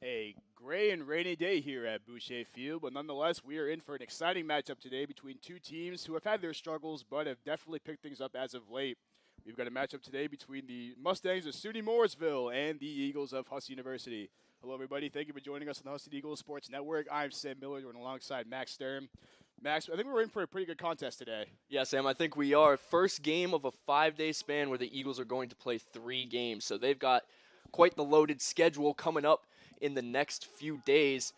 A gray and rainy day here at Boucher Field, but nonetheless, we are in for an exciting matchup today between two teams who have had their struggles but have definitely picked things up as of late. We've got a matchup today between the Mustangs of SUNY Morrisville and the Eagles of Husson University. Hello, everybody. Thank you for joining us on the Husson Eagles Sports Network. I'm Sam Miller, joined alongside Max Sturm. Max, I think we're in for a pretty good contest today. Yeah, Sam, I think we are. First game of a 5-day span where the Eagles are going to play 3 games. So they've got quite the loaded schedule coming up in the next few days,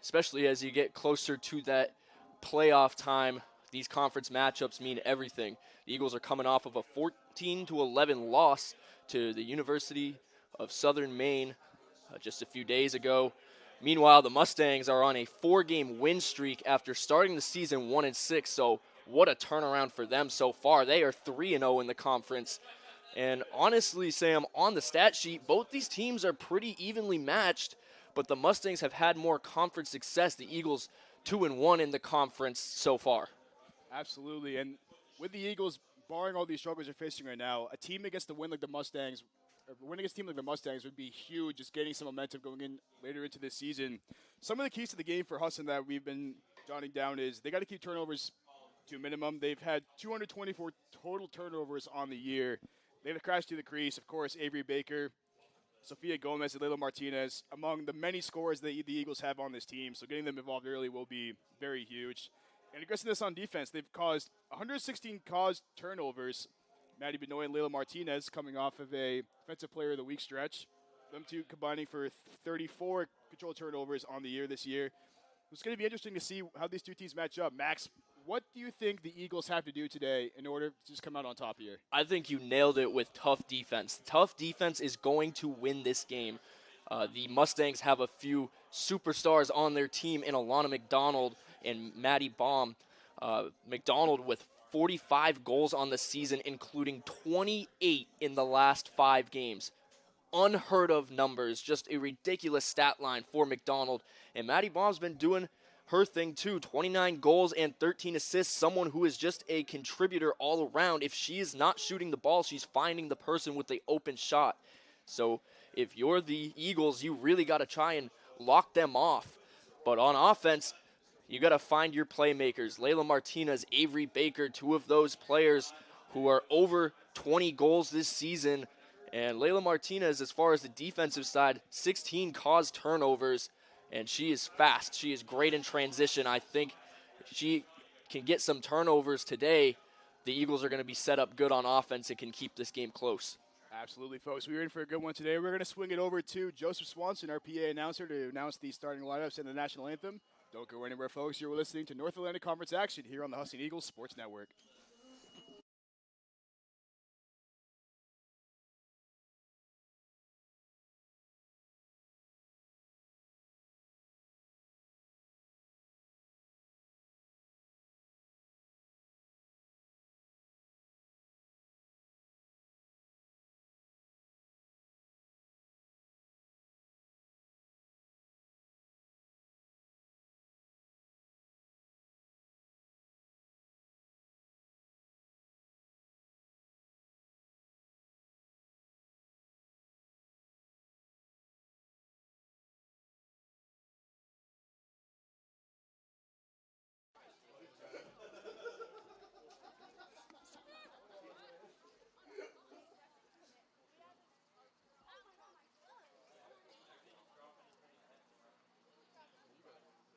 especially as you get closer to that playoff time. These conference matchups mean everything. The Eagles are coming off of a 14-11 loss to the University of Southern Maine just a few days ago. Meanwhile, the Mustangs are on a 4-game win streak after starting the season 1-6, so what a turnaround for them so far. They are 3-0 in the conference. And honestly, Sam, on the stat sheet, both these teams are pretty evenly matched, but the Mustangs have had more conference success. The Eagles 2-1 in the conference so far. Absolutely, and with the Eagles, barring all these struggles they're facing right now, a team against the win like the Mustangs, winning against a team like the Mustangs would be huge, just getting some momentum going in later into this season. Some of the keys to the game for Husson that we've been jotting down is they got to keep turnovers to a minimum. They've had 224 total turnovers on the year. They have crashed through the crease. Of course, Avery Baker, Sophia Gomez, and Lilo Martinez, among the many scores that the Eagles have on this team. So getting them involved early will be very huge. And aggressiveness on defense, they've caused 116 caused turnovers. Maddie Benoit and Lilo Martinez coming off of a Defensive Player of the Week stretch. Them two combining for 34 control turnovers on the year this year. It's going to be interesting to see how these two teams match up. Max, what do you think the Eagles have to do today in order to just come out on top here? I think you nailed it with tough defense. Tough defense is going to win this game. The Mustangs have a few superstars on their team in Alana McDonald and Maddie Baum. McDonald with 45 goals on the season, including 28 in the last 5 games. Unheard of numbers, just a ridiculous stat line for McDonald. And Maddie Baum's been doing her thing too, 29 goals and 13 assists, someone who is just a contributor all around. If she is not shooting the ball, she's finding the person with the open shot. So if you're the Eagles, you really got to try and lock them off. But on offense, you got to find your playmakers. Layla Martinez, Avery Baker, two of those players who are over 20 goals this season. And Layla Martinez, as far as the defensive side, 16 caused turnovers. And she is fast. She is great in transition. I think if she can get some turnovers today, the Eagles are going to be set up good on offense and can keep this game close. Absolutely, folks. We're in for a good one today. We're going to swing it over to Joseph Swanson, our PA announcer, to announce the starting lineups and the national anthem. Don't go anywhere, folks. You're listening to North Atlantic Conference action here on the Husson Eagles Sports Network.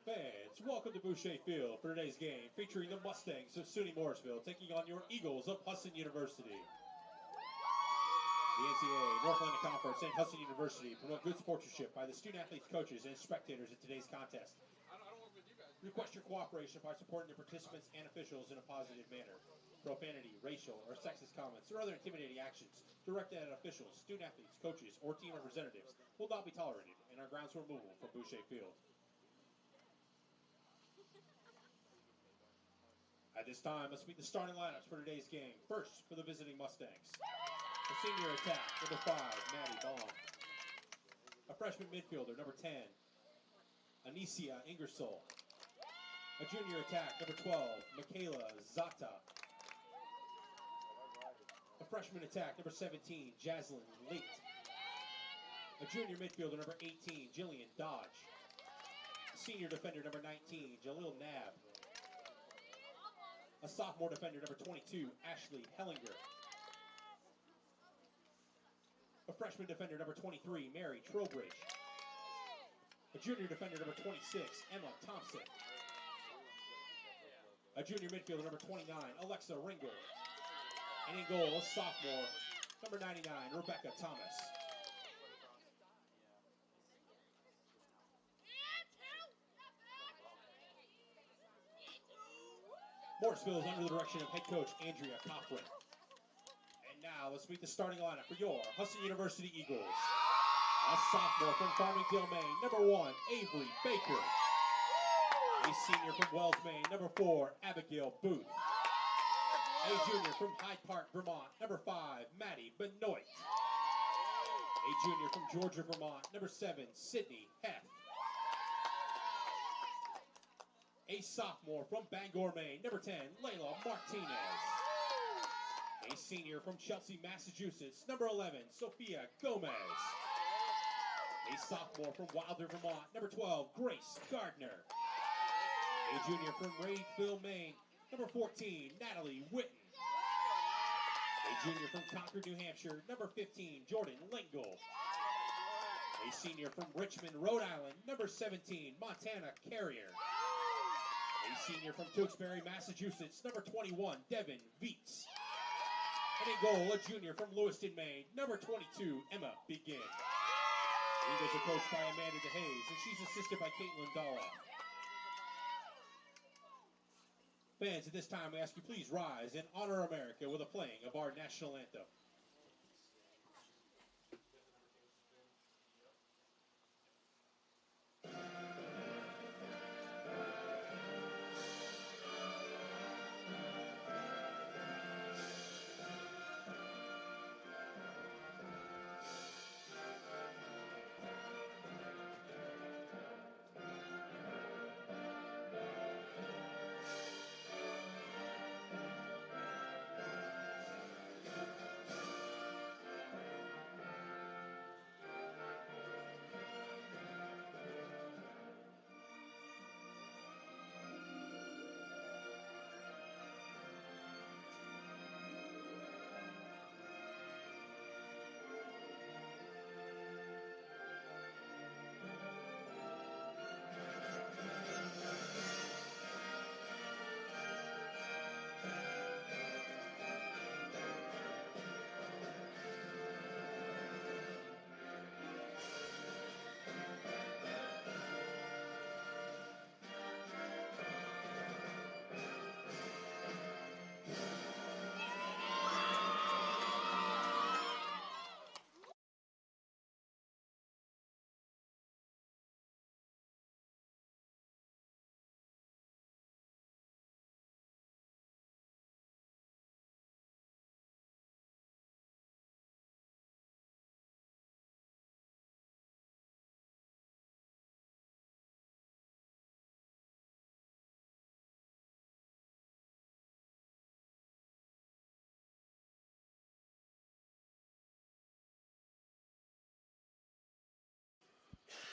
Fans, welcome to Boucher Field for today's game, featuring the Mustangs of SUNY Morrisville taking on your Eagles of Husson University. The NCAA North Atlantic Conference and Husson University promote good sportsmanship by the student-athletes, coaches, and spectators at today's contest. Request your cooperation by supporting the participants and officials in a positive manner. Profanity, racial, or sexist comments or other intimidating actions directed at officials, student-athletes, coaches, or team representatives will not be tolerated, and our grounds are removable from Boucher Field. At this time, let's meet the starting lineups for today's game. First, for the visiting Mustangs, the senior attack, number 5, Maddie Baum. A freshman midfielder, number 10, Anicia Ingersoll. A junior attack, number 12, Michaela Zata. A freshman attack, number 17, Jaslyn Late. A A junior midfielder, number 18, Jillian Dodge. Senior defender, number 19, Jalil Nab. A sophomore defender, number 22, Ashley Hellinger. A freshman defender, number 23, Mary Trowbridge. A junior defender, number 26, Emma Thompson. A junior midfielder, number 29, Alexa Ringel. And in goal, a sophomore, number 99, Rebecca Thomas. Morrisville is under the direction of head coach Andrea Coughlin. And now let's meet the starting lineup for your Husson University Eagles. A sophomore from Farmingdale, Maine, number 1, Avery Baker. A senior from Wells, Maine, number 4, Abigail Booth. A junior from Hyde Park, Vermont, number 5, Maddie Benoit. A junior from Georgia, Vermont, number 7, Sydney Heff. A sophomore from Bangor, Maine, number 10, Layla Martinez. A senior from Chelsea, Massachusetts, number 11, Sophia Gomez. A sophomore from Wilder, Vermont, number 12, Grace Gardner. A junior from Raidville, Maine, number 14, Natalie Witten. A junior from Concord, New Hampshire, number 15, Jordan Lingle. A senior from Richmond, Rhode Island, number 17, Montana Carrier. A senior from Tewksbury, Massachusetts, number 21, Devin Vietz. And in goal, a junior from Lewiston, Maine, number 22, Emma Begin. The Eagles are coached by Amanda DeHaze, and she's assisted by Caitlin Doloff. Fans, at this time, we ask you please rise and honor America with a playing of our national anthem.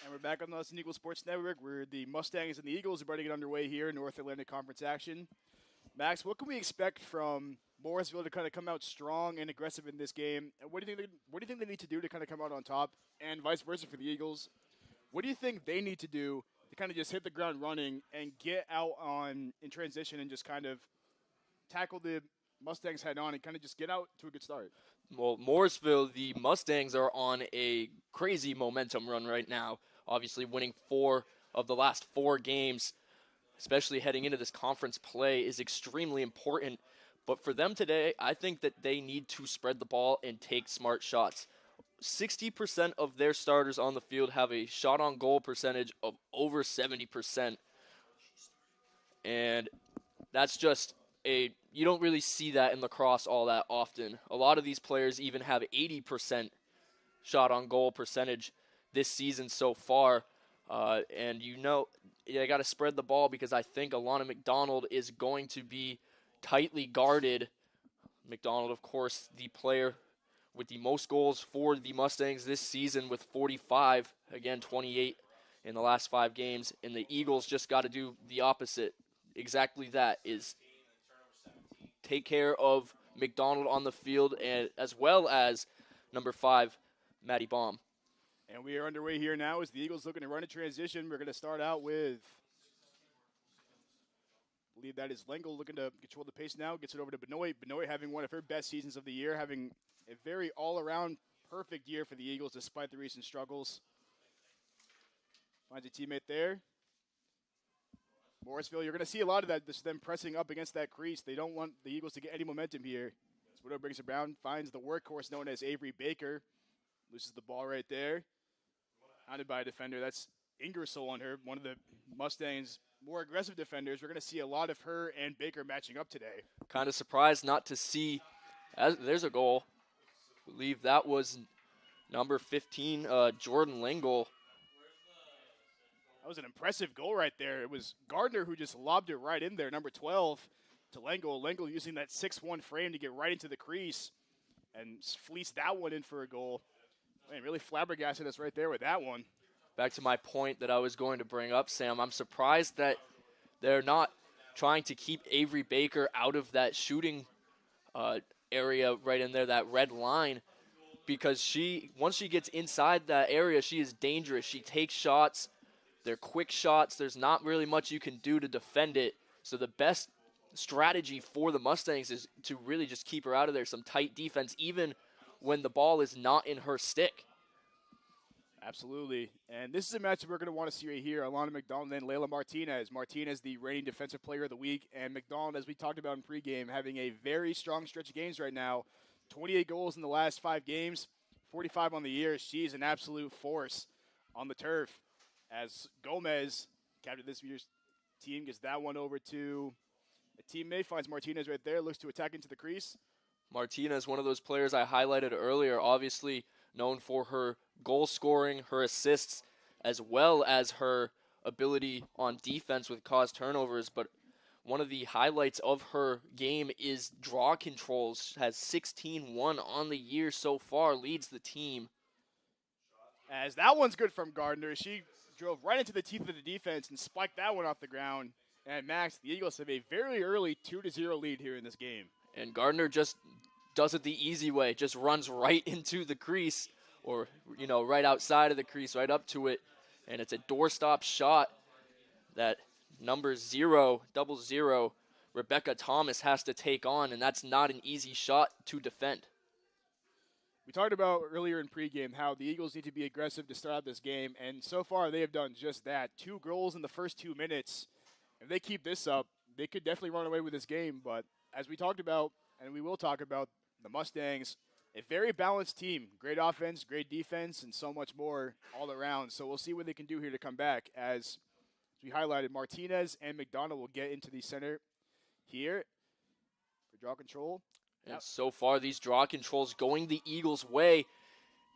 And we're back on the Husson Eagles Sports Network. We're the Mustangs and the Eagles are about to get underway here in North Atlantic Conference action. Max, what can we expect from Morrisville to kind of come out strong and aggressive in this game? And what do you think they need to do to kind of come out on top, and vice versa for the Eagles? What do you think they need to do to kind of just hit the ground running and get out in transition and just kind of tackle the Mustangs head on and kind of just get out to a good start? Well, Morrisville, the Mustangs are on a crazy momentum run right now. Obviously winning 4 of the last 4 games, especially heading into this conference play, is extremely important. But for them today, I think that they need to spread the ball and take smart shots. 60% of their starters on the field have a shot on goal percentage of over 70%. And that's just you don't really see that in lacrosse all that often. A lot of these players even have 80% shot on goal percentage this season so far. And you got to spread the ball because I think Alana McDonald is going to be tightly guarded. McDonald, of course, the player with the most goals for the Mustangs this season with 45. Again, 28 in the last 5 games. And the Eagles just got to do the opposite. Exactly that, is take care of McDonald on the field, and as well as number 5, Maddie Baum. And we are underway here now as the Eagles looking to run a transition. We're going to start out with, I believe that is Lengel looking to control the pace now. Gets it over to Benoit. Benoit having one of her best seasons of the year, having a very all-around perfect year for the Eagles despite the recent struggles. Finds a teammate there. Morrisville, you're going to see a lot of that, just them pressing up against that crease. They don't want the Eagles to get any momentum here. Widow brings it down, finds the workhorse known as Avery Baker. Loses the ball right there. Hounded by a defender. That's Ingersoll on her, one of the Mustangs' more aggressive defenders. We're going to see a lot of her and Baker matching up today. Kind of surprised not to see, there's a goal. I believe that was number 15, Jordan Lengel. That was an impressive goal right there. It was Gardner who just lobbed it right in there, number 12, to Lengel. Lengel using that 6'1" frame to get right into the crease and fleece that one in for a goal. Man, really flabbergasted us right there with that one. Back to my point that I was going to bring up, Sam, I'm surprised that they're not trying to keep Avery Baker out of that shooting area right in there, that red line, because once she gets inside that area, she is dangerous. She takes shots. They're quick shots. There's not really much you can do to defend it. So the best strategy for the Mustangs is to really just keep her out of there, some tight defense, even when the ball is not in her stick. Absolutely. And this is a matchup we're going to want to see right here. Alana McDonald and Layla Martinez. Martinez, the reigning defensive player of the week, and McDonald, as we talked about in pregame, having a very strong stretch of games right now. 28 goals in the last 5 games, 45 on the year. She's an absolute force on the turf. As Gomez, captain of this year's team, gets that one over to a teammate, finds Martinez right there, looks to attack into the crease. Martinez, one of those players I highlighted earlier, obviously known for her goal scoring, her assists, as well as her ability on defense with caused turnovers. But one of the highlights of her game is draw controls. Has 16-1 on the year so far, leads the team. As that one's good from Gardner. She drove right into the teeth of the defense and spiked that one off the ground. And Max, the Eagles have a very early 2-0 lead here in this game. And Gardner just does it the easy way, just runs right into the crease, or, right outside of the crease, right up to it. And it's a doorstop shot that number 000, Rebecca Thomas has to take on, and that's not an easy shot to defend. We talked about earlier in pregame how the Eagles need to be aggressive to start out this game, and so far they have done just that. 2 goals in the first 2 minutes. If they keep this up, they could definitely run away with this game. But as we talked about, and we will talk about, the Mustangs, a very balanced team. Great offense, great defense, and so much more all around. So we'll see what they can do here to come back. As we highlighted, Martinez and McDonald will get into the center here for draw control. And so far, these draw controls going the Eagles' way.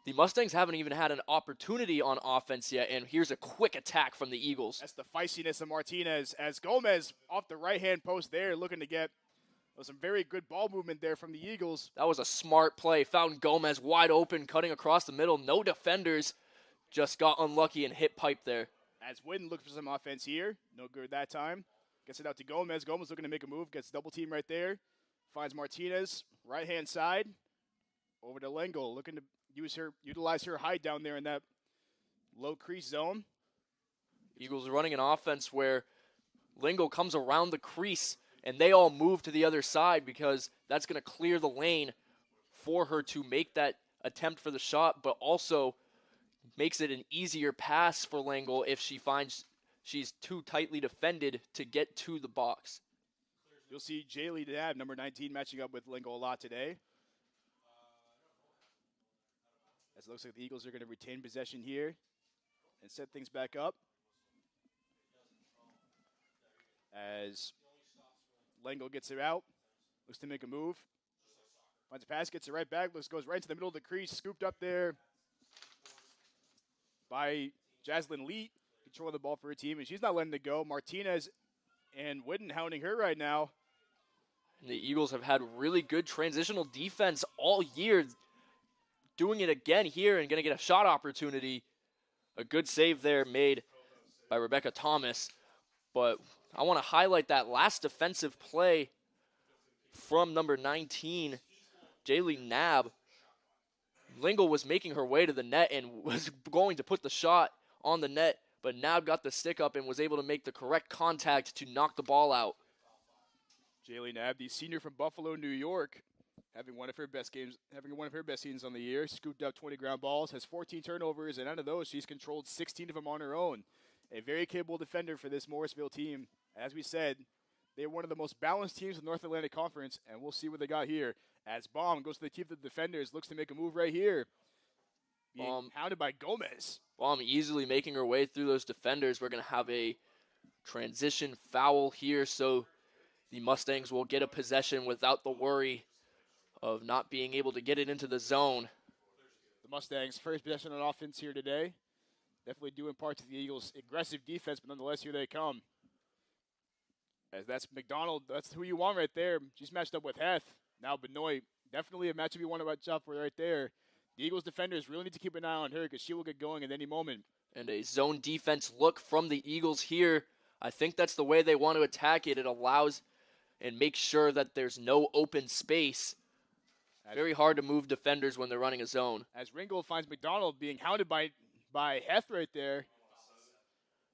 The Mustangs haven't even had an opportunity on offense yet, and here's a quick attack from the Eagles. That's the feistiness of Martinez, as Gomez off the right-hand post there, looking to get some very good ball movement there from the Eagles. That was a smart play. Found Gomez wide open, cutting across the middle. No defenders. Just got unlucky and hit pipe there. As Whitten looks for some offense here. No good that time. Gets it out to Gomez. Gomez looking to make a move. Gets double team right there. Finds Martinez, right-hand side. Over to Lengel, looking to utilize her height down there in that low crease zone. Eagles running an offense where Lengel comes around the crease, and they all move to the other side because that's going to clear the lane for her to make that attempt for the shot, but also makes it an easier pass for Lengel if she finds she's too tightly defended to get to the box. You'll see Jaylee Dab, number 19, matching up with Lengel a lot today. As it looks like the Eagles are going to retain possession here and set things back up. As Lengel gets it out, looks to make a move. Finds a pass, gets it right back, goes right into the middle of the crease, scooped up there by Jaslyn Leet, controlling the ball for her team, and she's not letting it go. Martinez and Whitten hounding her right now. And the Eagles have had really good transitional defense all year. doing it again here and going to get a shot opportunity. A good save there made by Rebecca Thomas. But I want to highlight that last defensive play from number 19, Jaylee Knabb. Lingle was making her way to the net and was going to put the shot on the net, but Knabb got the stick up and was able to make the correct contact to knock the ball out. Jaylee Knabb, the senior from Buffalo, New York, having one of her best seasons on the year. Scooped up 20 ground balls, has 14 turnovers, and out of those, she's controlled 16 of them on her own. A very capable defender for this Morrisville team. As we said, they're one of the most balanced teams in the North Atlantic Conference, and we'll see what they got here. As Baum goes to the team of the defenders, looks to make a move right here. Being hounded by Gomez. Baum easily making her way through those defenders. We're going to have a transition foul here, so the Mustangs will get a possession without the worry of not being able to get it into the zone. The Mustangs' first possession on offense here today. Definitely due in part to the Eagles' aggressive defense, but nonetheless, here they come. As that's McDonald, that's who you want right there. She's matched up with Heth. Now Benoit, definitely a matchup you want to watch out for right there. The Eagles defenders really need to keep an eye on her because she will get going at any moment. And a zone defense look from the Eagles here. I think that's the way they want to attack it. It allows and makes sure that there's no open space. Very hard to move defenders when they're running a zone. As Ringgold finds McDonald being hounded by Heth right there.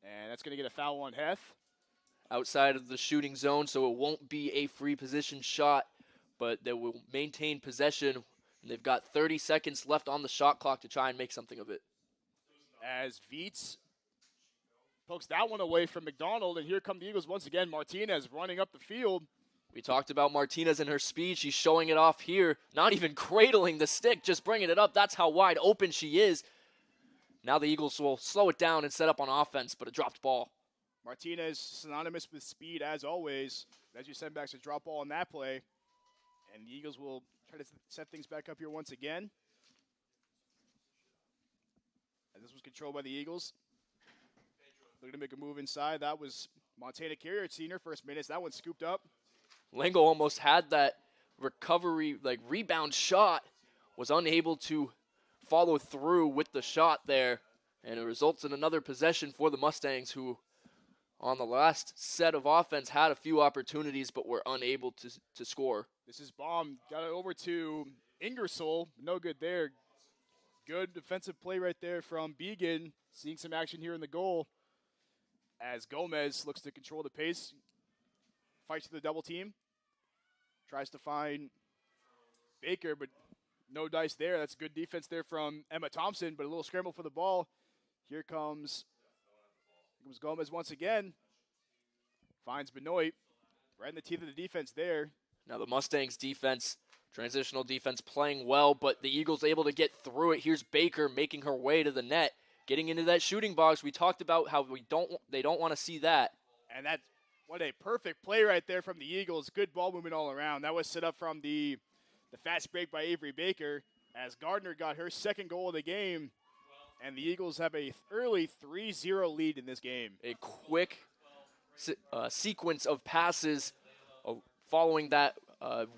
And that's going to get a foul on Heth. Outside of the shooting zone, so it won't be a free position shot, but they will maintain possession. And they've got 30 seconds left on the shot clock to try and make something of it. As Viets pokes that one away from McDonald, and here come the Eagles once again. Martinez running up the field. We talked about Martinez and her speed. She's showing it off here, not even cradling the stick, just bringing it up. That's how wide open she is. Now the Eagles will slow it down and set up on offense, but a dropped ball. Martinez, synonymous with speed as always. As you send back to drop ball on that play. And the Eagles will try to set things back up here once again. As this was controlled by the Eagles. Looking to make a move inside. That was Montana Carrier, senior, first minutes. That one scooped up. Lingo almost had that recovery, rebound shot. Was unable to follow through with the shot there. And it results in another possession for the Mustangs, who on the last set of offense had a few opportunities but were unable to score. This is Baum. Got it over to Ingersoll. No good there. Good defensive play right there from Began. Seeing some action here in the goal. As Gomez looks to control the pace. Fights to the double team. Tries to find Baker, but no dice there. That's good defense there from Emma Thompson, but a little scramble for the ball. Here comes Gomez once again. Finds Benoit. Right in the teeth of the defense there. Now the Mustangs defense, transitional defense, playing well, but the Eagles able to get through it. Here's Baker making her way to the net, getting into that shooting box. We talked about how they don't want to see that. And that's what a perfect play right there from the Eagles. Good ball movement all around. That was set up from the fast break by Avery Baker as Gardner got her second goal of the game. And the Eagles have a early 3-0 lead in this game. A quick sequence of passes following that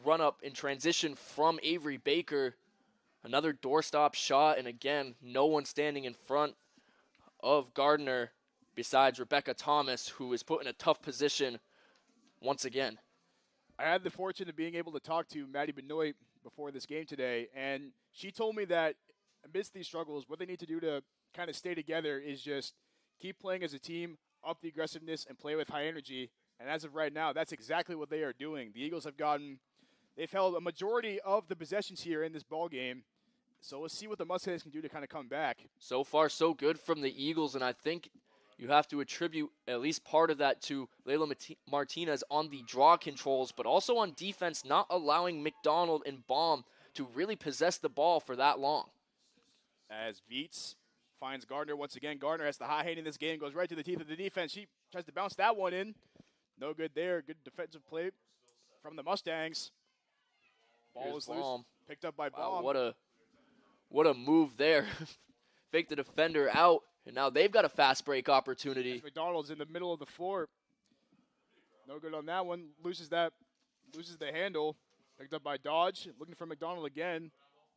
run-up in transition from Avery Baker. Another doorstop shot, and again, no one standing in front of Gardner besides Rebecca Thomas, who is put in a tough position once again. I had the fortune of being able to talk to Maddie Benoit before this game today, and she told me that amidst these struggles, what they need to do to kind of stay together is just keep playing as a team, up the aggressiveness, and play with high energy. And as of right now, that's exactly what they are doing. The Eagles they've held a majority of the possessions here in this ball game. So let's see what the Mustangs can do to kind of come back. So far, so good from the Eagles, and I think you have to attribute at least part of that to Layla Martinez on the draw controls, but also on defense, not allowing McDonald and Baum to really possess the ball for that long. As Viets finds Gardner once again. Gardner has the high hand in this game, goes right to the teeth of the defense. She tries to bounce that one in. No good there. Good defensive play from the Mustangs. Ball is loose. Picked up by Baum. Wow, what a move there. Fake the defender out, and now they've got a fast break opportunity. As McDonald's in the middle of the floor. No good on that one. Loses the handle. Picked up by Dodge. Looking for McDonald again.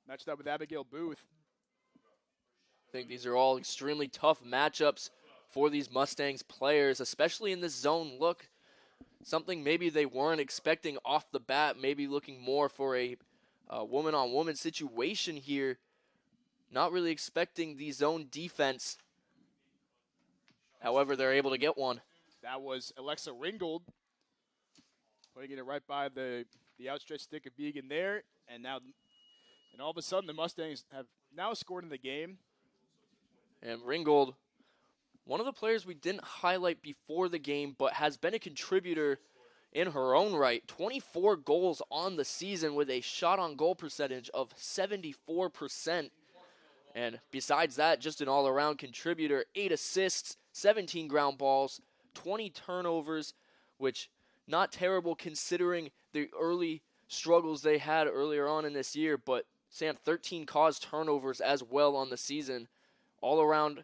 matched up with Abigail Booth. I think these are all extremely tough matchups for these Mustangs players, especially in this zone look. Something maybe they weren't expecting off the bat, maybe looking more for a woman-on-woman situation here. Not really expecting the zone defense. However, they're able to get one. That was Alexa Ringgold putting it right by the outstretched stick of Began there. And all of a sudden, the Mustangs have now scored in the game. And Ringgold, one of the players we didn't highlight before the game, but has been a contributor in her own right. 24 goals on the season with a shot-on-goal percentage of 74%. And besides that, just an all-around contributor. 8 assists, 17 ground balls, 20 turnovers, which not terrible considering the early struggles they had earlier on in this year. But Sam, 13 caused turnovers as well on the season. All-around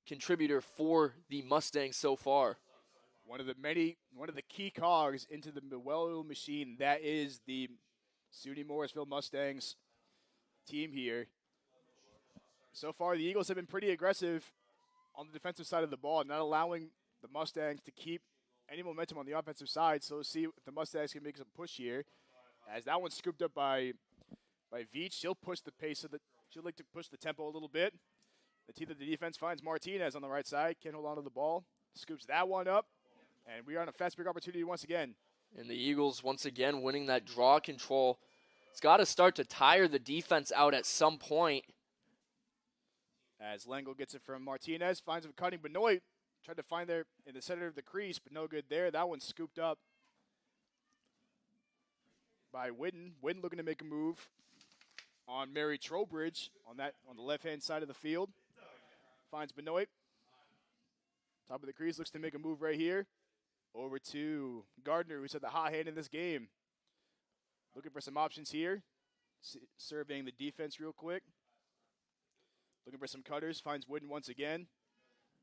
contributor for the Mustangs so far. One of the key cogs into the well-oiled machine that is the SUNY Morrisville Mustangs team here. So far, the Eagles have been pretty aggressive on the defensive side of the ball, not allowing the Mustangs to keep any momentum on the offensive side. So let's see if the Mustangs can make some push here. As that one's scooped up by Veach, she'll push the pace she'll like to push the tempo a little bit. The team of the defense finds Martinez on the right side, can't hold on to the ball, scoops that one up, and we are on a fast break opportunity once again. And the Eagles once again winning that draw control. It's got to start to tire the defense out at some point. As Lengo gets it from Martinez, finds him cutting. Benoit tried to find there in the center of the crease, but no good there. That one's scooped up by Whidden. Whidden looking to make a move on Mary Trowbridge on the left-hand side of the field. Finds Benoit. Top of the crease, looks to make a move right here. Over to Gardner, who's had the hot hand in this game. Looking for some options here. Surveying the defense real quick. Looking for some cutters, finds Whidden once again.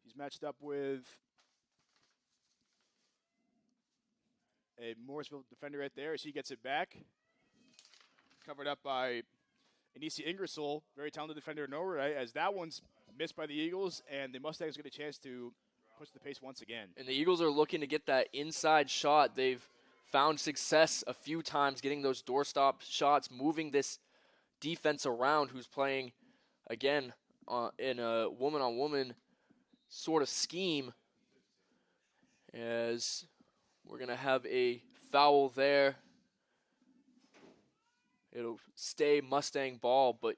He's matched up with a Morrisville defender right there as he gets it back. Covered up by Anisia Ingersoll, very talented defender in over, right? As that one's missed by the Eagles, and the Mustangs get a chance to push the pace once again. And the Eagles are looking to get that inside shot. They've found success a few times getting those doorstop shots, moving this defense around who's playing, again, in a woman-on-woman sort of scheme. As we're going to have a foul there. It'll stay Mustang ball, but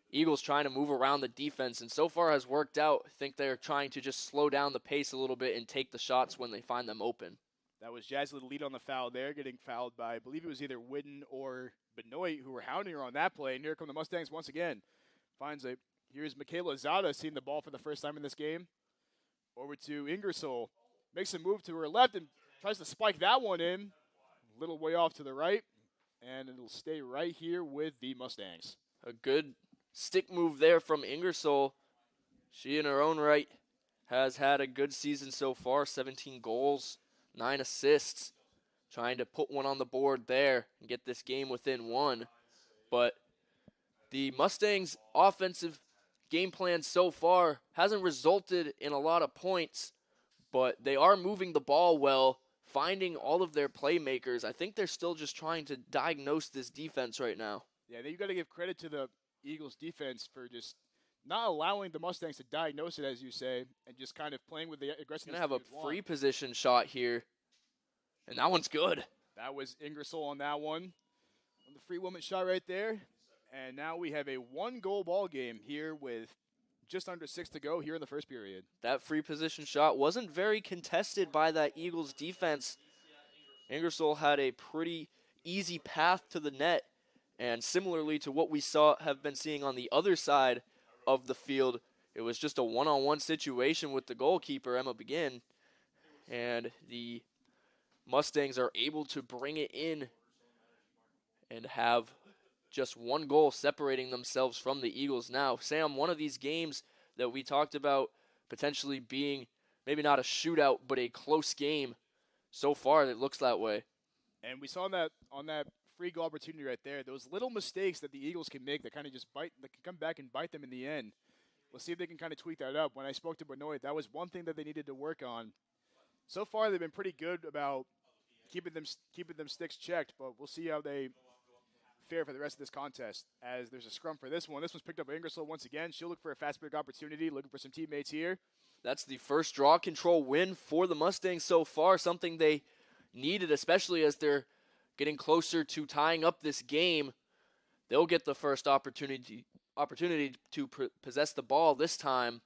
Eagles trying to move around the defense, and so far has worked out. I think they're trying to just slow down the pace a little bit and take the shots when they find them open. That was Jazzy the lead on the foul there, getting fouled by, I believe it was either Whidden or Benoit, who were hounding her on that play. And here come the Mustangs once again. Here's Michaela Zada seeing the ball for the first time in this game. Over to Ingersoll. Makes a move to her left and tries to spike that one in. A little way off to the right. And it'll stay right here with the Mustangs. A good stick move there from Ingersoll. She in her own right has had a good season so far. 17 goals, 9 assists. Trying to put one on the board there and get this game within one. But the Mustangs' offensive game plan so far hasn't resulted in a lot of points, but they are moving the ball well, finding all of their playmakers. I think they're still just trying to diagnose this defense right now. Yeah, you got to give credit to the Eagles defense for just not allowing the Mustangs to diagnose it, as you say, and just kind of playing with the aggressiveness. Going to have a free position shot here, and that one's good. That was Ingersoll on that one. On the free woman shot right there. And now we have a one-goal ball game here with just under 6 to go here in the first period. That free position shot wasn't very contested by that Eagles defense. Ingersoll had a pretty easy path to the net. And similarly to what we have been seeing on the other side of the field, it was just a one-on-one situation with the goalkeeper, Emma Begin. And the Mustangs are able to bring it in and have just one goal separating themselves from the Eagles now. Sam, one of these games that we talked about potentially being maybe not a shootout, but a close game. So far, it looks that way. And we saw on that free goal opportunity right there. Those little mistakes that the Eagles can make that kind of just that can come back and bite them in the end. We'll see if they can kind of tweak that up. When I spoke to Benoit, that was one thing that they needed to work on. So far, they've been pretty good about keeping them sticks checked, but we'll see how they fare for the rest of this contest. As there's a scrum for this one. This one's picked up by Ingersoll once again. She'll look for a fast break opportunity, looking for some teammates here. That's the first draw control win for the Mustangs so far, something they needed, especially as they're getting closer to tying up this game. They'll get the first opportunity to possess the ball this time.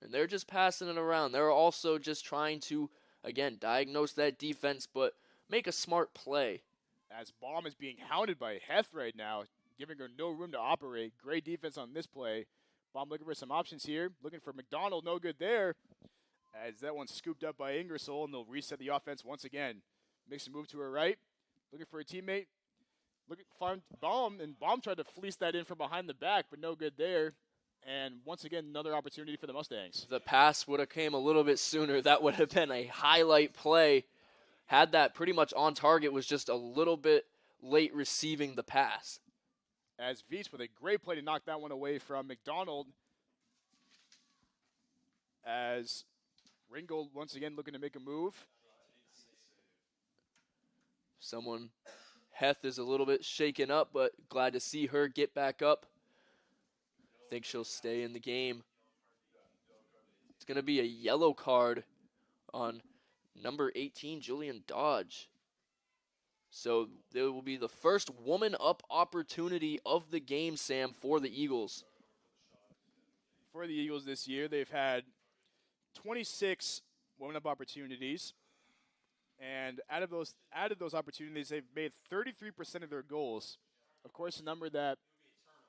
And they're just passing it around. They're also just trying to, again, diagnose that defense, but make a smart play. As Baum is being hounded by Heth right now, giving her no room to operate. Great defense on this play. Baum looking for some options here. Looking for McDonald, no good there. As that one's scooped up by Ingersoll, and they'll reset the offense once again. Makes a move to her right. Looking for a teammate. Find Baum, and Baum tried to fleece that in from behind the back, but no good there. And once again, another opportunity for the Mustangs. If the pass would have came a little bit sooner, that would have been a highlight play. Had that pretty much on target, was just a little bit late receiving the pass. As Veets with a great play to knock that one away from McDonald. As Ringgold once again looking to make a move. Heth is a little bit shaken up, but glad to see her get back up. I think she'll stay in the game. It's going to be a yellow card on number 18, Julian Dodge. So there will be the first woman up opportunity of the game, Sam, for the Eagles. For the Eagles this year, they've had 26 woman up opportunities. And out of those opportunities, they've made 33% of their goals. Of course, a number that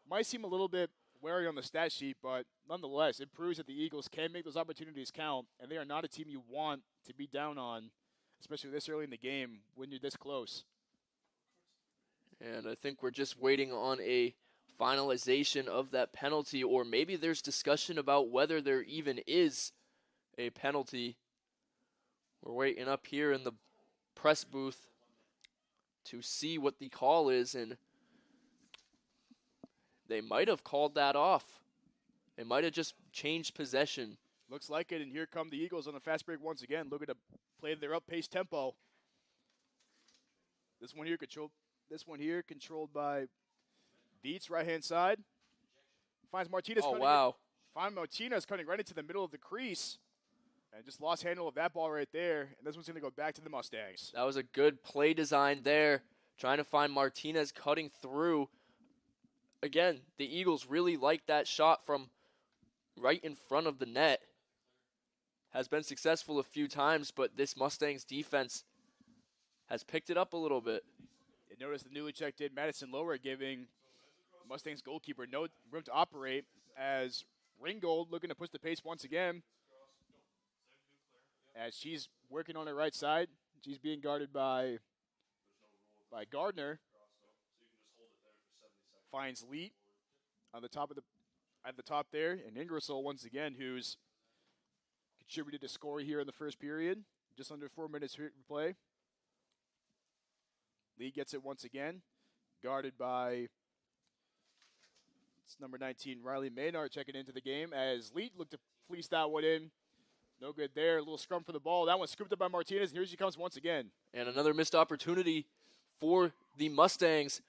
might seem a little bit wary on the stat sheet, but nonetheless, it proves that the Eagles can make those opportunities count, and they are not a team you want to be down on, especially this early in the game when you're this close. And I think we're just waiting on a finalization of that penalty, or maybe there's discussion about whether there even is a penalty. We're waiting up here in the press booth to see what the call is, and they might have called that off. They might have just changed possession. Looks like it, and here come the Eagles on the fast break once again, looking to play their up-paced tempo. This one here controlled by Beats, right-hand side. Finds Martinez. Oh, wow. Finds Martinez cutting right into the middle of the crease. And just lost handle of that ball right there. And this one's going to go back to the Mustangs. That was a good play design there. Trying to find Martinez cutting through. Again, the Eagles really like that shot from right in front of the net. Has been successful a few times, but this Mustangs defense has picked it up a little bit. You notice the newly checked in Madison Lower giving Mustangs goalkeeper no room to operate, as Ringgold looking to push the pace once again. As she's working on her right side, she's being guarded by Gardner. Finds Leet on the top at the top there, and Ingersoll once again, who's contributed to score here in the first period. Just under 4 minutes here to play. Lee gets it once again, guarded by it's number 19 Riley Maynard checking into the game as Leet looked to fleece that one in. No good there. A little scrum for the ball. That one scooped up by Martinez, and here she comes once again. And another missed opportunity for the Mustangs.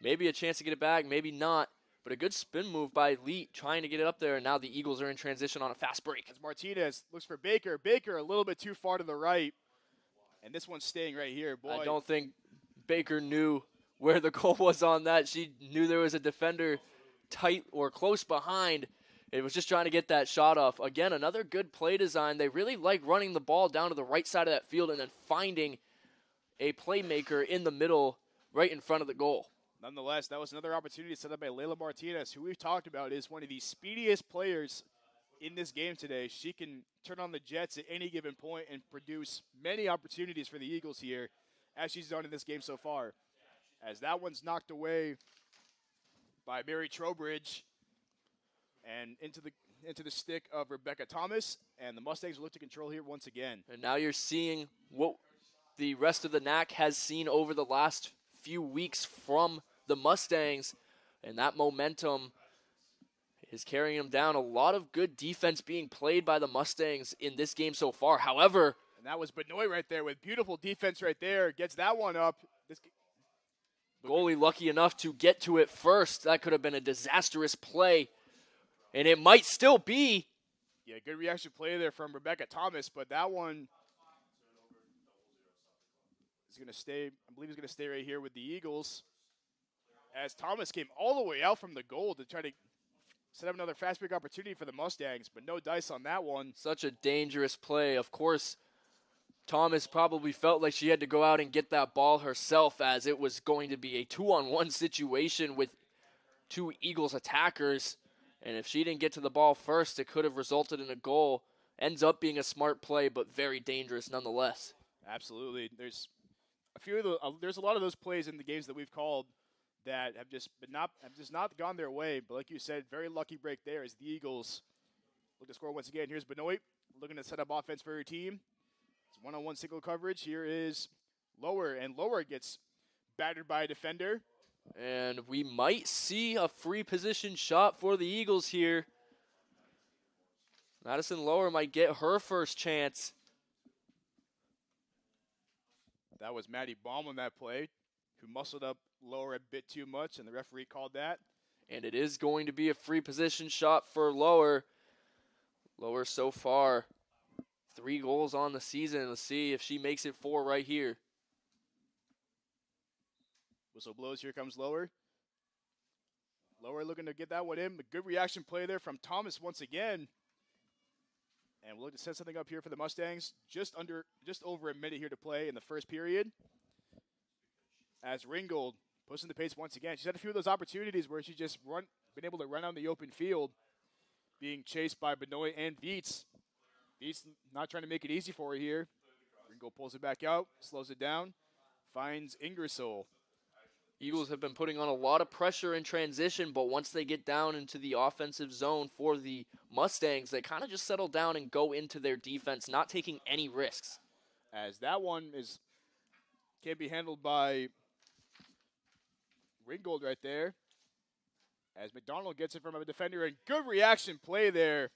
Maybe a chance to get it back, maybe not. But a good spin move by Leet trying to get it up there, and now the Eagles are in transition on a fast break. As Martinez looks for Baker. Baker a little bit too far to the right. And this one's staying right here. Boy, I don't think Baker knew where the goal was on that. She knew there was a defender tight or close behind. It was just trying to get that shot off. Again, another good play design. They really like running the ball down to the right side of that field and then finding a playmaker in the middle right in front of the goal. Nonetheless, that was another opportunity set up by Layla Martinez, who we've talked about is one of the speediest players in this game today. She can turn on the jets at any given point and produce many opportunities for the Eagles here, as she's done in this game so far. As that one's knocked away by Mary Trowbridge and into the stick of Rebecca Thomas, and the Mustangs will look to control here once again. And now you're seeing what the rest of the NAC has seen over the last few weeks from the Mustangs, and that momentum is carrying them down. A lot of good defense being played by the Mustangs in this game so far. However, and that was Benoit right there with beautiful defense right there. Gets that one up. Goalie lucky enough to get to it first. That could have been a disastrous play, and it might still be. Yeah, good reaction play there from Rebecca Thomas, but that one is going to stay. I believe he's going to stay right here with the Eagles, as Thomas came all the way out from the goal to try to set up another fast break opportunity for the Mustangs, but no dice on that one. Such a dangerous play. Of course, Thomas probably felt like she had to go out and get that ball herself, as it was going to be a 2-on-1 situation with two Eagles attackers. And if she didn't get to the ball first, it could have resulted in a goal. Ends up being a smart play, but very dangerous nonetheless. Absolutely. There's a lot of those plays in the games that we've called that have just not gone their way. But like you said, very lucky break there as the Eagles look to score once again. Here's Benoit looking to set up offense for her team. It's one-on-one single coverage. Here is Lower, and Lower gets battered by a defender. And we might see a free position shot for the Eagles here. Madison Lower might get her first chance. That was Maddie Baum on that play, who muscled up Lower a bit too much, and the referee called that. And it is going to be a free position shot for Lower. Lower so far, 3 goals on the season. Let's see if she makes it 4 right here. Whistle blows, here comes Lower. Lower looking to get that one in. A good reaction play there from Thomas once again. And we'll look to set something up here for the Mustangs. Just over a minute here to play in the first period. As Ringgold pushing the pace once again. She's had a few of those opportunities where she's just been able to run on the open field, being chased by Benoit and Viets. Viets not trying to make it easy for her here. Ringgold pulls it back out, slows it down, finds Ingersoll. Eagles have been putting on a lot of pressure in transition, but once they get down into the offensive zone for the Mustangs, they kind of just settle down and go into their defense, not taking any risks. As that one can be handled by Ringgold right there. As McDonald gets it from a defender, and good reaction play there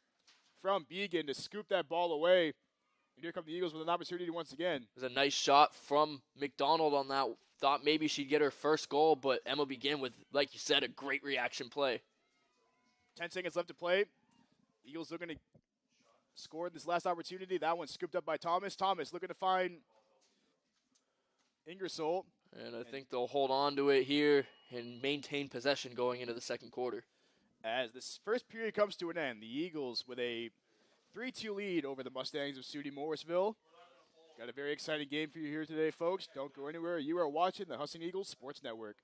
from Began to scoop that ball away. And here come the Eagles with an opportunity once again. There's a nice shot from McDonald on that. Thought maybe she'd get her first goal, but Emma Began with, like you said, a great reaction play. 10 seconds left to play. Eagles looking to score this last opportunity. That one scooped up by Thomas. Thomas looking to find Ingersoll. And I think they'll hold on to it here and maintain possession going into the second quarter. As this first period comes to an end, the Eagles with a 3-2 lead over the Mustangs of SUNY Morrisville. Got a very exciting game for you here today, folks. Don't go anywhere. You are watching the Husson Eagles Sports Network.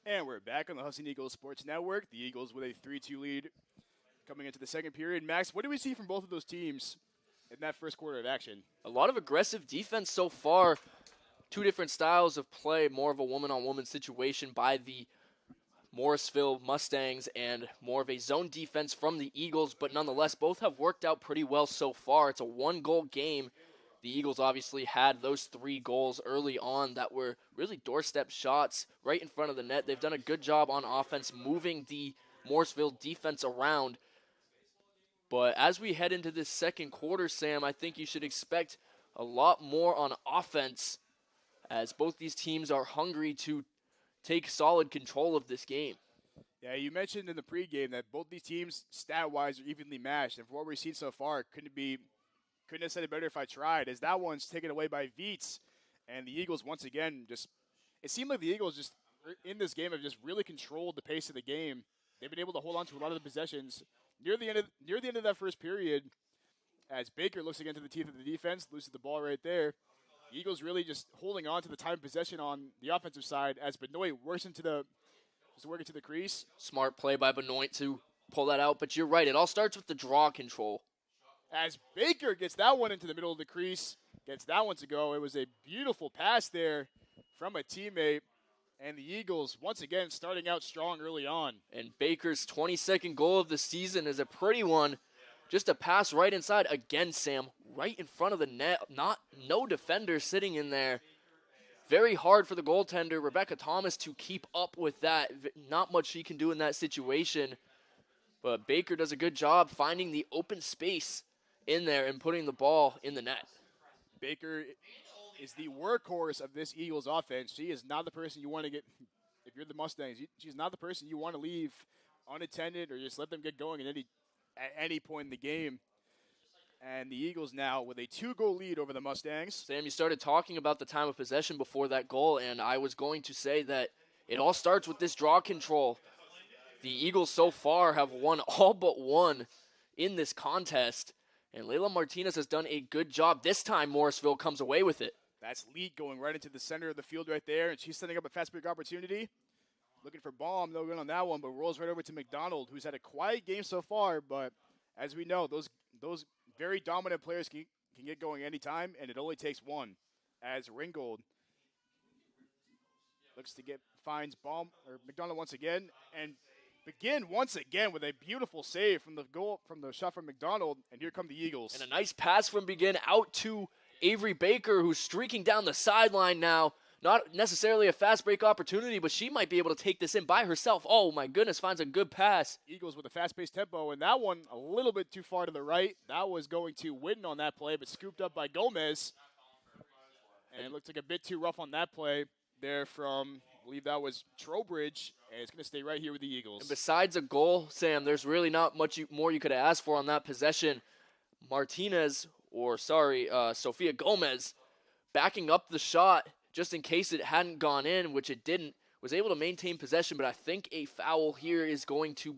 And we're back on the Husson Eagles Sports Network. The Eagles with a 3-2 lead coming into the second period. Max, what do we see from both of those teams in that first quarter of action? A lot of aggressive defense so far. Two different styles of play, more of a woman-on-woman situation by the Morrisville Mustangs and more of a zone defense from the Eagles, but nonetheless, both have worked out pretty well so far. It's a one-goal game. The Eagles obviously had those 3 goals early on that were really doorstep shots right in front of the net. They've done a good job on offense moving the Morrisville defense around. But as we head into this second quarter, Sam, I think you should expect a lot more on offense as both these teams are hungry to take solid control of this game. Yeah, you mentioned in the pregame that both these teams, stat-wise, are evenly matched. And for what we've seen so far, couldn't have said it better if I tried, as that one's taken away by Viets. And the Eagles, once again, it seemed like the Eagles just in this game have just really controlled the pace of the game. They've been able to hold on to a lot of the possessions. Near the end of that first period, as Baker looks again to the teeth of the defense, loses the ball right there. The Eagles really just holding on to the time of possession on the offensive side as Benoit works into the crease. Smart play by Benoit to pull that out, but you're right. It all starts with the draw control. As Baker gets that one into the middle of the crease, gets that one to go. It was a beautiful pass there from a teammate. And the Eagles, once again, starting out strong early on. And Baker's 22nd goal of the season is a pretty one. Just a pass right inside. Again, Sam, right in front of the net. No defender sitting in there. Very hard for the goaltender, Rebecca Thomas, to keep up with that. Not much she can do in that situation. But Baker does a good job finding the open space in there and putting the ball in the net. Baker is the workhorse of this Eagles offense. She is not the person you want to get, if you're the Mustangs, she's not the person you want to leave unattended or just let them get going at any point in the game. And the Eagles now with a 2-goal lead over the Mustangs. Sam, you started talking about the time of possession before that goal, and I was going to say that it all starts with this draw control. The Eagles so far have won all but one in this contest, and Layla Martinez has done a good job. This time, Morrisville comes away with it. That's Leak going right into the center of the field right there, and she's setting up a fast break opportunity. Looking for Baum, no good on that one, but rolls right over to McDonald, who's had a quiet game so far, but as we know, those very dominant players can get going anytime, and it only takes one. As Ringgold finds Baum or McDonald once again, and begin once again with a beautiful save from the shot from McDonald, and here come the Eagles. And a nice pass from Begin out to Avery Baker, who's streaking down the sideline now. Not necessarily a fast break opportunity, but she might be able to take this in by herself. Oh my goodness, finds a good pass. Eagles with a fast-paced tempo, and that one a little bit too far to the right. That was going to Whitten on that play, but scooped up by Gomez. And it looked like a bit too rough on that play there from, I believe that was Trowbridge, and it's going to stay right here with the Eagles. And besides a goal, Sam, there's really not much more you could ask for on that possession. Sophia Gomez backing up the shot just in case it hadn't gone in, which it didn't, was able to maintain possession, but I think a foul here is going to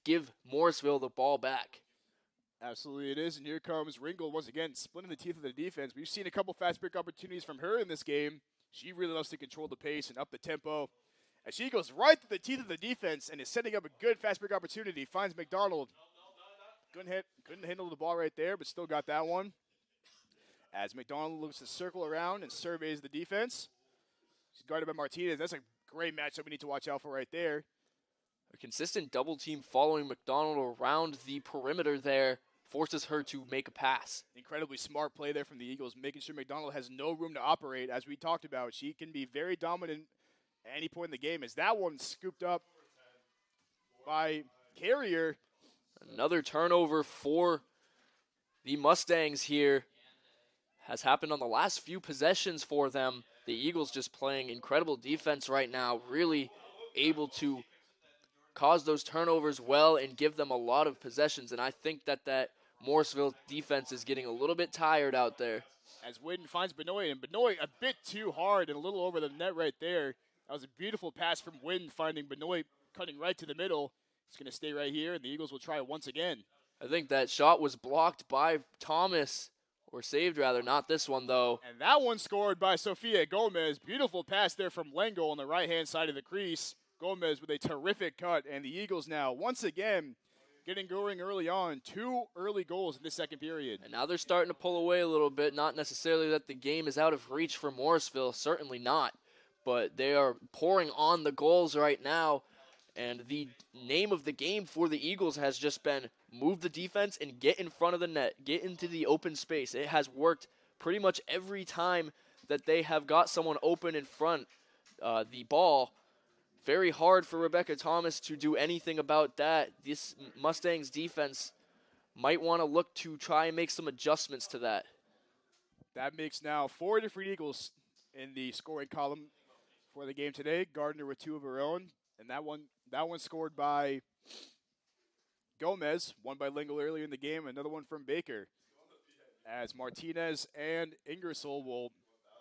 give Morrisville the ball back. Absolutely it is, and here comes Ringgold once again, splitting the teeth of the defense. We've seen a couple fast break opportunities from her in this game. She really loves to control the pace and up the tempo. As she goes right to the teeth of the defense and is setting up a good fast break opportunity, finds McDonald. Couldn't handle the ball right there, but still got that one. As McDonald looks to circle around and surveys the defense. She's guarded by Martinez. That's a great matchup we need to watch out for right there. A consistent double team following McDonald around the perimeter there forces her to make a pass. Incredibly smart play there from the Eagles, making sure McDonald has no room to operate. As we talked about, she can be very dominant at any point in the game. As that one scooped up by Carrier. Another turnover for the Mustangs here. Has happened on the last few possessions for them. The Eagles just playing incredible defense right now, really able to cause those turnovers well and give them a lot of possessions. And I think that Morrisville defense is getting a little bit tired out there. As Whitten finds Benoit, and Benoit a bit too hard and a little over the net right there. That was a beautiful pass from Whitten, finding Benoit cutting right to the middle. It's going to stay right here, and the Eagles will try it once again. I think that shot was blocked by Thomas. Or saved, rather. Not this one, though. And that one scored by Sophia Gomez. Beautiful pass there from Lengo on the right-hand side of the crease. Gomez with a terrific cut, and the Eagles now, once again, getting going early on. 2 early goals in the second period. And now they're starting to pull away a little bit. Not necessarily that the game is out of reach for Morrisville, certainly not. But they are pouring on the goals right now. And the name of the game for the Eagles has just been move the defense and get in front of the net, get into the open space. It has worked pretty much every time that they have got someone open in front. The ball, very hard for Rebecca Thomas to do anything about that. This Mustangs defense might want to look to try and make some adjustments to that. That makes now 4 different Eagles in the scoring column for the game today. Gardner with 2 of her own, and that one scored by Gomez, one by Lingle earlier in the game, another one from Baker. As Martinez and Ingersoll will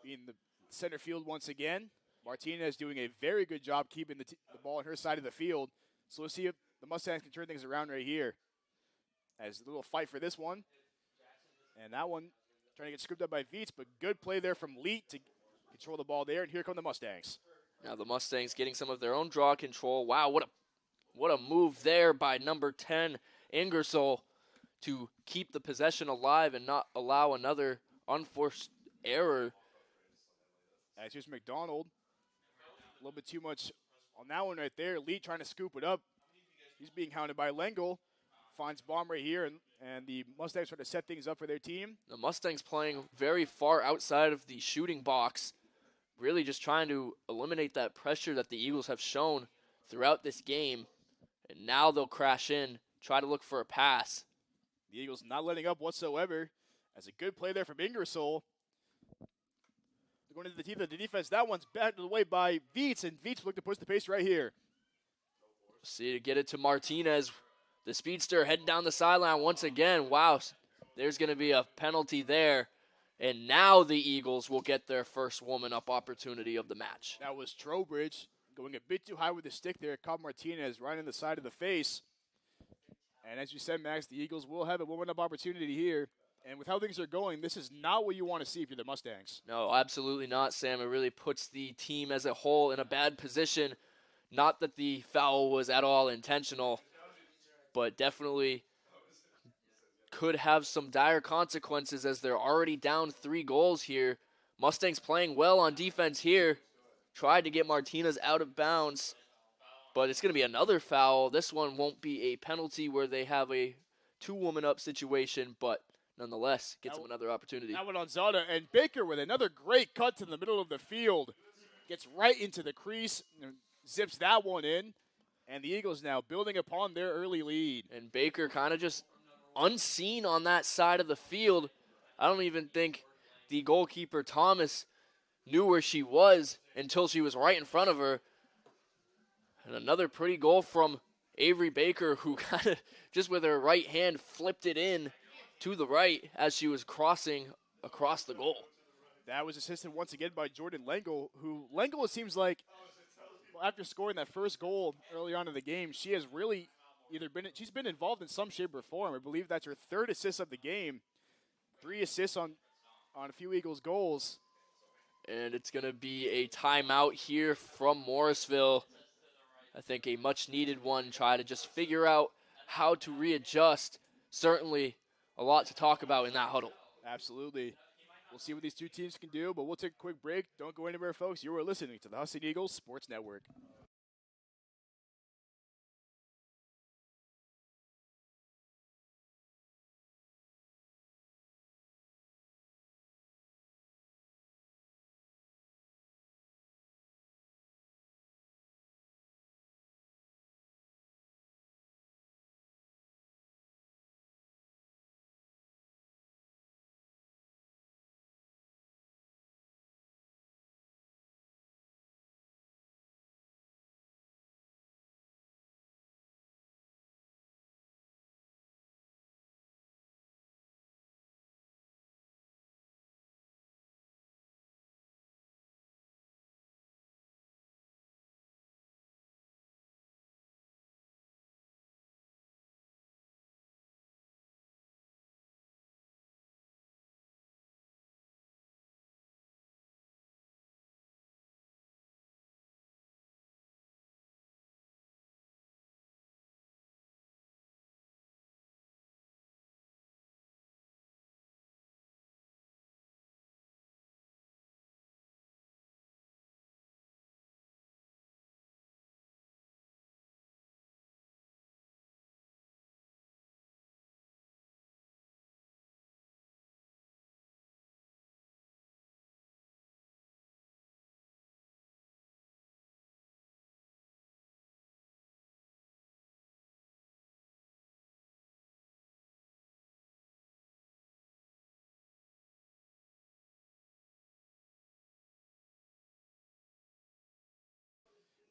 be in the center field once again. Martinez doing a very good job keeping the ball on her side of the field. So we'll see if the Mustangs can turn things around right here. As a little fight for this one. And that one trying to get scooped up by Viets, but good play there from Leet to control the ball there. And here come the Mustangs. Now the Mustangs getting some of their own draw control. Wow, what a move there by number 10, Ingersoll, to keep the possession alive and not allow another unforced error. As here's McDonald. A little bit too much on that one right there. Lee trying to scoop it up. He's being hounded by Lengel. Finds Baum right here, and the Mustangs trying to set things up for their team. The Mustangs playing very far outside of the shooting box, really just trying to eliminate that pressure that the Eagles have shown throughout this game. And now they'll crash in, try to look for a pass. The Eagles not letting up whatsoever. As a good play there from Ingersoll. Going into the team of the defense. That one's batted away by Viets, and Viets look to push the pace right here. See to get it to Martinez. The speedster heading down the sideline once again. Wow, there's going to be a penalty there. And now the Eagles will get their first woman-up opportunity of the match. That was Trowbridge going a bit too high with the stick there. Caught Martinez right in the side of the face. And as you said, Max, the Eagles will have a woman-up opportunity here. And with how things are going, this is not what you want to see if you're the Mustangs. No, absolutely not, Sam. It really puts the team as a whole in a bad position. Not that the foul was at all intentional, but definitely could have some dire consequences as they're already down 3 goals here. Mustangs playing well on defense here. Tried to get Martinez out of bounds, but it's going to be another foul. This one won't be a penalty where they have a 2-woman-up situation, but nonetheless, gets them another opportunity. That one on Zada, and Baker with another great cut to the middle of the field. Gets right into the crease and zips that one in. And the Eagles now building upon their early lead. And Baker kind of just unseen on that side of the field. I don't even think the goalkeeper, Thomas, knew where she was until she was right in front of her. And another pretty goal from Avery Baker, who kind of just with her right hand flipped it in to the right as she was crossing across the goal. That was assisted once again by Jordan Lengel, who Lengel, it seems like, after scoring that first goal early on in the game, she has really she's been involved in some shape or form. I believe that's her 3rd assist of the game. 3 assists on a few Eagles goals. And it's going to be a timeout here from Morrisville. I think a much-needed one. Try to just figure out how to readjust. Certainly a lot to talk about in that huddle. Absolutely. We'll see what these two teams can do, but we'll take a quick break. Don't go anywhere, folks. You are listening to the Husson Eagles Sports Network.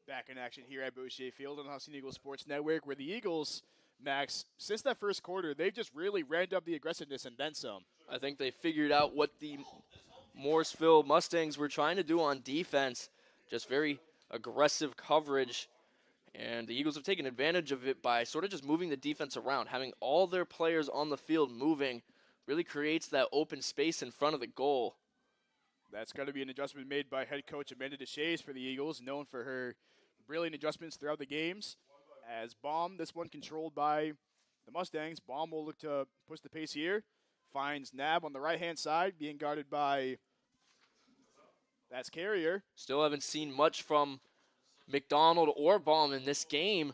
Back in action here at Boucher Field on the Husson Eagles Sports Network, where the Eagles, Max, since that first quarter, they've just really ramped up the aggressiveness and then some. I think they figured out what the Morrisville Mustangs were trying to do on defense, just very aggressive coverage, and the Eagles have taken advantage of it by sort of just moving the defense around. Having all their players on the field moving really creates that open space in front of the goal. That's going to be an adjustment made by head coach Amanda DeShays for the Eagles, known for her brilliant adjustments throughout the games. As Baum, this one controlled by the Mustangs. Baum will look to push the pace here. Finds Nab on the right-hand side, being guarded by, that's Carrier. Still haven't seen much from McDonald or Baum in this game.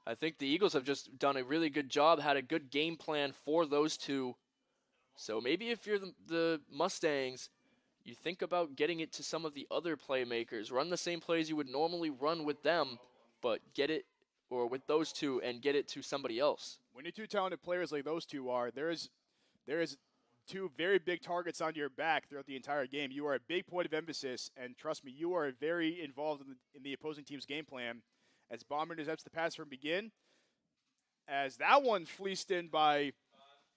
I think the Eagles have just done a really good job, had a good game plan for those two. So maybe if you're the Mustangs, you think about getting it to some of the other playmakers. Run the same plays you would normally run with them, but get it, or with those two, and get it to somebody else. When you're two talented players like those two are, there is two very big targets on your back throughout the entire game. You are a big point of emphasis, and trust me, you are very involved in the opposing team's game plan. As Baum intercepts the pass from begin, as that one fleeced in by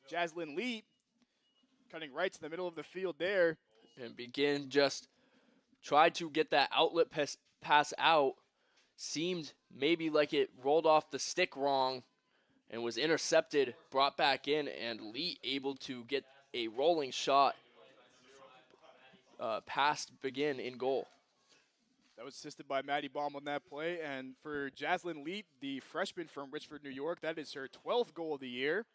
Jaslyn Lee, cutting right to the middle of the field there. And Begin just tried to get that outlet pass out. Seemed maybe like it rolled off the stick wrong and was intercepted, brought back in, and Lee able to get a rolling shot past Begin in goal. That was assisted by Maddie Baum on that play. And for Jaslyn Lee, the freshman from Richford, New York, that is her 12th goal of the year.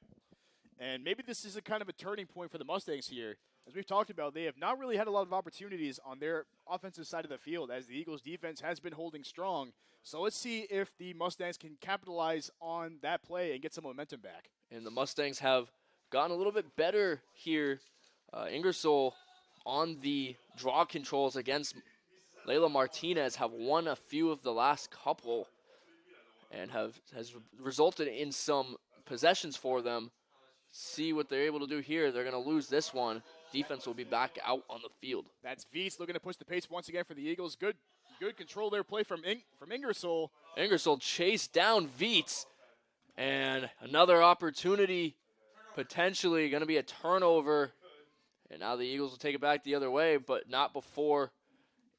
And maybe this is a kind of a turning point for the Mustangs here. As we've talked about, they have not really had a lot of opportunities on their offensive side of the field, as the Eagles' defense has been holding strong. So let's see if the Mustangs can capitalize on that play and get some momentum back. And the Mustangs have gotten a little bit better here. Ingersoll on the draw controls against Layla Martinez have won a few of the last couple and has resulted in some possessions for them. See what they're able to do here. They're going to lose this one. Defense will be back out on the field. That's Vies looking to push the pace once again for the Eagles. Good control there, play from Ingersoll. Ingersoll chased down Vietz. And another opportunity, potentially going to be a turnover. And now the Eagles will take it back the other way, but not before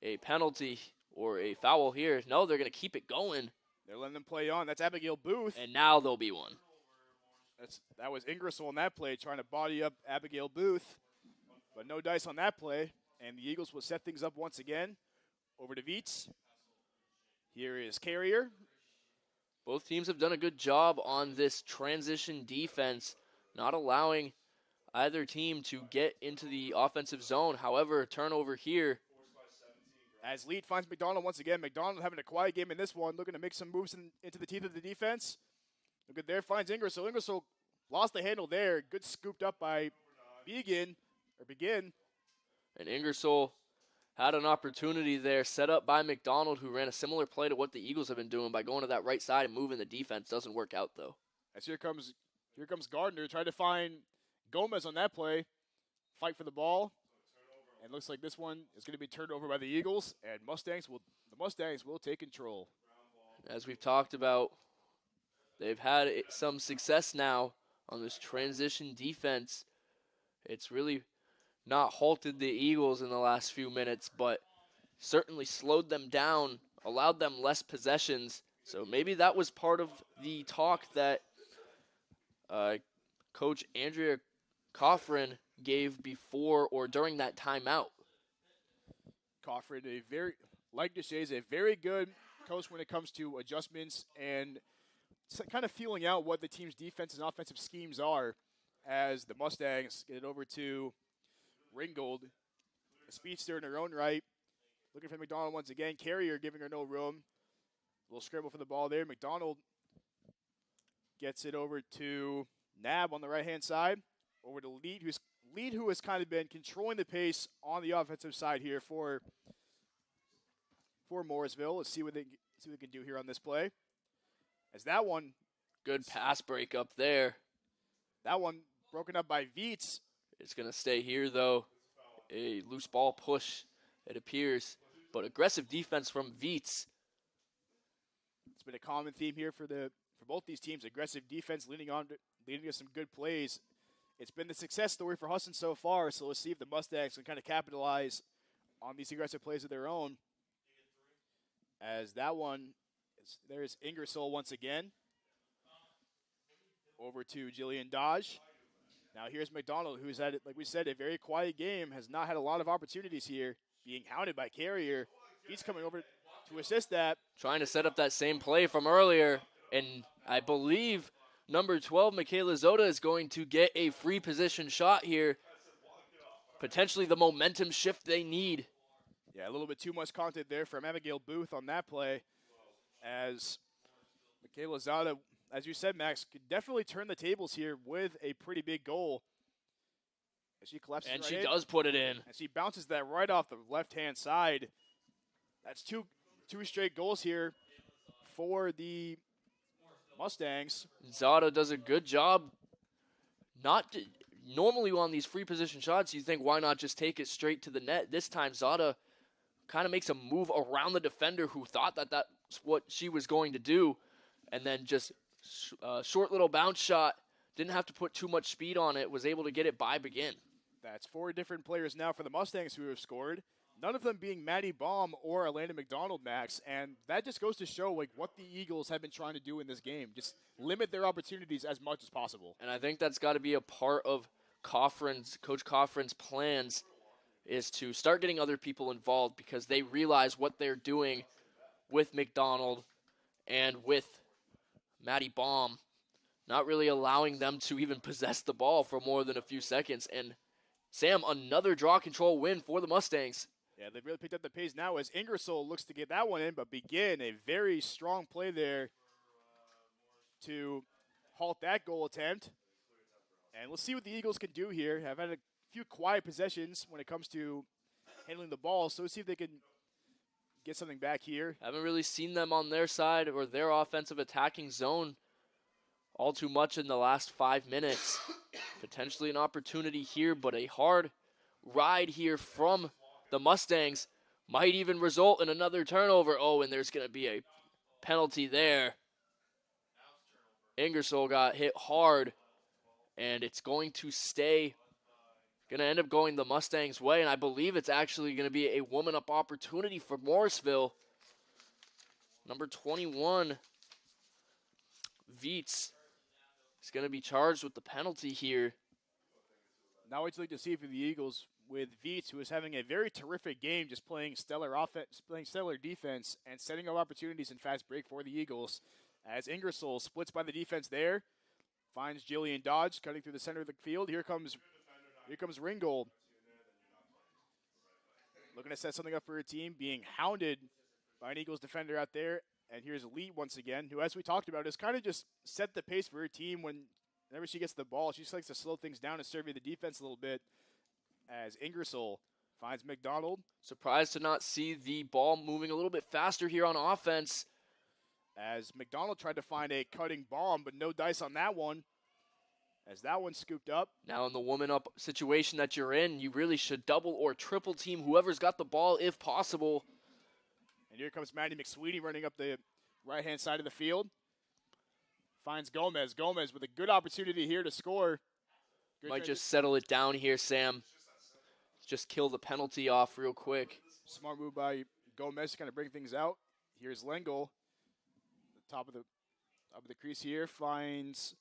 a penalty or a foul here. No, they're going to keep it going. They're letting them play on. That's Abigail Booth. And now there'll be one. That was Ingersoll on that play, trying to body up Abigail Booth. But no dice on that play. And the Eagles will set things up once again. Over to Vietz. Here is Carrier. Both teams have done a good job on this transition defense, not allowing either team to get into the offensive zone. However, a turnover here. As Lead finds McDonald once again. McDonald having a quiet game in this one, looking to make some moves into the teeth of the defense. Look at there, finds Ingersoll. Ingersoll lost the handle there. Good scooped up by Begin. And Ingersoll had an opportunity there, set up by McDonald, who ran a similar play to what the Eagles have been doing by going to that right side and moving the defense. Doesn't work out, though. As here comes Gardner, trying to find Gomez on that play. Fight for the ball. And looks like this one is going to be turned over by the Eagles, and the Mustangs will take control. As we've talked about, they've had some success now on this transition defense. It's really not halted the Eagles in the last few minutes, but certainly slowed them down, allowed them less possessions. So maybe that was part of the talk that Coach Andrea Coffrin gave before or during that timeout. Coffrin, like DeShays, a very good coach when it comes to adjustments and kind of feeling out what the team's defense and offensive schemes are, as the Mustangs get it over to Ringgold, a speedster in her own right. Looking for McDonald once again. Carrier giving her no room. A little scramble for the ball there. McDonald gets it over to Nab on the right-hand side. Over to Lead, who has kind of been controlling the pace on the offensive side here for Morrisville. Let's see what they can do here on this play. As that one, good pass break up there. That one broken up by Vietz. It's going to stay here, though. A loose ball push, it appears. But aggressive defense from Vietz. been a common theme here for both these teams. Aggressive defense leading to some good plays. It's been the success story for Husson so far, so let's see if the Mustangs can kind of capitalize on these aggressive plays of their own. As that one, there's Ingersoll once again. Over to Jillian Dodge. Now here's McDonald, who's had, like we said, a very quiet game, has not had a lot of opportunities here, being hounded by Carrier. He's coming over to assist that. Trying to set up that same play from earlier, and I believe number 12, Michaela Zoda, is going to get a free position shot here. Potentially the momentum shift they need. Yeah, a little bit too much content there from Abigail Booth on that play, as Michaela Zoda, as you said, Max, could definitely turn the tables here with a pretty big goal. As she collapses and right she in, does put it in. and she bounces that right off the left-hand side. That's two straight goals here for the Mustangs. Zada does a good job. Normally on these free position shots, you think, why not just take it straight to the net? This time, Zada kind of makes a move around the defender who thought that that's what she was going to do, and then just short little bounce shot. Didn't have to put too much speed on it. Was able to get it by Begin. That's 4 different players now for the Mustangs who have scored. None of them being Maddie Baum or Alana McDonald, Max. And that just goes to show like what the Eagles have been trying to do in this game. Just limit their opportunities as much as possible. And I think that's got to be a part of Coach Coffrin's plans, is to start getting other people involved, because they realize what they're doing with McDonald and with Maddie Baum, not really allowing them to even possess the ball for more than a few seconds. And Sam, another draw control win for the Mustangs. Yeah, they've really picked up the pace now as Ingersoll looks to get that one in, but Begin, a very strong play there to halt that goal attempt. And let's see what the Eagles can do here. Have had a few quiet possessions when it comes to handling the ball, so let's see if they can get something back here. Haven't really seen them on their side or their offensive attacking zone all too much in the last 5 minutes. Potentially an opportunity here, but a hard ride here from the Mustangs might even result in another turnover. Oh, and there's going to be a penalty there. Ingersoll got hit hard, and it's going to end up going the Mustangs' way, and I believe it's actually going to be a woman-up opportunity for Morrisville. Number 21, Viets, is going to be charged with the penalty here. Now I'd like to see for the Eagles with Viets, who is having a very terrific game, just playing stellar offense, playing stellar defense, and setting up opportunities in fast break for the Eagles. As Ingersoll splits by the defense there, finds Jillian Dodge cutting through the center of the field. Here comes Ringgold, looking to set something up for her team, being hounded by an Eagles defender out there. And here's Lee once again, who, as we talked about, has kind of just set the pace for her team. Whenever she gets the ball, she just likes to slow things down and survey the defense a little bit. As Ingersoll finds McDonald. Surprised to not see the ball moving a little bit faster here on offense. As McDonald tried to find a cutting bomb, but no dice on that one. As that one scooped up. Now in the woman-up situation that you're in, you really should double or triple team whoever's got the ball if possible. And here comes Maddie McSweeney running up the right-hand side of the field. Finds Gomez. Gomez with a good opportunity here to score. Might just settle it down here, Sam. Just kill the penalty off real quick. Smart move by Gomez to kind of bring things out. Here's Lengel. The top of the crease here finds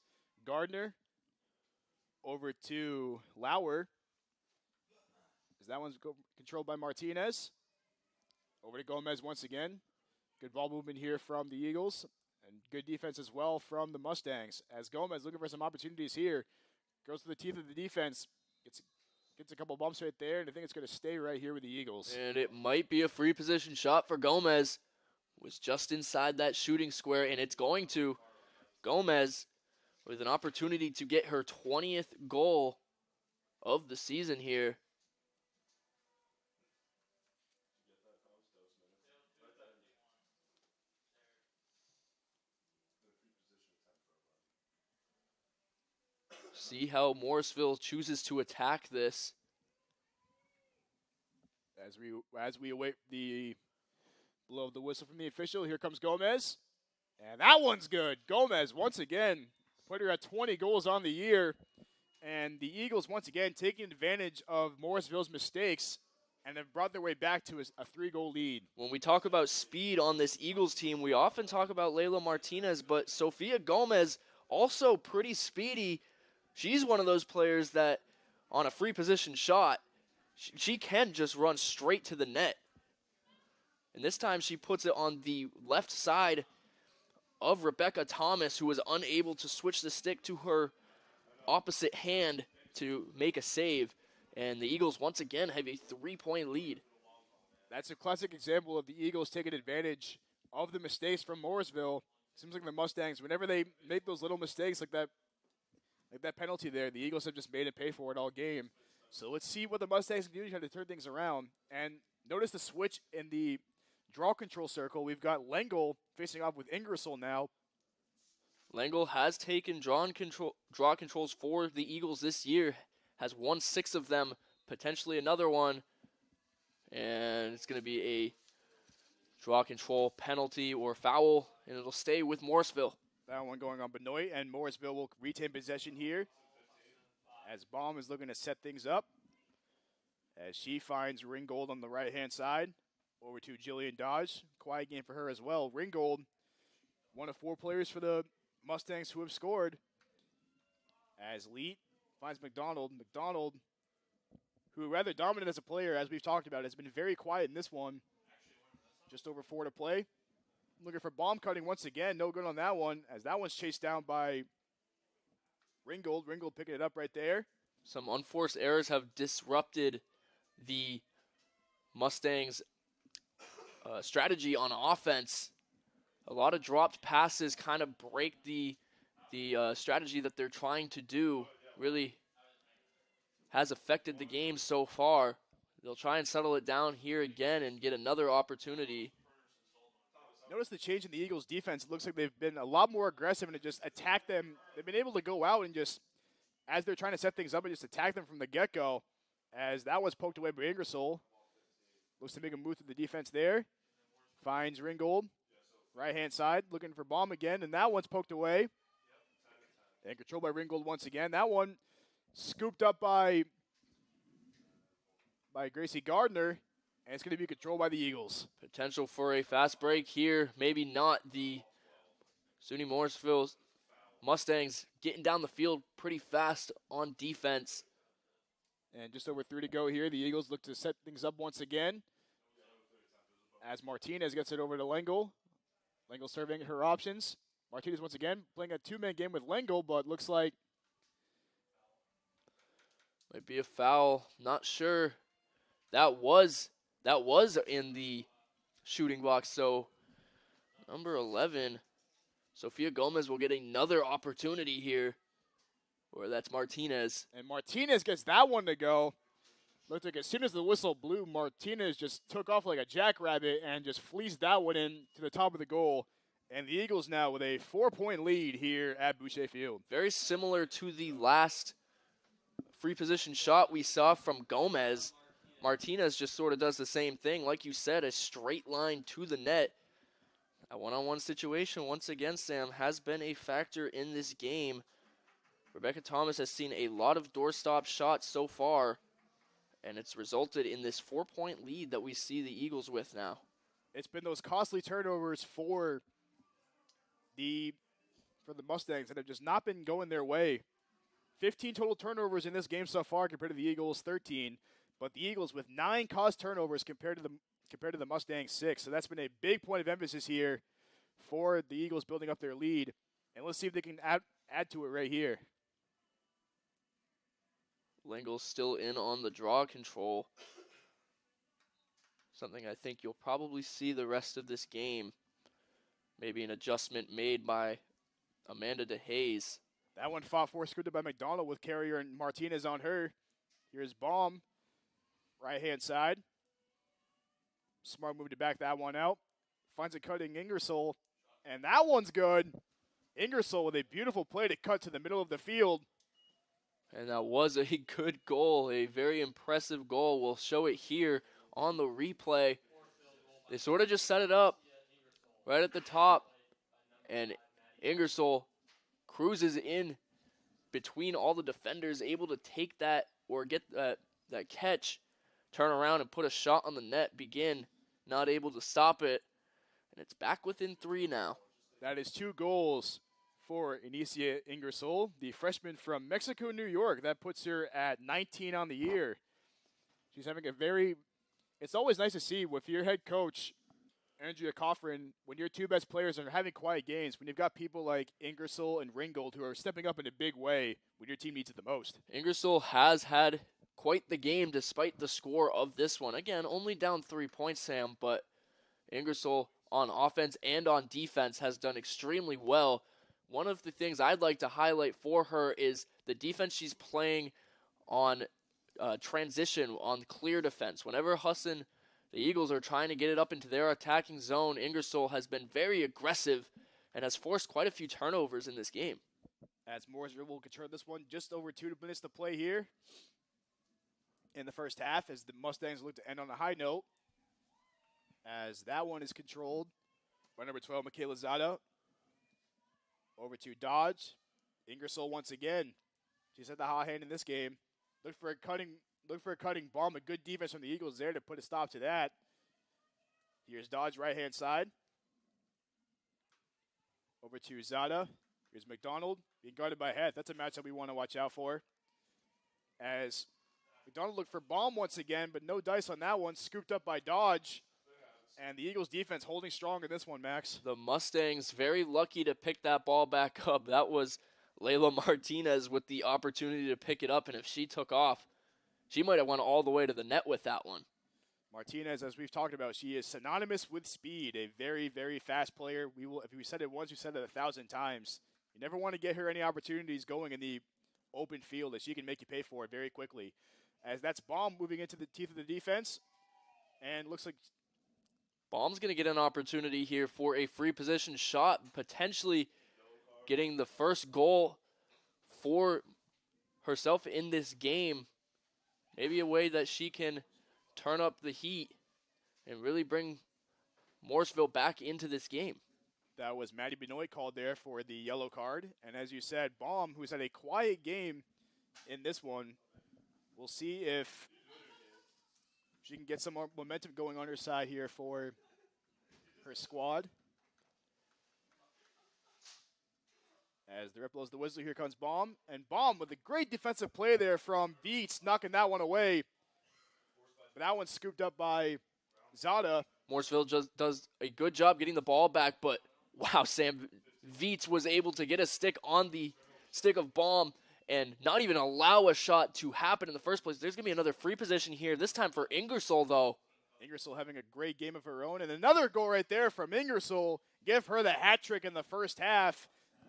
Gardner. Over to Lauer. As that one's controlled by Martinez. Over to Gomez once again. Good ball movement here from the Eagles. And good defense as well from the Mustangs. As Gomez looking for some opportunities here. Goes to the teeth of the defense. Gets a couple bumps right there, and I think it's going to stay right here with the Eagles. And it might be a free position shot for Gomez. Was just inside that shooting square, and it's going to. Gomez with an opportunity to get her 20th goal of the season here. See how Morrisville chooses to attack this. As we await the blow of the whistle from the official, here comes Gomez. And that one's good. Gomez, once again, put her at 20 goals on the year. And the Eagles, once again, taking advantage of Morrisville's mistakes and have brought their way back to a 3-goal lead. When we talk about speed on this Eagles team, we often talk about Layla Martinez, but Sofia Gomez, also pretty speedy. She's one of those players that, on a free position shot, she can just run straight to the net. And this time she puts it on the left side of Rebecca Thomas, who was unable to switch the stick to her opposite hand to make a save. And the Eagles once again have a 3-point lead. That's a classic example of the Eagles taking advantage of the mistakes from Morrisville. Seems like the Mustangs, whenever they make those little mistakes like that penalty there, the Eagles have just made it pay for it all game. So let's see what the Mustangs can do to try to turn things around. And notice the switch in the draw control circle. We've got Lengel facing off with Ingersoll now. Lengel has taken draw controls for the Eagles this year, has won 6 of them, potentially another one. And it's going to be a draw control penalty or foul, and it'll stay with Morrisville. That one going on Benoit, and Morrisville will retain possession here as Baum is looking to set things up as she finds Ringgold on the right-hand side. Over to Jillian Dodge. Quiet game for her as well. Ringgold, one of 4 players for the Mustangs who have scored. As Leet finds McDonald. McDonald, who rather dominant as a player, as we've talked about, has been very quiet in this one. Just over 4 to play. Looking for bomb cutting once again. No good on that one, as that one's chased down by Ringgold. Ringgold picking it up right there. Some unforced errors have disrupted the Mustangs' strategy on offense. A lot of dropped passes kind of break the strategy that they're trying to do. Really has affected the game so far. They'll try and settle it down here again and get another opportunity. Notice the change in the Eagles' defense. It looks like they've been a lot more aggressive and to just attack them. They've been able to go out and just, as they're trying to set things up, and just attack them from the get-go. As that was poked away by Ingersoll. Looks to make a move to the defense there. Finds Ringgold. Right-hand side, looking for Baum again, and that one's poked away. And controlled by Ringgold once again. That one scooped up by Gracie Gardner, and it's going to be controlled by the Eagles. Potential for a fast break here. Maybe not. The SUNY Morrisville Mustangs getting down the field pretty fast on defense. And just over 3 to go here. The Eagles look to set things up once again as Martinez gets it over to Lengel. Lengel surveying her options. Martinez once again playing a 2-man game with Lengel, but looks like might be a foul. Not sure. That was in the shooting box. So number 11, Sofia Gomez will get another opportunity here. Or that's Martinez. And Martinez gets that one to go. Looked like as soon as the whistle blew, Martinez just took off like a jackrabbit and just fleeced that one in to the top of the goal. And the Eagles now with a 4-point lead here at Boucher Field. Very similar to the last free position shot we saw from Gomez. Martinez just sort of does the same thing. Like you said, a straight line to the net. A one-on-one situation, once again, Sam, has been a factor in this game. Rebecca Thomas has seen a lot of doorstop shots so far, and it's resulted in this 4-point lead that we see the Eagles with now. It's been those costly turnovers for the Mustangs that have just not been going their way. 15 total turnovers in this game so far compared to the Eagles' 13, but the Eagles with 9 caused turnovers compared to the Mustangs' 6. So that's been a big point of emphasis here for the Eagles building up their lead. And let's see if they can add to it right here. Lengel's still in on the draw control. Something I think you'll probably see the rest of this game. Maybe an adjustment made by Amanda DeHaze. That one fought for, scooped by McDonald with Carrier and Martinez on her. Here's Baum, right-hand side. Smart move to back that one out. Finds a cutting Ingersoll, and that one's good. Ingersoll with a beautiful play to cut to the middle of the field. And that was a good goal, a very impressive goal. We'll show it here on the replay. They sort of just set it up right at the top, And Ingersoll cruises in between all the defenders, able to take that or get that catch, turn around and put a shot on the net, begin, not able to stop it. And it's back within 3 now. That is 2 goals for Inicia Ingersoll, the freshman from Mexico, New York. That puts her at 19 on the year. She's having a it's always nice to see with your head coach, Andrea Coffrin, when your 2 best players are having quiet games, when you've got people like Ingersoll and Ringgold who are stepping up in a big way when your team needs it the most. Ingersoll has had quite the game despite the score of this one. Again, only down 3 points, Sam, but Ingersoll on offense and on defense has done extremely well. One of the things I'd like to highlight for her is the defense she's playing on transition, on clear defense. Whenever Husson, the Eagles, are trying to get it up into their attacking zone, Ingersoll has been very aggressive and has forced quite a few turnovers in this game. As Morrisville will control this one, just over 2 minutes to play here in the first half, as the Mustangs look to end on a high note. As that one is controlled by number 12, Michaela Zada. Over to Dodge. Ingersoll once again. She's had the hot hand in this game. Look for a cutting bomb. A good defense from the Eagles there to put a stop to that. Here's Dodge, right-hand side. Over to Zada. Here's McDonald being guarded by Heth. That's a matchup we want to watch out for. As McDonald looked for bomb once again, but no dice on that one. Scooped up by Dodge. And the Eagles defense holding strong in this one, Max. The Mustangs very lucky to pick that ball back up. That was Layla Martinez with the opportunity to pick it up, and if she took off, she might have went all the way to the net with that one. Martinez, as we've talked about, she is synonymous with speed, a very, very fast player. If we said it once, we said it 1,000 times. You never want to get her any opportunities going in the open field, as she can make you pay for it very quickly. As that's Baum moving into the teeth of the defense, and looks like Baum's going to get an opportunity here for a free position shot, potentially getting the first goal for herself in this game. Maybe a way that she can turn up the heat and really bring Morrisville back into this game. That was Maddie Benoit called there for the yellow card. And as you said, Baum, who's had a quiet game in this one, we'll see if she can get some more momentum going on her side here for her squad. As the rip blows the whistle, here comes Baum. And Baum with a great defensive play there from Beats, knocking that one away. But that one's scooped up by Zada. Morrisville just does a good job getting the ball back, but wow, Sam Veets was able to get a stick on the stick of Baum and not even allow a shot to happen in the first place. There's going to be another free position here, this time for Ingersoll, though. Ingersoll having a great game of her own. And another goal right there from Ingersoll. Give her the hat trick in the first half.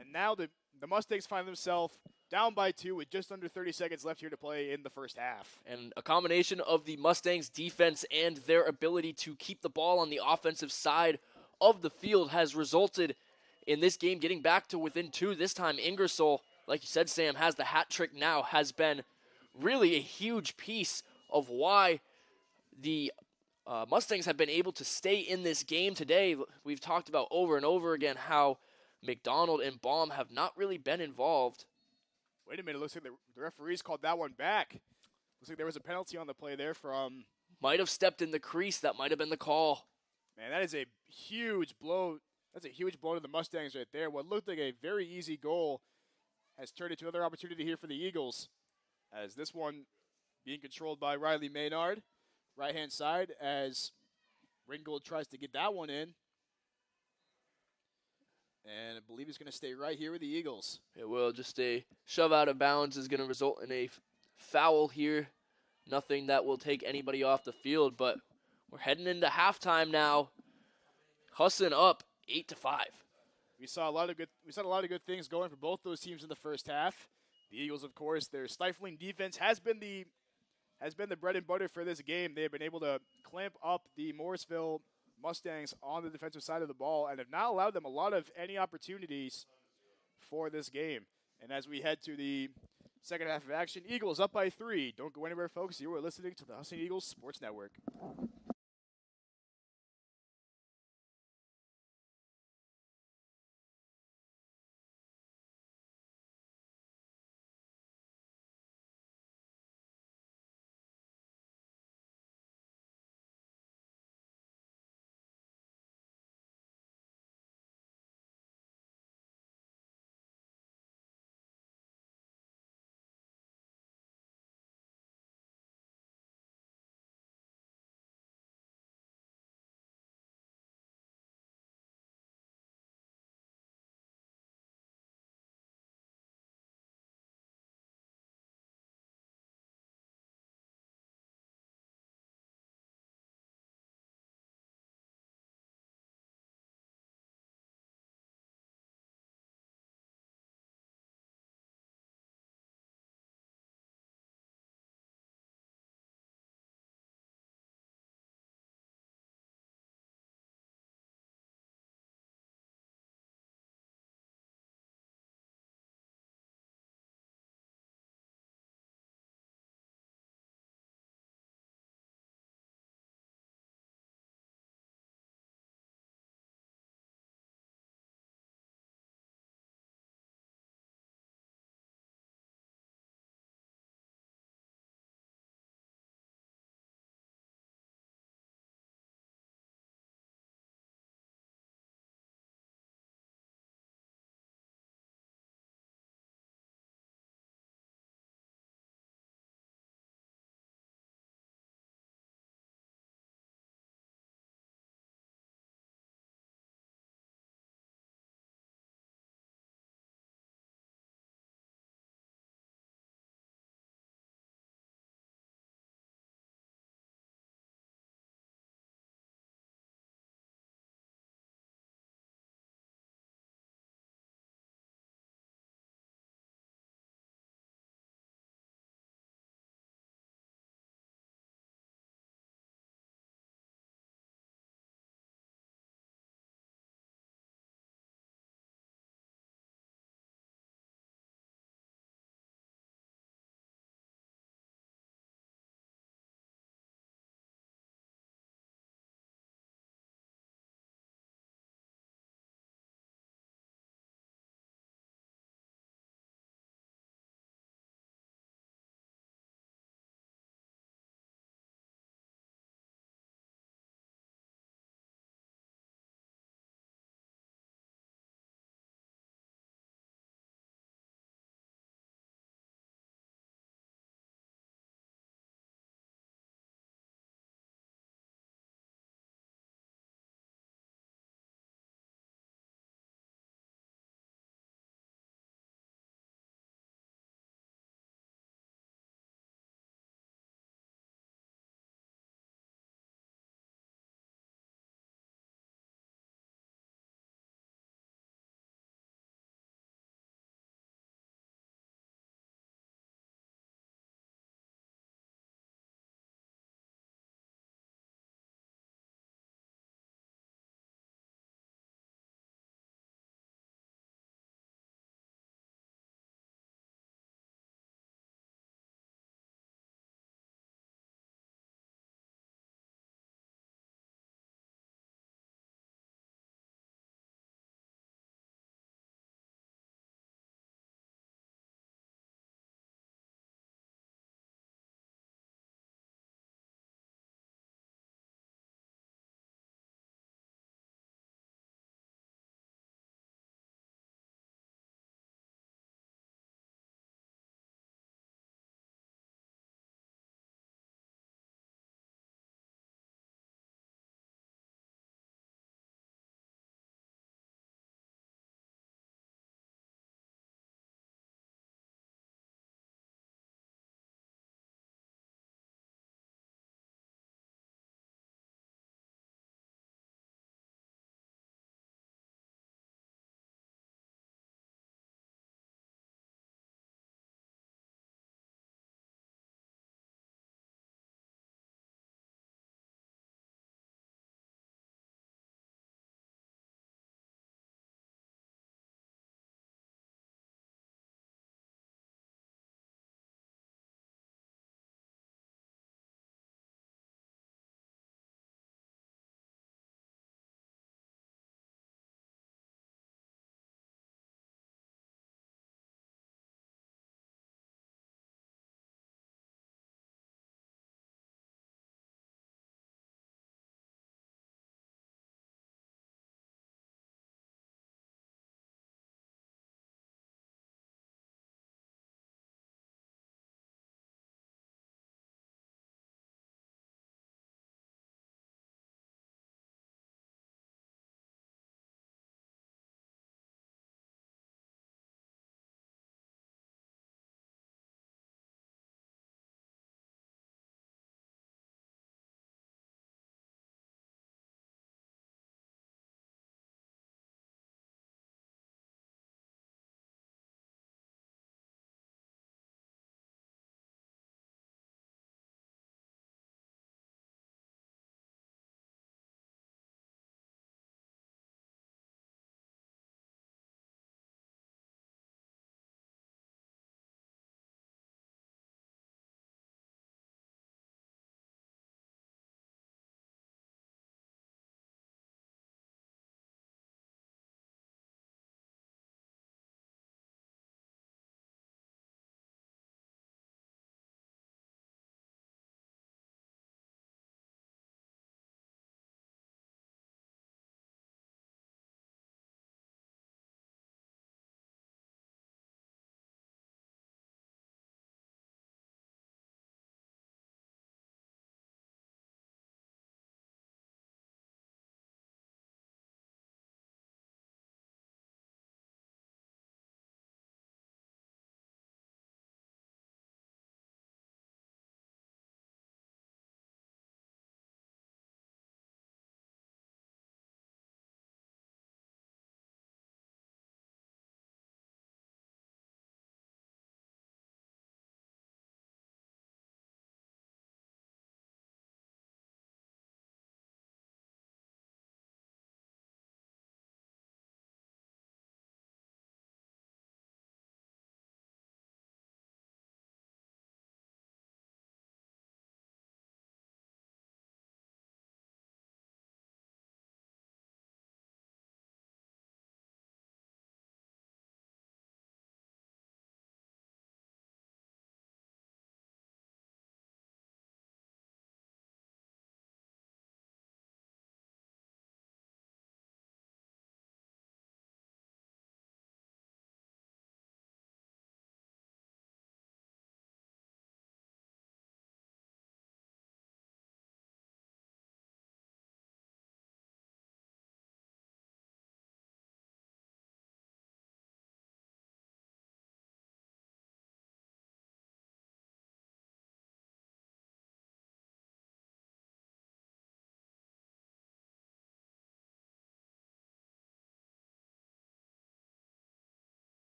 And now the Mustangs find themselves down by 2 with just under 30 seconds left here to play in the first half. And a combination of the Mustangs' defense and their ability to keep the ball on the offensive side of the field has resulted in this game getting back to within 2. This time Ingersoll, like you said, Sam, has the hat trick now, has been really a huge piece of why the Mustangs have been able to stay in this game today. We've talked about over and over again how McDonald and Baum have not really been involved. Wait a minute, looks like the referees called that one back. Looks like there was a penalty on the play there from... Might have stepped in the crease, that might have been the call. Man, that is a huge blow. That's a huge blow to the Mustangs right there. What looked like a very easy goal has turned into another opportunity here for the Eagles. As this one being controlled by Riley Maynard. Right-hand side as Ringgold tries to get that one in. And I believe he's going to stay right here with the Eagles. It will. Just a shove out of bounds is going to result in a foul here. Nothing that will take anybody off the field, but we're heading into halftime now. Husson up 8-5. We saw a lot of good things going for both those teams in the first half. The Eagles, of course, their stifling defense has been the bread and butter for this game. They have been able to clamp up the Morrisville Mustangs on the defensive side of the ball and have not allowed them a lot of any opportunities for this game. And as we head to the second half of action, Eagles up by 3. Don't go anywhere, folks. You are listening to the Husson Eagles Sports Network.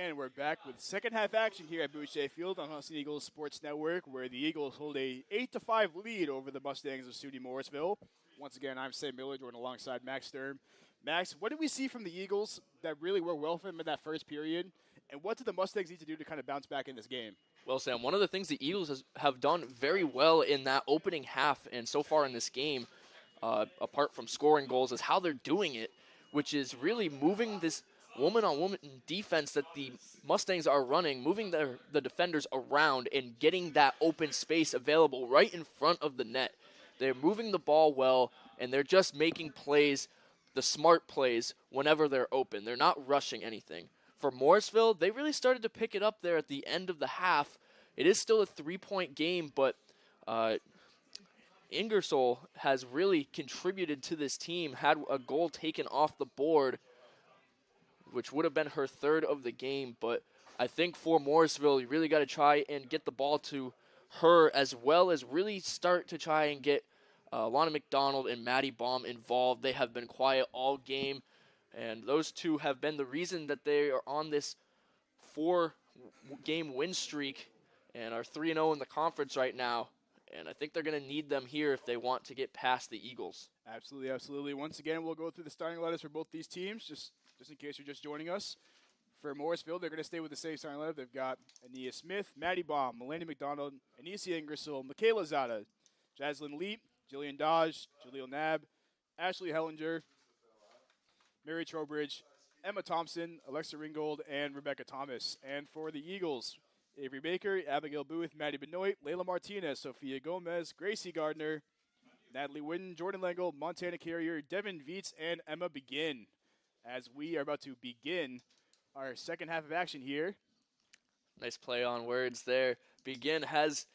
And we're back with second half action here at Boucher Field on Husson Eagles Sports Network, where the Eagles hold a 8-5 lead over the Mustangs of SUNY Morrisville. Once again, I'm Sam Miller, joined alongside Max Sturm. Max, what did we see from the Eagles that really worked well for them in that first period? And what did the Mustangs need to do to kind of bounce back in this game? Well, Sam, one of the things the Eagles have done very well in that opening half and so far in this game, apart from scoring goals, is how they're doing it, which is really moving this woman-on-woman defense that the Mustangs are running, moving the defenders around and getting that open space available right in front of the net. They're moving the ball well, and they're just making plays, the smart plays, whenever they're open. They're not rushing anything. For Morrisville, they really started to pick it up there at the end of the half. It is still a 3-point game, but Ingersoll has really contributed to this team, had a goal taken off the board, which would have been her third of the game. But I think for Morrisville, you really got to try and get the ball to her, as well as really start to try and get Lana McDonald and Maddie Baum involved. They have been quiet all game, and those two have been the reason that they are on this 4-game win streak and are 3-0 in the conference right now. And I think they're going to need them here if they want to get past the Eagles. Absolutely, absolutely. Once again, we'll go through the starting lineups for both these teams, just in case you're just joining us. For Morrisville, they're going to stay with the same starting lineup. They've got Ania Smith, Maddie Baum, Melanie McDonald, Anisia Ingersoll, Michaela Zada, Jaslyn Leap, Jillian Dodge, Jaleel Nab, Ashley Hellinger, Mary Trowbridge, Emma Thompson, Alexa Ringgold, and Rebecca Thomas. And for the Eagles, Avery Baker, Abigail Booth, Maddie Benoit, Layla Martinez, Sophia Gomez, Gracie Gardner, Natalie Whitten, Jordan Langle, Montana Carrier, Devin Viets, and Emma Begin. As we are about to begin our second half of action here. Nice play on words there. Begin has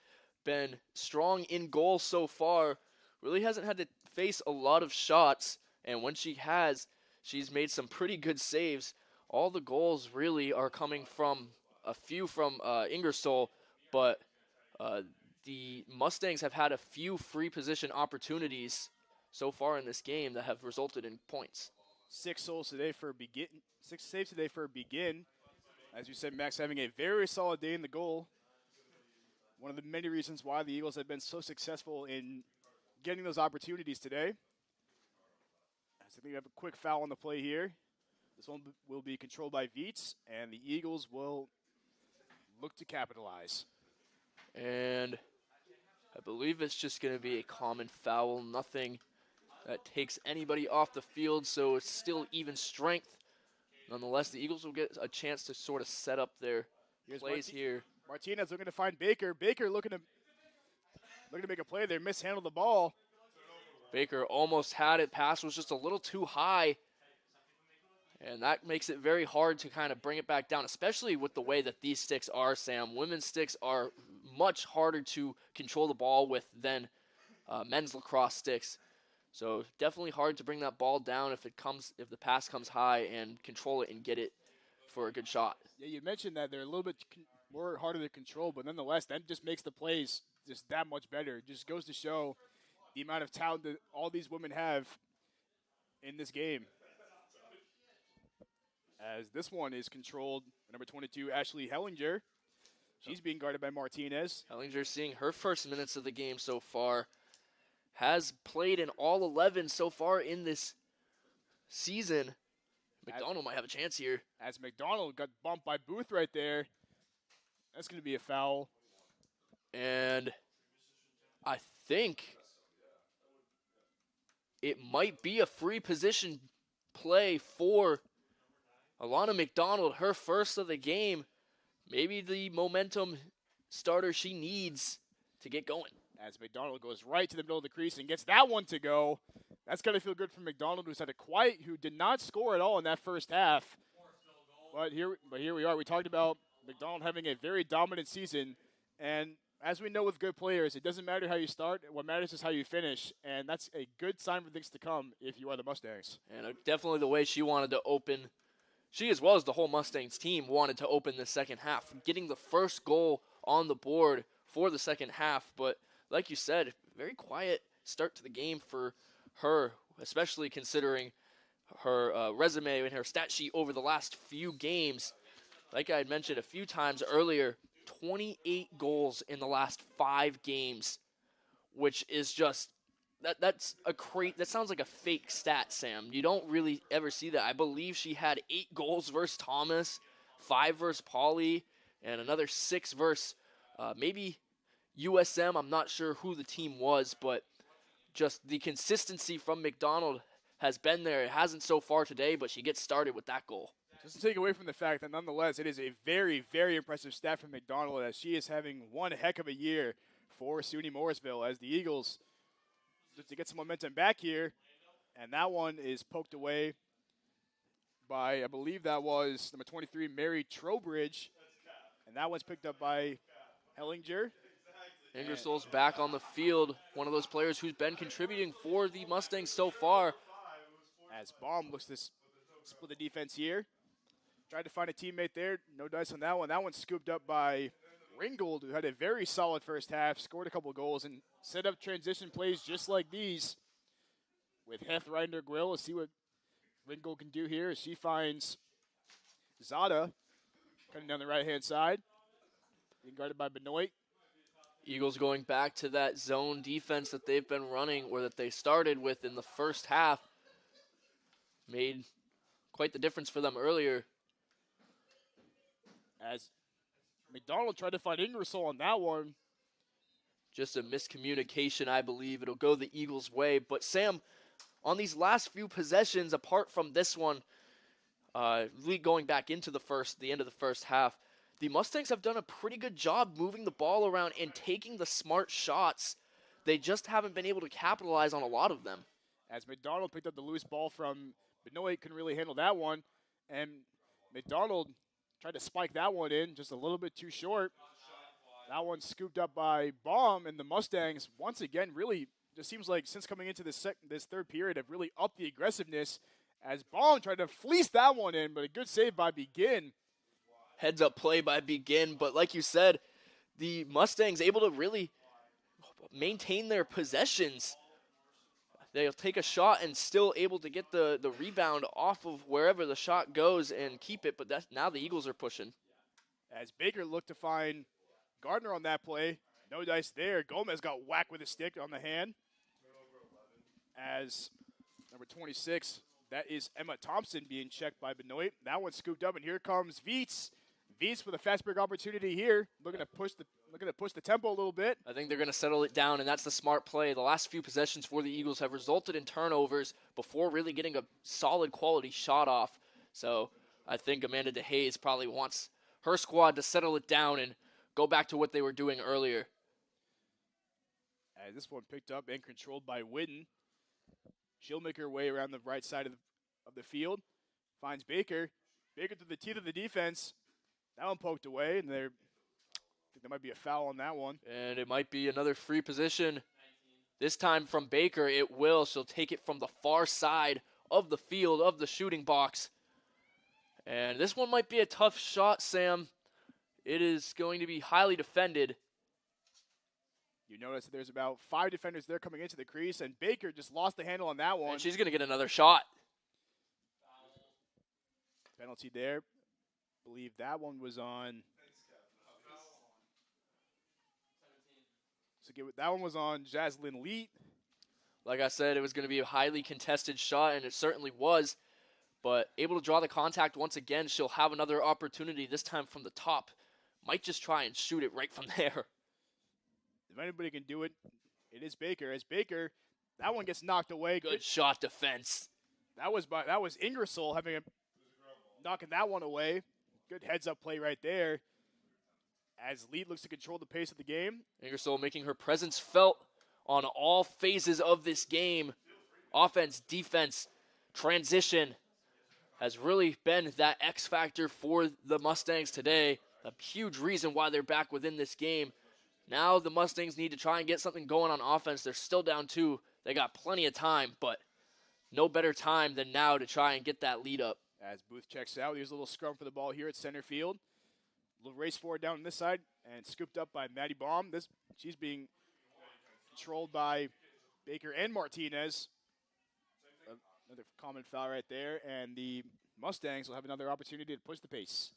been strong in goal so far. Really hasn't had to face a lot of shots, and when she has, she's made some pretty good saves. All the goals really are coming from a few from Ingersoll, but the Mustangs have had a few free position opportunities so far in this game that have resulted in points. 6 saves today for Begin. As you said, Max having a very solid day in the goal. One of the many reasons why the Eagles have been so successful in getting those opportunities today. As I think we have a quick foul on the play here. This one will be controlled by Viets, and the Eagles will look to capitalize. And I believe it's just going to be a common foul, nothing that takes anybody off the field, so it's still even strength. Nonetheless, the Eagles will get a chance to sort of set up their plays here. Martinez looking to find Baker. Baker looking to make a play there, mishandled the ball. Baker almost had it. Pass was just a little too high. And that makes it very hard to kind of bring it back down, especially with the way that these sticks are, Sam. Women's sticks are much harder to control the ball with than men's lacrosse sticks. So definitely hard to bring that ball down if the pass comes high and control it and get it for a good shot. Yeah, you mentioned that they're a little bit more harder to control, but nonetheless, that just makes the plays just that much better. It just goes to show the amount of talent that all these women have in this game. As this one is controlled, number 22, Ashley Hellinger. She's being guarded by Martinez. Hellinger seeing her first minutes of the game so far. Has played in all 11 so far in this season. McDonald might have a chance here. As McDonald got bumped by Booth right there. That's going to be a foul. And I think it might be a free position play for Alana McDonald, her first of the game. Maybe the momentum starter she needs to get going. As McDonald goes right to the middle of the crease and gets that one to go. That's got to feel good for McDonald, who did not score at all in that first half. But here we are. We talked about McDonald having a very dominant season. And as we know with good players, it doesn't matter how you start. What matters is how you finish. And that's a good sign for things to come if you are the Mustangs. And definitely the way she wanted to open. She, as well as the whole Mustangs team, wanted to open the second half, getting the first goal on the board for the second half. But like you said, very quiet start to the game for her, especially considering her resume and her stat sheet over the last few games. like I had mentioned a few times earlier, 28 goals in the last 5 games, which is just that sounds like a fake stat, Sam. You don't really ever see that. I believe she had 8 goals versus Thomas, 5 versus Pauley, and another 6 versus maybe USM. I'm not sure who the team was, but just the consistency from McDonald has been there. It hasn't so far today, but she gets started with that goal. Just to take away from the fact that nonetheless it is a very, very impressive stat from McDonald, as she is having one heck of a year for SUNY Morrisville, as the Eagles to get some momentum back here, and that one is poked away by, I believe that was number 23, Mary Trowbridge, and that one's picked up by Hellinger. Ingersoll's back on the field, one of those players who's been contributing for the Mustangs so far. As Baum looks to split the defense here. Tried to find a teammate there, no dice on that one. That one's scooped up by Ringgold, who had a very solid first half, scored a couple goals, and set up transition plays just like these with Heth right in her grill. Let's see what Ringgold can do here as she finds Zada cutting down the right-hand side, being guarded by Benoit. Eagles going back to that zone defense that they've been running, or that they started with in the first half. Made quite the difference for them earlier. As McDonald tried to find Ingersoll on that one. Just a miscommunication, I believe. It'll go the Eagles' way. But, Sam, on these last few possessions, apart from this one, going back into the end of the first half, the Mustangs have done a pretty good job moving the ball around and taking the smart shots. They just haven't been able to capitalize on a lot of them. As McDonald picked up the loose ball from Benoit, couldn't really handle that one. And McDonald tried to spike that one in, just a little bit too short. That one scooped up by Baum, and the Mustangs, once again, really just seems like since coming into this third period have really upped the aggressiveness, as Baum tried to fleece that one in, but a good save by Begin. Heads up play by Begin, but like you said, the Mustangs able to really maintain their possessions. They'll take a shot and still able to get the rebound off of wherever the shot goes and keep it, but now the Eagles are pushing. As Baker looked to find Gardner on that play, no dice there. Gomez got whacked with a stick on the hand. As number 26, that is Emma Thompson being checked by Benoit. That one scooped up, and here comes Vietz. Vietz with a fast break opportunity here, looking to push the tempo a little bit. I think they're going to settle it down, and that's the smart play. The last few possessions for the Eagles have resulted in turnovers before really getting a solid quality shot off. So I think Amanda DeHaze probably wants her squad to settle it down and go back to what they were doing earlier. This one picked up and controlled by Whitten. She'll make her way around the right side of the field. Finds Baker. Baker to the teeth of the defense. That one poked away, and I think there might be a foul on that one. And it might be another free position. This time from Baker, it will. She'll take it from the far side of the field, of the shooting box. And this one might be a tough shot, Sam. It is going to be highly defended. You notice that there's about 5 defenders there coming into the crease, and Baker just lost the handle on that one. And she's going to get another shot. Penalty there. I believe that one was on. That one was on Jaslyn Leet. Like I said, it was going to be a highly contested shot, and it certainly was. But able to draw the contact once again, she'll have another opportunity, this time from the top. Might just try and shoot it right from there. If anybody can do it, it is Baker. As Baker, that one gets knocked away. Good shot defense. That was Ingersoll knocking that one away. Good heads-up play right there. As Leet looks to control the pace of the game. Ingersoll making her presence felt on all phases of this game. Offense, defense, transition has really been that X factor for the Mustangs today. A huge reason why they're back within this game. Now the Mustangs need to try and get something going on offense. They're still down 2. They got plenty of time, but no better time than now to try and get that lead up. As Booth checks out, here's a little scrum for the ball here at center field. A little race forward down this side and scooped up by Maddie Baum. She's being controlled by Baker and Martinez. Another common foul right there, and the Mustangs will have another opportunity to push the pace.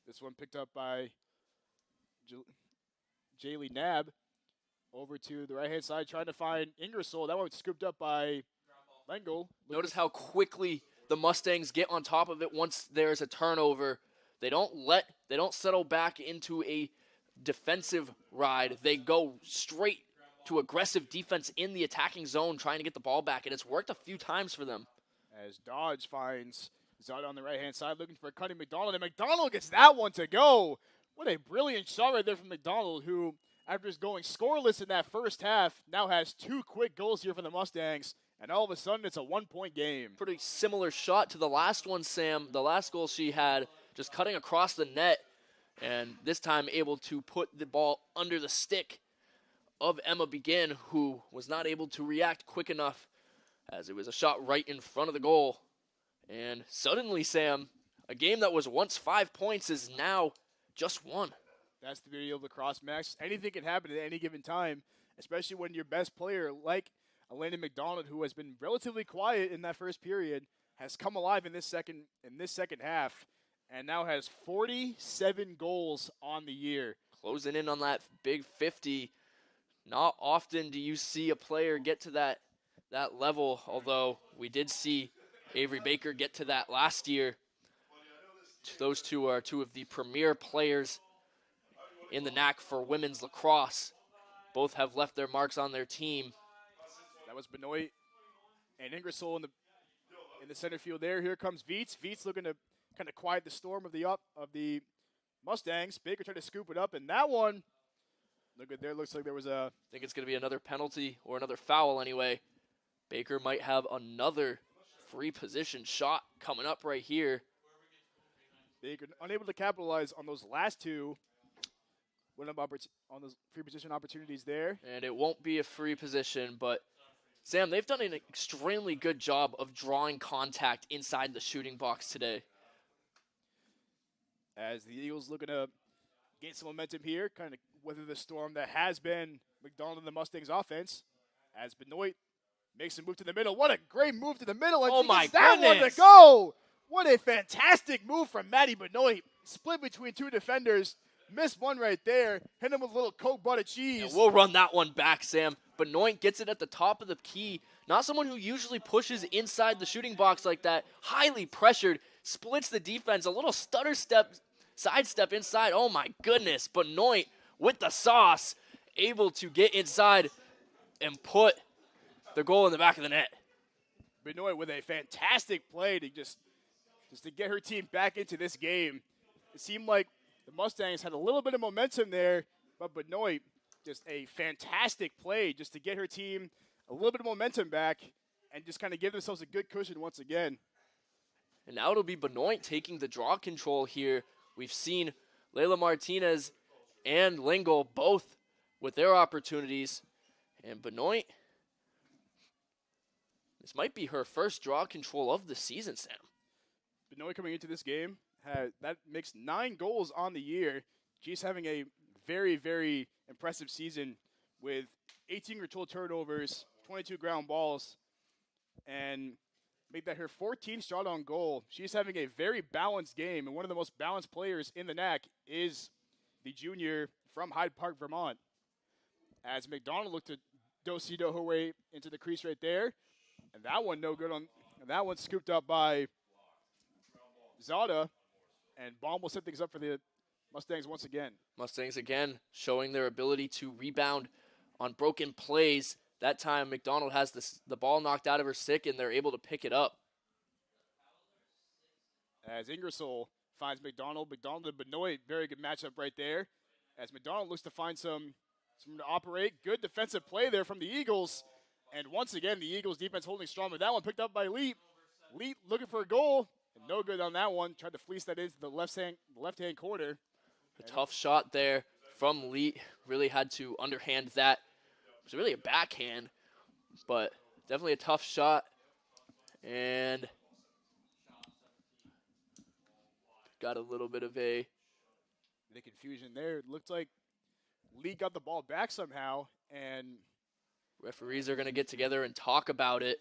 This one picked up by Jaylee Nab. Over to the right-hand side, trying to find Ingersoll. That one scooped up by Lengel. Notice how quickly the Mustangs get on top of it once there's a turnover. They don't settle back into a defensive ride. They go straight to aggressive defense in the attacking zone, trying to get the ball back, and it's worked a few times for them. As Dodge finds Zada on the right-hand side, looking for Cutting McDonald, and McDonald gets that one to go. What a brilliant shot right there from McDonald, who, after just going scoreless in that first half, now has 2 quick goals here for the Mustangs, and all of a sudden it's a 1-point game. Pretty similar shot to the last one, Sam. The last goal she had, just cutting across the net, and this time able to put the ball under the stick of Emma Begin, who was not able to react quick enough, as it was a shot right in front of the goal. And suddenly, Sam, a game that was once 5 points is now just 1. That's the beauty of lacrosse, Max. Anything can happen at any given time, especially when your best player, like Elena McDonald, who has been relatively quiet in that first period, has come alive in this second half, and now has 47 goals on the year. Closing in on that big 50. Not often do you see a player get to that level, although we did see Avery Baker get to that last year. Those two are two of the premier players in the NAC for women's lacrosse. Both have left their marks on their team. That was Benoit and Ingersoll in the center field there. Here comes Viets. Viets looking to kind of quiet the storm of the Mustangs. Baker tried to scoop it up, and that one, look at there, looks like there was a... I think it's going to be another penalty or another foul anyway. Baker might have another free position shot coming up right here. Baker unable to capitalize on those last two. On those free position opportunities there. And it won't be a free position, but Sam, they've done an extremely good job of drawing contact inside the shooting box today. As the Eagles looking to gain some momentum here, kind of weather the storm that has been McDonald and the Mustangs offense. As Benoit makes a move to the middle. What a great move to the middle. And oh my that goodness. one to go. What a fantastic move from Maddie Benoit. Split between 2 defenders. Missed one right there. Hit him with a little Coke butter cheese. And we'll run that one back, Sam. Benoit gets it at the top of the key. Not someone who usually pushes inside the shooting box like that. Highly pressured. Splits the defense. A little stutter step, sidestep inside. Oh my goodness. Benoit with the sauce. Able to get inside and put the goal in the back of the net. Benoit with a fantastic play to just to get her team back into this game. It seemed like the Mustangs had a little bit of momentum there, but Benoit, just a fantastic play just to get her team a little bit of momentum back and just kind of give themselves a good cushion once again. And now it'll be Benoit taking the draw control here. We've seen Layla Martinez and Lingle both with their opportunities. And Benoit, this might be her first draw control of the season, Sam. Benoit coming into this game, that makes 9 goals on the year. She's having a very, very impressive season with 18 total turnovers, 22 ground balls, and make that her 14th shot on goal. She's having a very balanced game, and one of the most balanced players in the NAC is the junior from Hyde Park, Vermont. As McDonald looked to do-si-do her way into the crease right there, and that one no good on. And that one scooped up by Zada, and Baum will set things up for the Mustangs once again. Mustangs again showing their ability to rebound on broken plays. That time McDonald has the ball knocked out of her stick, and they're able to pick it up. As Ingersoll finds McDonald. McDonald and Benoit, very good matchup right there. As McDonald looks to find some to operate. Good defensive play there from the Eagles. And once again, the Eagles defense holding strong. But that one picked up by Leap. Leap looking for a goal. And no good on that one. Tried to fleece that into the left-hand corner. A tough shot there from Leap. Really had to underhand that. It was really a backhand, but definitely a tough shot. And got a little bit of the confusion there. It looked like Lee got the ball back somehow, and referees are going to get together and talk about it.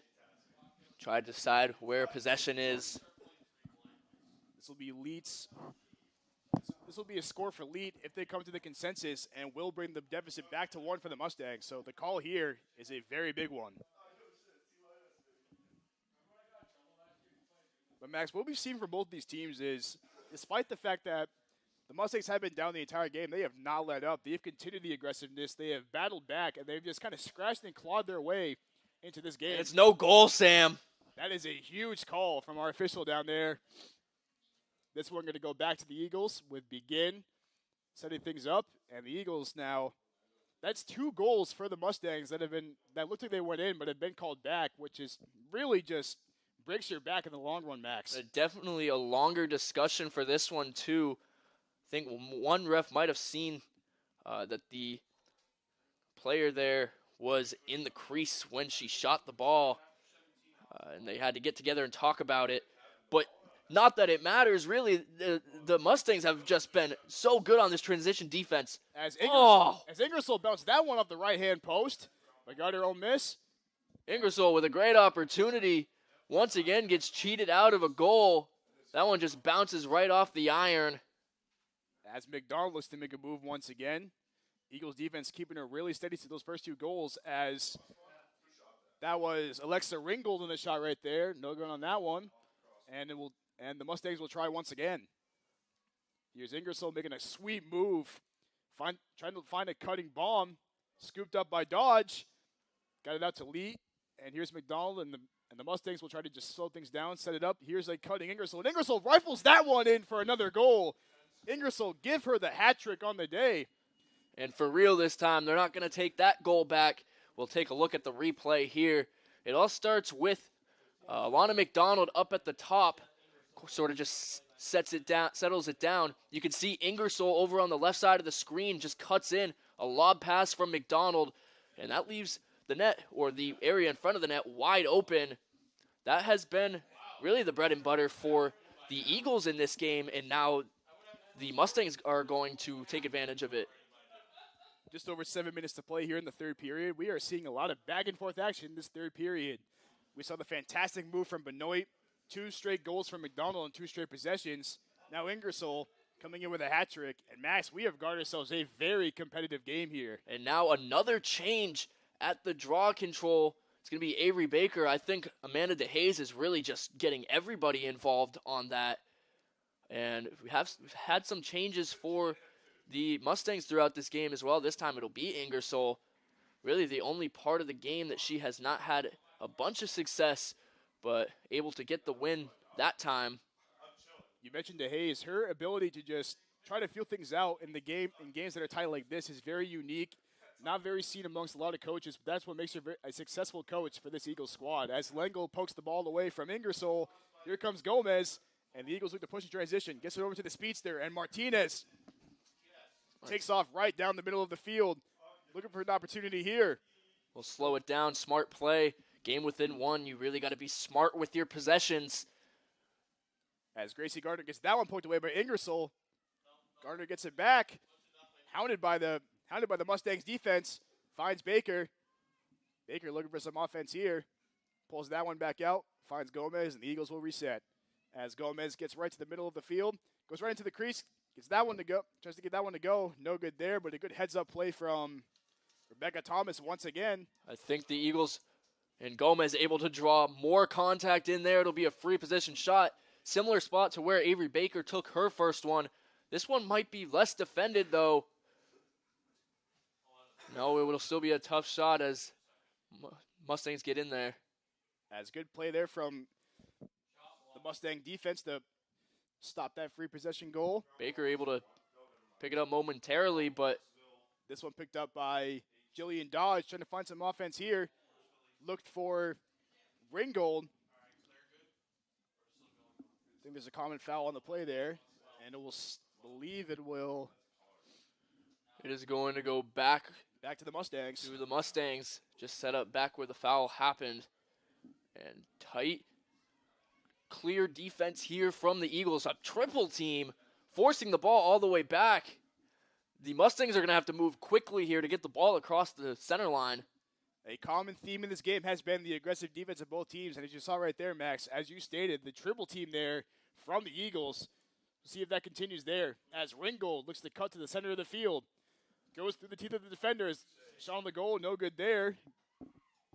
Try to decide where possession is. This will be Leeds This will be a score for lead if they come to the consensus and will bring the deficit back to 1 for the Mustangs. So the call here is a very big one. But Max, what we've seen from both these teams is, despite the fact that the Mustangs have been down the entire game, they have not let up. They've continued the aggressiveness. They have battled back, and they've just kind of scratched and clawed their way into this game. It's no goal, Sam. That is a huge call from our official down there. This one going to go back to the Eagles with Begin setting things up. And the Eagles now, that's 2 goals for the Mustangs that looked like they went in but have been called back, which is really just breaks your back in the long run, Max. Definitely a longer discussion for this one, too. I think one ref might have seen that the player there was in the crease when she shot the ball, and they had to get together and talk about it. But not that it matters, really. The Mustangs have just been so good on this transition defense. As Ingersoll bounced that one off the right-hand post, but got her own miss. Ingersoll with a great opportunity. Once again gets cheated out of a goal. That one just bounces right off the iron. As McDonald looks to make a move once again. Eagles defense keeping her really steady to those first 2 goals, as that was Alexa Ringgold in the shot right there. No good on that one. And the Mustangs will try once again. Here's Ingersoll making a sweet move. Trying to find a cutting bomb. Scooped up by Dodge. Got it out to Lee. And here's McDonald, and the Mustangs will try to just slow things down, set it up. Here's a cutting Ingersoll. And Ingersoll rifles that one in for another goal. Ingersoll give her the hat trick on the day. And for real this time, they're not going to take that goal back. We'll take a look at the replay here. It all starts with Alana McDonald up at the top, sort of just settles it down. You can see Ingersoll over on the left side of the screen just cuts in a lob pass from McDonald, and that leaves the net, or the area in front of the net, wide open. That has been really the bread and butter for the Eagles in this game, and now the Mustangs are going to take advantage of it. Just over 7 minutes to play here in the third period. We are seeing a lot of back and forth action in this third period. We saw the fantastic move from Benoit, 2 straight goals from McDonald and 2 straight possessions. Now Ingersoll coming in with a hat trick. And Max, we have guarded ourselves a very competitive game here. And now another change at the draw control. It's going to be Avery Baker. I think Amanda DeHaze is really just getting everybody involved on that. And we've had some changes for the Mustangs throughout this game as well. This time it'll be Ingersoll. Really the only part of the game that she has not had a bunch of success, but able to get the win that time. You mentioned DeHaze. Her ability to just try to feel things out in games that are tight like this is very unique. Not very seen amongst a lot of coaches, but that's what makes her a successful coach for this Eagles squad. As Lengel pokes the ball away from Ingersoll, here comes Gomez, and the Eagles look to push in transition. Gets it over to the speedster, and Martinez takes off right down the middle of the field. Looking for an opportunity here. We'll slow it down. Smart play. Game within 1. You really got to be smart with your possessions. As Gracie Gardner gets that one poked away by Ingersoll. Gardner gets it back. Hounded by the Mustangs defense. Finds Baker. Baker looking for some offense here. Pulls that one back out. Finds Gomez, and the Eagles will reset. As Gomez gets right to the middle of the field. Goes right into the crease. Gets that one to go. Tries to get that one to go. No good there, but a good heads-up play from Rebecca Thomas once again. I think the Eagles and Gomez able to draw more contact in there. It'll be a free position shot. Similar spot to where Avery Baker took her first one. This one might be less defended, though. No, it will still be a tough shot as Mustangs get in there. As good play there from the Mustang defense to stop that free possession goal. Baker able to pick it up momentarily, but this one picked up by Jillian Dodge, trying to find some offense here. Looked for Ringgold. I think there's a common foul on the play there, and it is going to go back to the Mustangs. To the Mustangs, just set up back where the foul happened. And tight, clear defense here from the Eagles. A triple team forcing the ball all the way back. The Mustangs are going to have to move quickly here to get the ball across the center line. A common theme in this game has been the aggressive defense of both teams. And as you saw right there, Max, as you stated, the triple team there from the Eagles See if that continues there. As Ringgold looks to cut to the center of the field. Goes through the teeth of the defenders. Shot on the goal, no good there.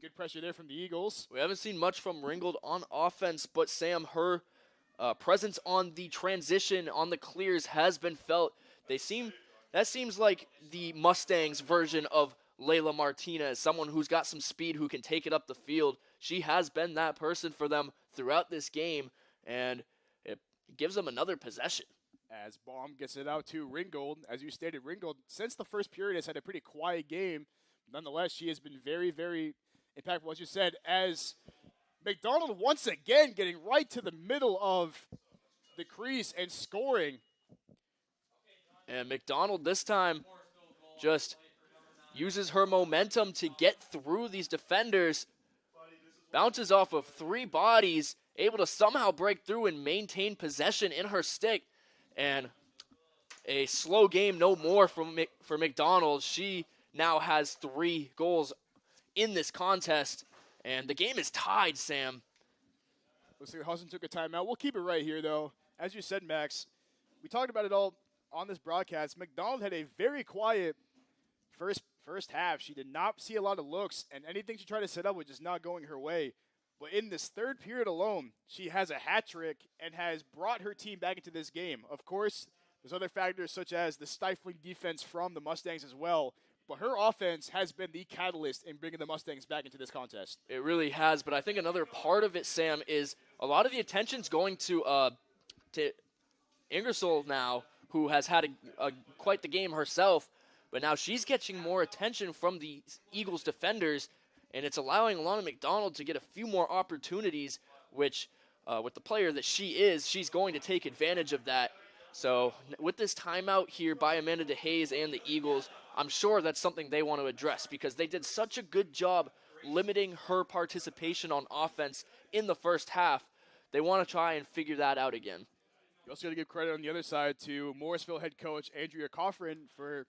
Good pressure there from the Eagles. We haven't seen much from Ringgold on offense, but Sam, her presence on the transition, on the clears, has been felt. That seems like the Mustangs version of Layla Martinez, someone who's got some speed, who can take it up the field. She has been that person for them throughout this game, and it gives them another possession. As Baum gets it out to Ringgold. As you stated, Ringgold, since the first period, has had a pretty quiet game. Nonetheless, she has been very, very impactful, as you said, as McDonald once again getting right to the middle of the crease and scoring. And McDonald this time just uses her momentum to get through these defenders. Bounces off of 3 bodies, able to somehow break through and maintain possession in her stick. And a slow game no more for McDonald. She now has 3 goals in this contest, and the game is tied, Sam. Looks like Husson took a timeout. We'll keep it right here, though. As you said, Max, we talked about it all on this broadcast. McDonald had a very quiet first half. She did not see a lot of looks, and anything she tried to set up was just not going her way. But in this third period alone, she has a hat trick and has brought her team back into this game. Of course, there's other factors such as the stifling defense from the Mustangs as well. But her offense has been the catalyst in bringing the Mustangs back into this contest. It really has, but I think another part of it, Sam, is a lot of the attention's going to Ingersoll now, who has had quite the game herself. But now she's catching more attention from the Eagles defenders, and it's allowing Alana McDonald to get a few more opportunities, which with the player that she is, she's going to take advantage of that. So with this timeout here by Amanda DeHaze and the Eagles, I'm sure that's something they want to address because they did such a good job limiting her participation on offense in the first half. They want to try and figure that out again. You also got to give credit on the other side to Morrisville head coach Andrea Coffrin for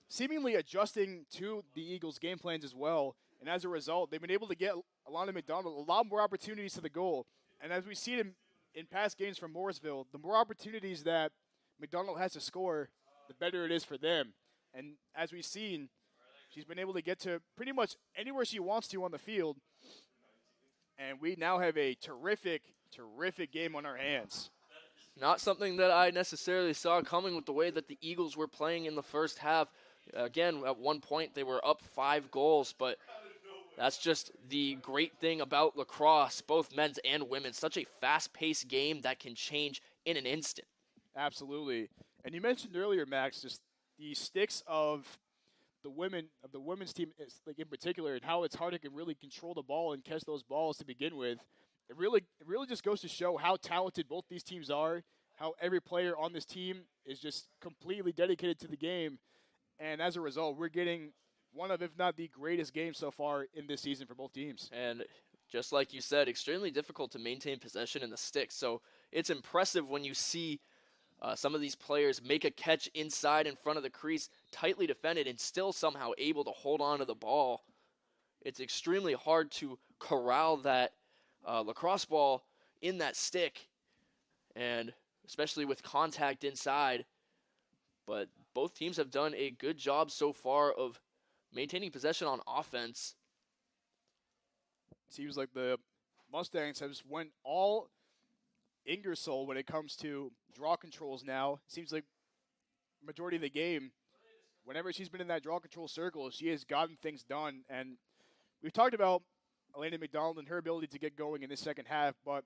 seemingly adjusting to the Eagles' game plans as well. And as a result, they've been able to get Alana McDonald a lot more opportunities to the goal. And as we've seen in past games from Morrisville, the more opportunities that McDonald has to score, the better it is for them. And as we've seen, she's been able to get to pretty much anywhere she wants to on the field. And we now have a terrific game on our hands. Not something that I necessarily saw coming with the way that the Eagles were playing in the first half. Again, at one point they were up 5 goals, but that's just the great thing about lacrosse, both men's and women's. Such a fast-paced game that can change in an instant. Absolutely. And you mentioned earlier, Max, just the sticks of the women's team, like in particular, and how it's hard to really control the ball and catch those balls to begin with. It really just goes to show how talented both these teams are, how every player on this team is just completely dedicated to the game. And as a result, we're getting one of, if not the greatest game so far in this season for both teams. And just like you said, extremely difficult to maintain possession in the sticks. So it's impressive when you see some of these players make a catch inside in front of the crease, tightly defended, and still somehow able to hold on to the ball. It's extremely hard to corral that lacrosse ball in that stick, and especially with contact inside. But both teams have done a good job so far of maintaining possession on offense. Seems like the Mustangs have just went all Ingersoll when it comes to draw controls now. Seems like majority of the game, whenever she's been in that draw control circle, she has gotten things done. And we've talked about Elena McDonald and her ability to get going in this second half, but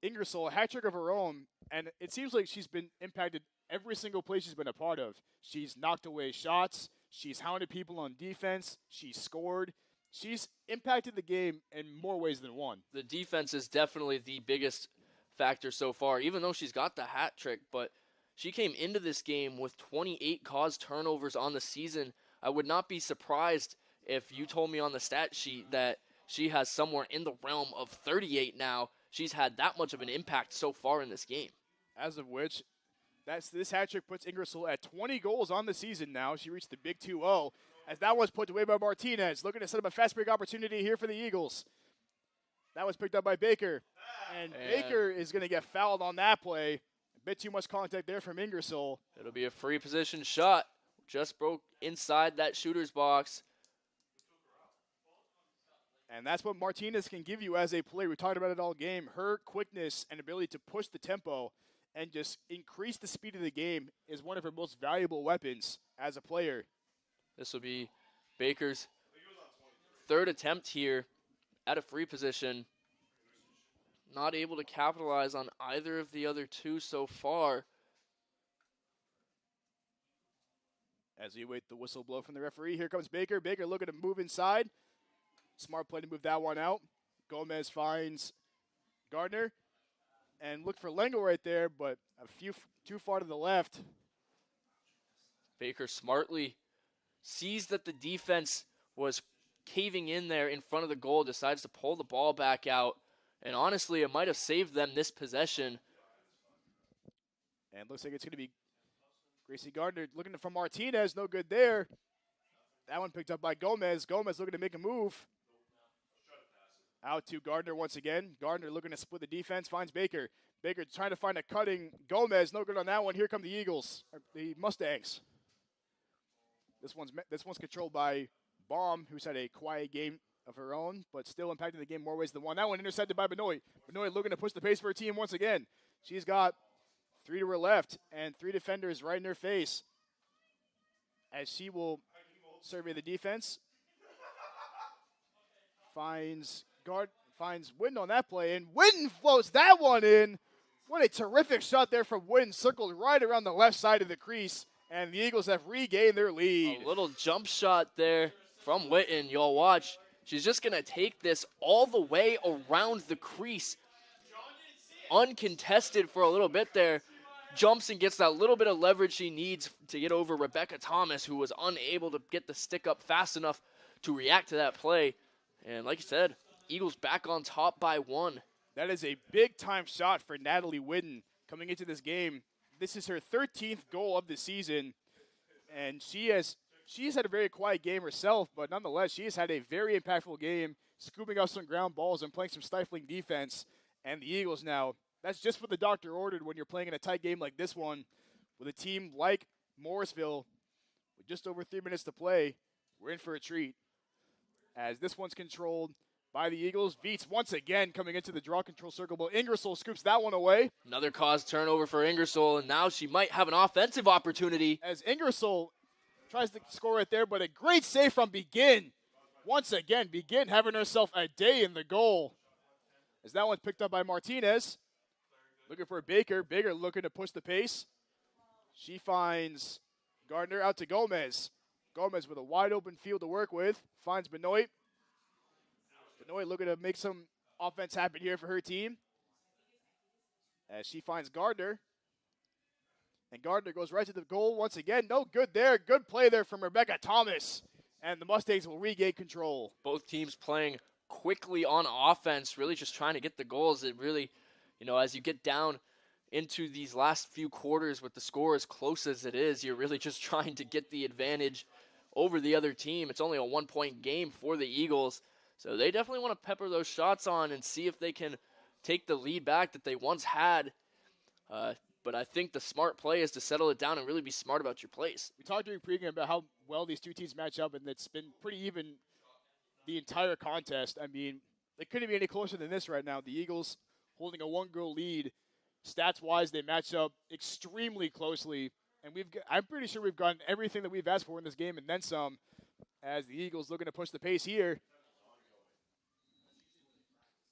Ingersoll, a hat trick of her own, and it seems like she's been impacted every single play she's been a part of. She's knocked away shots. She's hounded people on defense. She's scored. She's impacted the game in more ways than one. The defense is definitely the biggest factor so far, even though she's got the hat trick. But she came into this game with 28 caused turnovers on the season. I would not be surprised if you told me on the stat sheet that she has somewhere in the realm of 38 now. She's had that much of an impact so far in this game. As of which, this hat trick puts Ingersoll at 20 goals on the season now. She reached the big 2-0 as that was put away by Martinez. Looking to set up a fast break opportunity here for the Eagles. That was picked up by Baker. And Baker is going to get fouled on that play. A bit too much contact there from Ingersoll. It'll be a free position shot. Just broke inside that shooter's box. And that's what Martinez can give you as a player. We talked about it all game. Her quickness and ability to push the tempo and just increase the speed of the game is one of her most valuable weapons as a player. This will be Baker's third attempt here at a free position. Not able to capitalize on either of the other two so far. As you wait the whistle blow from the referee, here comes Baker. Baker looking to move inside. Smart play to move that one out. Gomez finds Gardner. And look for Lengo right there, but a few too far to the left. Baker smartly sees that the defense was caving in there in front of the goal, decides to pull the ball back out. And honestly, it might have saved them this possession. And looks like it's going to be Gracie Gardner looking for Martinez. No good there. That one picked up by Gomez. Gomez looking to make a move. Out to Gardner once again. Gardner looking to split the defense. Finds Baker. Baker trying to find a cutting Gomez. No good on that one. Here come the Eagles. The Mustangs. This one's controlled by Baum, who's had a quiet game of her own, but still impacting the game more ways than one. That one intercepted by Benoit. Benoit looking to push the pace for her team once again. She's got 3 to her left and 3 defenders right in her face. As she will survey the defense. Finds Witten on that play, and Witten floats that one in. What a terrific shot there from Witten, circled right around the left side of the crease, and the Eagles have regained their lead. A little jump shot there from Witten. You'll watch. She's just going to take this all the way around the crease. Uncontested for a little bit there. Jumps and gets that little bit of leverage she needs to get over Rebecca Thomas, who was unable to get the stick up fast enough to react to that play. And like you said, Eagles back on top by 1. That is a big-time shot for Natalie Witten coming into this game. This is her 13th goal of the season, and she's had a very quiet game herself, but nonetheless, she has had a very impactful game, scooping up some ground balls and playing some stifling defense. And the Eagles now, that's just what the doctor ordered when you're playing in a tight game like this one. With a team like Morrisville, with just over 3 minutes to play, we're in for a treat. As this one's controlled by the Eagles. Veets once again coming into the draw control circle, but Ingersoll scoops that one away. Another caused turnover for Ingersoll, and now she might have an offensive opportunity. As Ingersoll tries to score it there, but a great save from Begin. Once again, Begin having herself a day in the goal. As that one's picked up by Martinez. Looking for Baker. Baker looking to push the pace. She finds Gardner out to Gomez. Gomez with a wide open field to work with. Finds Benoit. Benoit looking to make some offense happen here for her team. As she finds Gardner. And Gardner goes right to the goal once again. No good there. Good play there from Rebecca Thomas. And the Mustangs will regain control. Both teams playing quickly on offense, really just trying to get the goals. It really, as you get down into these last few quarters with the score as close as it is, you're really just trying to get the advantage over the other team. It's only a 1-point game for the Eagles, so they definitely want to pepper those shots on and see if they can take the lead back that they once had. But I think the smart play is to settle it down and really be smart about your plays. We talked during pregame about how well these two teams match up, and it's been pretty even the entire contest. I mean, it couldn't be any closer than this right now. The Eagles holding a 1-goal lead. Stats-wise, they match up extremely closely. And I'm pretty sure we've gotten everything that we've asked for in this game and then some, as the Eagles looking to push the pace here.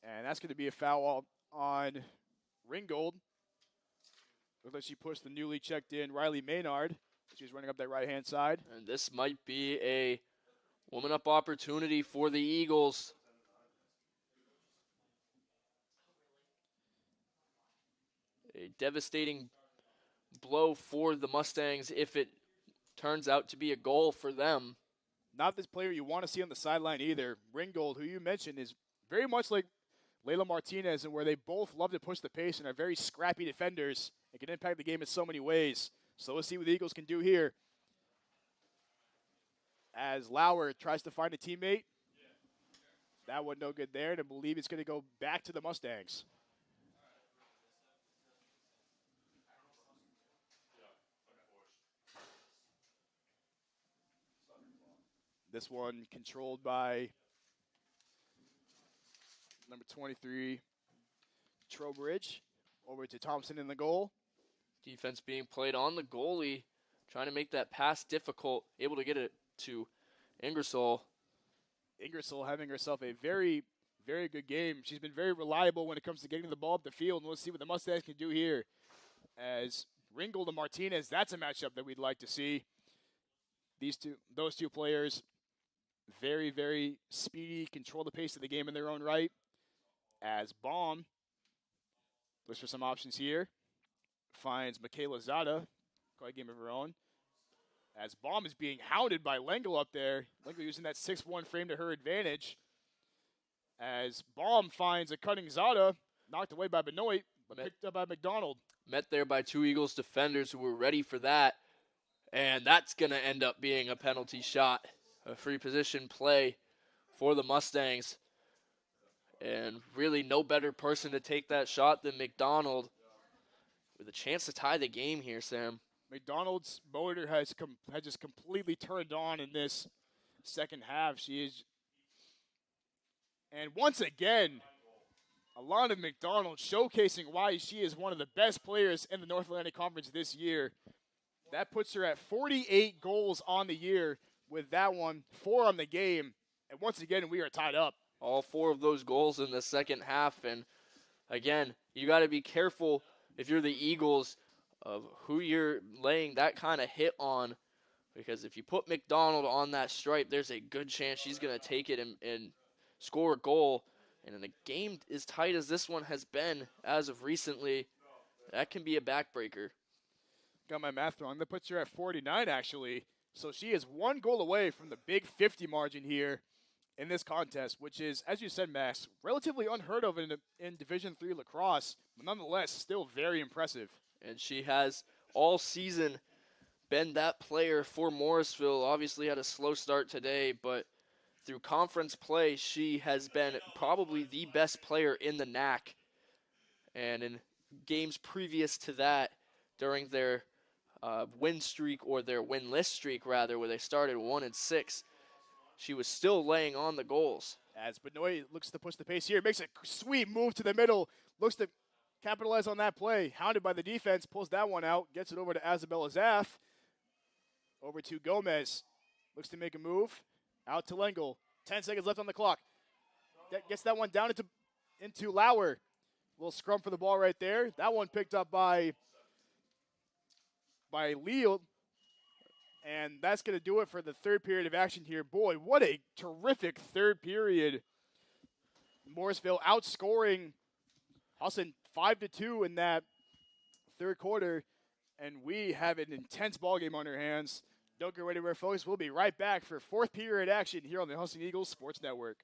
And that's going to be a foul on Ringgold. Looks like she pushed the newly checked in Riley Maynard. She's running up that right-hand side. And this might be a woman-up opportunity for the Eagles. A devastating blow for the Mustangs if it turns out to be a goal for them. Not this player you want to see on the sideline either. Ringgold, who you mentioned, is very much like Layla Martinez, and where they both love to push the pace and are very scrappy defenders. It can impact the game in so many ways. So let's see what the Eagles can do here. As Lauer tries to find a teammate. That one no good there, and I believe it's going to go back to the Mustangs. This one controlled by number 23, Trowbridge. Over to Thompson in the goal. Defense being played on the goalie, trying to make that pass difficult, able to get it to Ingersoll. Ingersoll having herself a very, very good game. She's been very reliable when it comes to getting the ball up the field, and let's see what the Mustangs can do here. As Ringgold and Martinez, that's a matchup that we'd like to see. Those two players, very, very speedy, control the pace of the game in their own right. As Baum looks for some options here. Finds Michaela Zada, quite a game of her own. As Baum is being hounded by Lengel up there. Lengel using that 6'1" frame to her advantage. As Baum finds a cutting Zada, knocked away by Benoit, but picked up by McDonald. Met there by two Eagles defenders who were ready for that. And that's going to end up being a penalty shot. A free position play for the Mustangs. And really no better person to take that shot than McDonald. With a chance to tie the game here, Sam. McDonald's motor has just completely turned on in this second half. She is, and once again, Alana McDonald showcasing why she is one of the best players in the North Atlantic Conference this year. That puts her at 48 goals on the year with that one, 4 on the game, and once again we are tied up. All 4 of those goals in the second half, and again, you got to be careful if you're the Eagles of who you're laying that kind of hit on, because if you put McDonald on that stripe, there's a good chance she's going to take it and score a goal. And in a game as tight as this one has been as of recently, that can be a backbreaker. Got my math wrong. That puts her at 49, actually. So she is 1 goal away from the big 50 margin here in this contest, which is, as you said, Max, relatively unheard of in Division III lacrosse, but nonetheless still very impressive. And she has all season been that player for Morrisville. Obviously had a slow start today, but through conference play, she has been probably the best player in the NAC. And in games previous to that, during their win streak, or their winless streak rather, where they started 1-6, she was still laying on the goals. As Benoit looks to push the pace here, makes a sweet move to the middle, looks to capitalize on that play. Hounded by the defense, pulls that one out, gets it over to Isabella Zaff. Over to Gomez. Looks to make a move. Out to Lengel. 10 seconds left on the clock. Gets that one down into Lauer. Little scrum for the ball right there. That one picked up by Leal. And that's going to do it for the third period of action here. Boy, what a terrific third period. Morrisville outscoring Husson 5-2 in that third quarter. And we have an intense ballgame on our hands. Don't go anywhere, folks. We'll be right back for fourth period action here on the Husson Eagles Sports Network.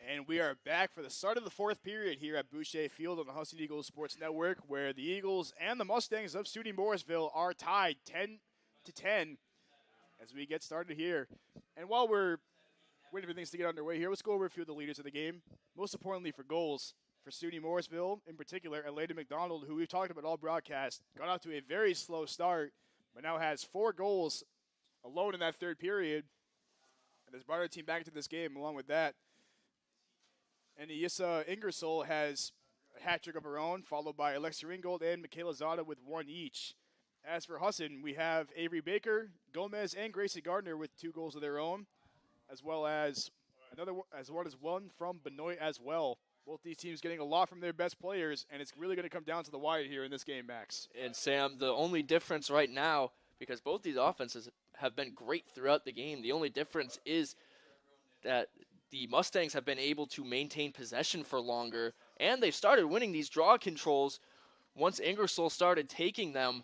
And we are back for the start of the fourth period here at Boucher Field on the Husson Eagles Sports Network, where the Eagles and the Mustangs of SUNY Morrisville are tied 10-10 as we get started here. And while we're waiting for things to get underway here, let's go over a few of the leaders of the game. Most importantly for goals, for SUNY Morrisville in particular, Elena McDonald, who we've talked about all broadcast, got off to a very slow start, but now has 4 goals alone in that third period, and has brought her team back into this game along with that. And Issa Ingersoll has a hat trick of her own, followed by Alexa Ringgold and Michaela Zada with 1 each. As for Husson, we have Avery Baker, Gomez, and Gracie Gardner with 2 goals of their own, as well as one from Benoit as well. Both these teams getting a lot from their best players, and it's really going to come down to the wire here in this game, Max. And Sam, the only difference right now, because both these offenses have been great throughout the game, the only difference is that the Mustangs have been able to maintain possession for longer, and they've started winning these draw controls. Once Ingersoll started taking them,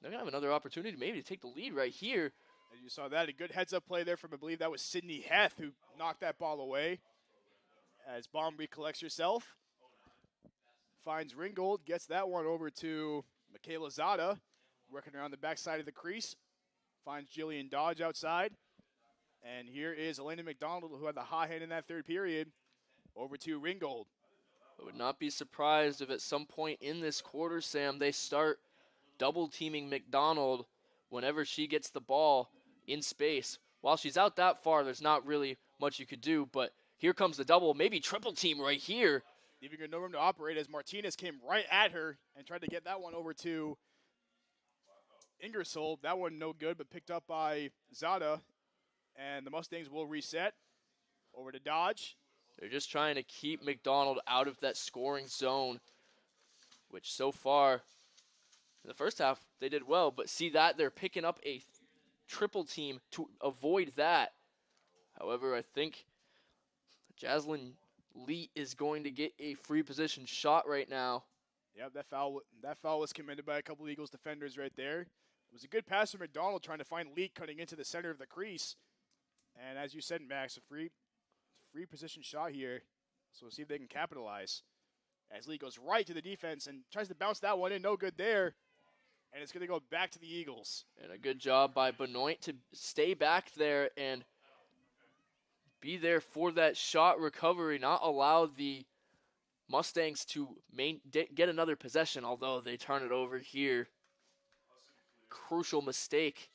they're going to have another opportunity maybe to take the lead right here. And you saw that, a good heads-up play there from, I believe that was Sydney Heth, who knocked that ball away. As Baum recollects herself, finds Ringgold, gets that one over to Michaela Zada, working around the backside of the crease, finds Jillian Dodge outside. And here is Elena McDonald, who had the hot hand in that third period, over to Ringgold. I would not be surprised if at some point in this quarter, Sam, they start double-teaming McDonald whenever she gets the ball in space. While she's out that far, there's not really much you could do, but here comes the double, maybe triple team right here. Leaving her no room to operate as Martinez came right at her and tried to get that one over to Ingersoll. That one no good, but picked up by Zada. And the Mustangs will reset over to Dodge. They're just trying to keep McDonald out of that scoring zone, which so far, in the first half, they did well. But see that, they're picking up a triple team to avoid that. However, I think Jaslyn Lee is going to get a free position shot right now. Yep, that foul was committed by a couple of Eagles defenders right there. It was a good pass from McDonald trying to find Lee cutting into the center of the crease. And as you said, Max, a free position shot here. So we'll see if they can capitalize. As Lee goes right to the defense and tries to bounce that one in. No good there. And it's going to go back to the Eagles. And a good job by Benoit to stay back there and be there for that shot recovery, not allow the Mustangs to get another possession, although they turn it over here. Crucial mistake.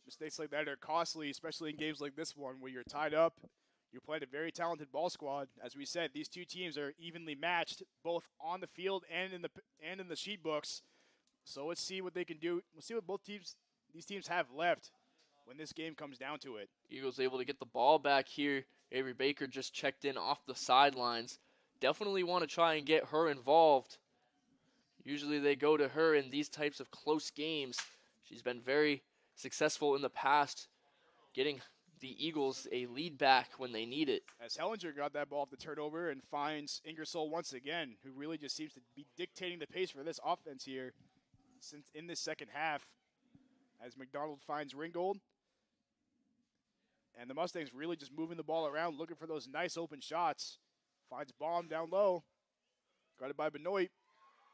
Mistakes like that are costly, especially in games like this one where you're tied up. You're playing a very talented ball squad. As we said, these two teams are evenly matched, both on the field and in the sheet books. So let's see what they can do. We'll see what these teams have left when this game comes down to it. Eagles able to get the ball back here. Avery Baker just checked in off the sidelines. Definitely want to try and get her involved. Usually they go to her in these types of close games. She's been very successful in the past, getting the Eagles a lead back when they need it. As Hellinger got that ball off the turnover and finds Ingersoll once again, who really just seems to be dictating the pace for this offense here since in this second half. As McDonald finds Ringgold. And the Mustangs really just moving the ball around, looking for those nice open shots. Finds Baum down low. Got it by Benoit.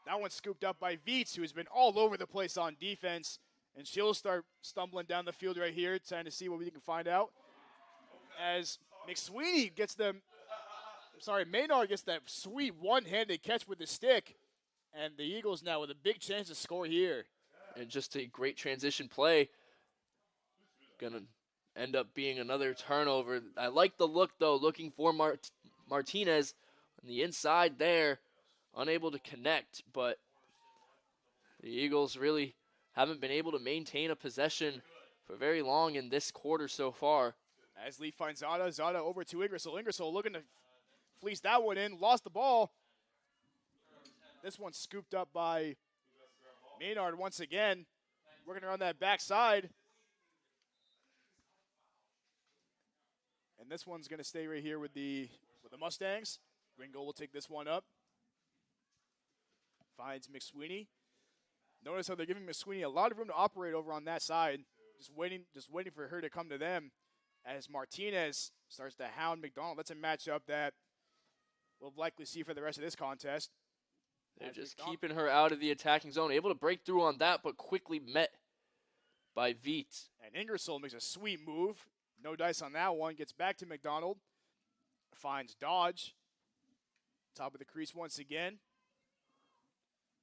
That one's scooped up by Viets, who has been all over the place on defense. And she'll start stumbling down the field right here, trying to see what we can find out. As McSweeney gets Maynard gets that sweet one-handed catch with the stick. And the Eagles now with a big chance to score here. And just a great transition play. Gonna end up being another turnover. I like the look, though, looking for Martinez on the inside there. Unable to connect, but the Eagles really haven't been able to maintain a possession for very long in this quarter so far. As Lee finds Zada. Zada over to Ingersoll. Ingersoll looking to fleece that one in. Lost the ball. This one's scooped up by Maynard once again. Working around that backside. And this one's going to stay right here with the Mustangs. Ringgold will take this one up. Finds McSweeney. Notice how they're giving McSweeney a lot of room to operate over on that side. Just waiting for her to come to them. as Martinez starts to hound McDonald. That's a matchup that we'll likely see for the rest of this contest. They're just keeping her out of the attacking zone. Able to break through on that, but quickly met by Veets. And Ingersoll makes a sweet move. No dice on that one. Gets back to McDonald. Finds Dodge. Top of the crease once again.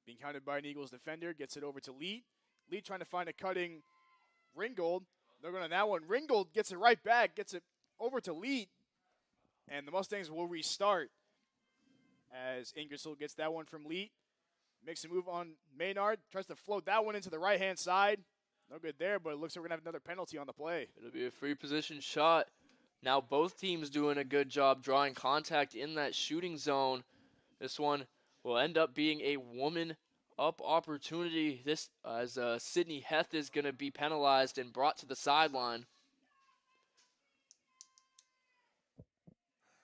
Being counted by an Eagles defender. Gets it over to Lee. Lee trying to find a cutting Ringgold. They're going on that one. Ringgold gets it right back. Gets it over to Lee. And the Mustangs will restart as Ingersoll gets that one from Lee. Makes a move on Maynard. Tries to float that one into the right-hand side. No good there, but it looks like we're going to have another penalty on the play. It'll be a free position shot. Now both teams doing a good job drawing contact in that shooting zone. This one will end up being a woman up opportunity. This as Sydney Heth is going to be penalized and brought to the sideline.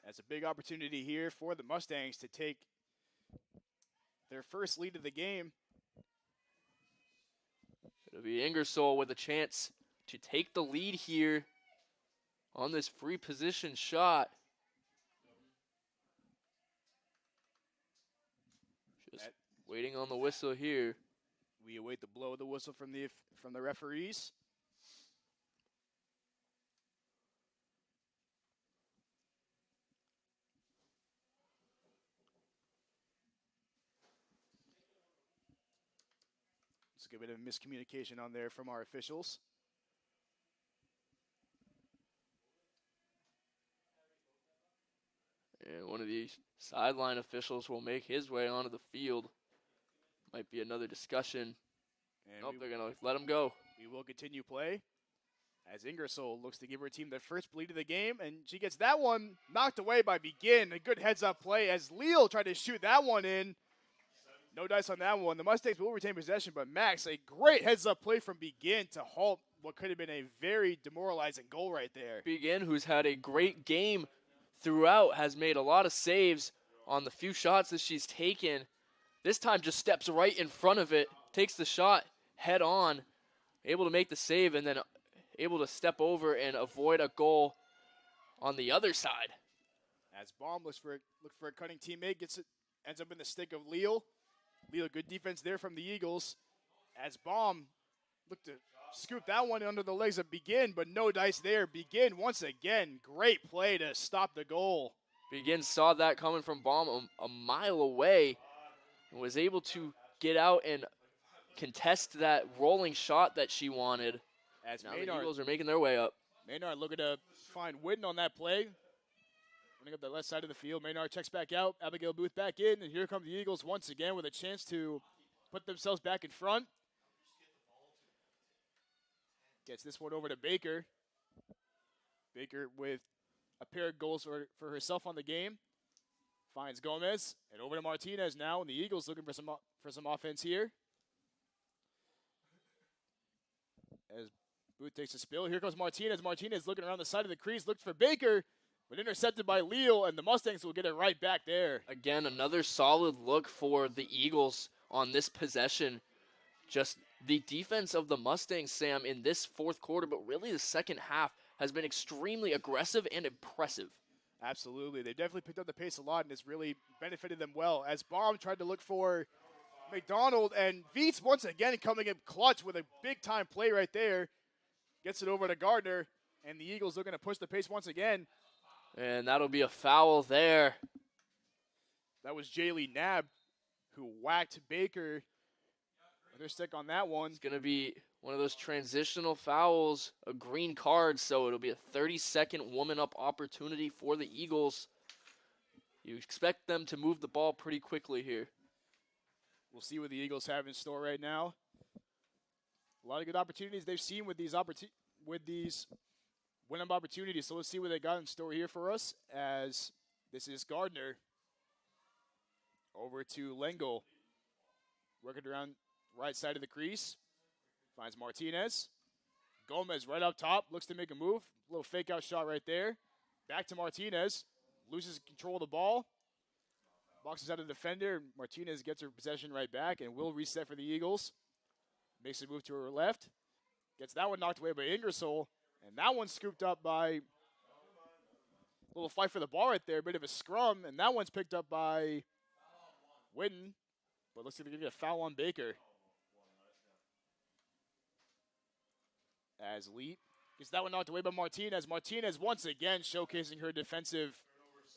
That's a big opportunity here for the Mustangs to take their first lead of the game. It'll be Ingersoll with a chance to take the lead here on this free position shot. Just waiting on the whistle here. We await the blow of the whistle from the referees. A bit of miscommunication on there from our officials. And one of these sideline officials will make his way onto the field. Might be another discussion. And nope, they're going to let him go. We will continue play as Ingersoll looks to give her team the first bleed of the game, and she gets that one knocked away by Begin. A good heads-up play as Leal tried to shoot that one in. No dice on that one. The Mustangs will retain possession, but Max, a great heads-up play from Begin to halt what could have been a very demoralizing goal right there. Begin, who's had a great game throughout, has made a lot of saves on the few shots that she's taken. This time just steps right in front of it, takes the shot head on, able to make the save, and then able to step over and avoid a goal on the other side. As Baum looks for a cutting teammate, ends up in the stick of Leal. Leal, good defense there from the Eagles. As Baum looked to scoop that one under the legs of Begin, but no dice there. Begin, once again, great play to stop the goal. Begin saw that coming from Baum a mile away and was able to get out and contest that rolling shot that she wanted. As now the Eagles are making their way up. Maynard looking to find Whitten on that play. Running up the left side of the field. Maynard checks back out. Abigail Booth back in. And here come the Eagles once again with a chance to put themselves back in front. Gets this one over to Baker. Baker with a pair of goals for herself on the game. Finds Gomez. And over to Martinez now. And the Eagles looking for some offense here. As Booth takes a spill. Here goes Martinez. Martinez looking around the side of the crease. Looks for Baker. But intercepted by Leal, and the Mustangs will get it right back there. Again, another solid look for the Eagles on this possession. Just the defense of the Mustangs, Sam, in this fourth quarter, but really the second half, has been extremely aggressive and impressive. Absolutely. They definitely picked up the pace a lot, and it's really benefited them well. As Baum tried to look for McDonald, and Veets once again coming in clutch with a big-time play right there. Gets it over to Gardner, and the Eagles looking to push the pace once again. And that'll be a foul there. That was Jaylee Knabb who whacked Baker with her stick on that one. It's going to be one of those transitional fouls, a green card, so it'll be a 30-second woman-up opportunity for the Eagles. You expect them to move the ball pretty quickly here. We'll see what the Eagles have in store right now. A lot of good opportunities they've seen with these win-up opportunities. So let's see what they got in store here for us as this is Gardner over to Lengel. Working around right side of the crease. Finds Martinez. Gomez right up top. Looks to make a move. A little fake out shot right there. Back to Martinez. Loses control of the ball. Boxes out of the defender. Martinez gets her possession right back and will reset for the Eagles. Makes a move to her left. Gets that one knocked away by Ingersoll. And that one's scooped up by a little fight for the ball right there, a bit of a scrum, and that one's picked up by Whitten. But looks like they're going to get a foul on Baker. As Leet gets that one knocked away by Martinez. Martinez once again showcasing her defensive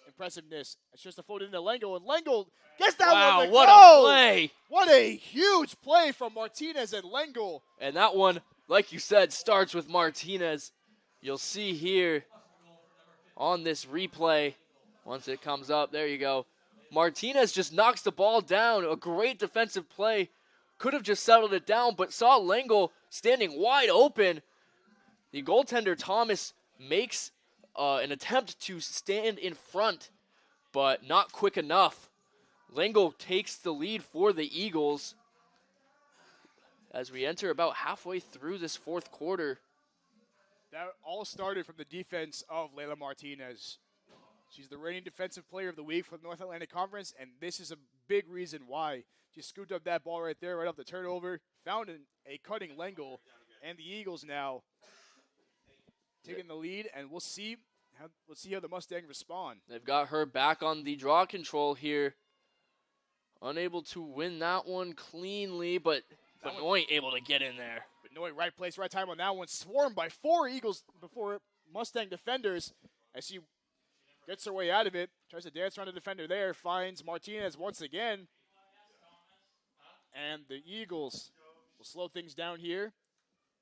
impressiveness. It's just a float into Lengel, and Lengel gets that one to what go! a play! What a huge play from Martinez and Lengel. And that one, like you said, starts with Martinez. You'll see here on this replay, once it comes up, there you go. Martinez just knocks the ball down. A great defensive play. Could have just settled it down, but saw Lengel standing wide open. The goaltender, Thomas, makes an attempt to stand in front, but not quick enough. Lengel takes the lead for the Eagles as we enter about halfway through this fourth quarter. That all started from the defense of Layla Martinez. She's the reigning defensive player of the week for the North Atlantic Conference, and this is a big reason why. She scooped up that ball right there, right off the turnover, found a cutting Lengel, and the Eagles now taking the lead, and let's see how the Mustangs respond. They've got her back on the draw control here. Unable to win that one cleanly, but Benoit able to get in there. Benoit, right place, right time on that one. Swarmed by 4 Eagles before Mustang defenders as she gets her way out of it. Tries to dance around the defender there. Finds Martinez once again. And the Eagles will slow things down here.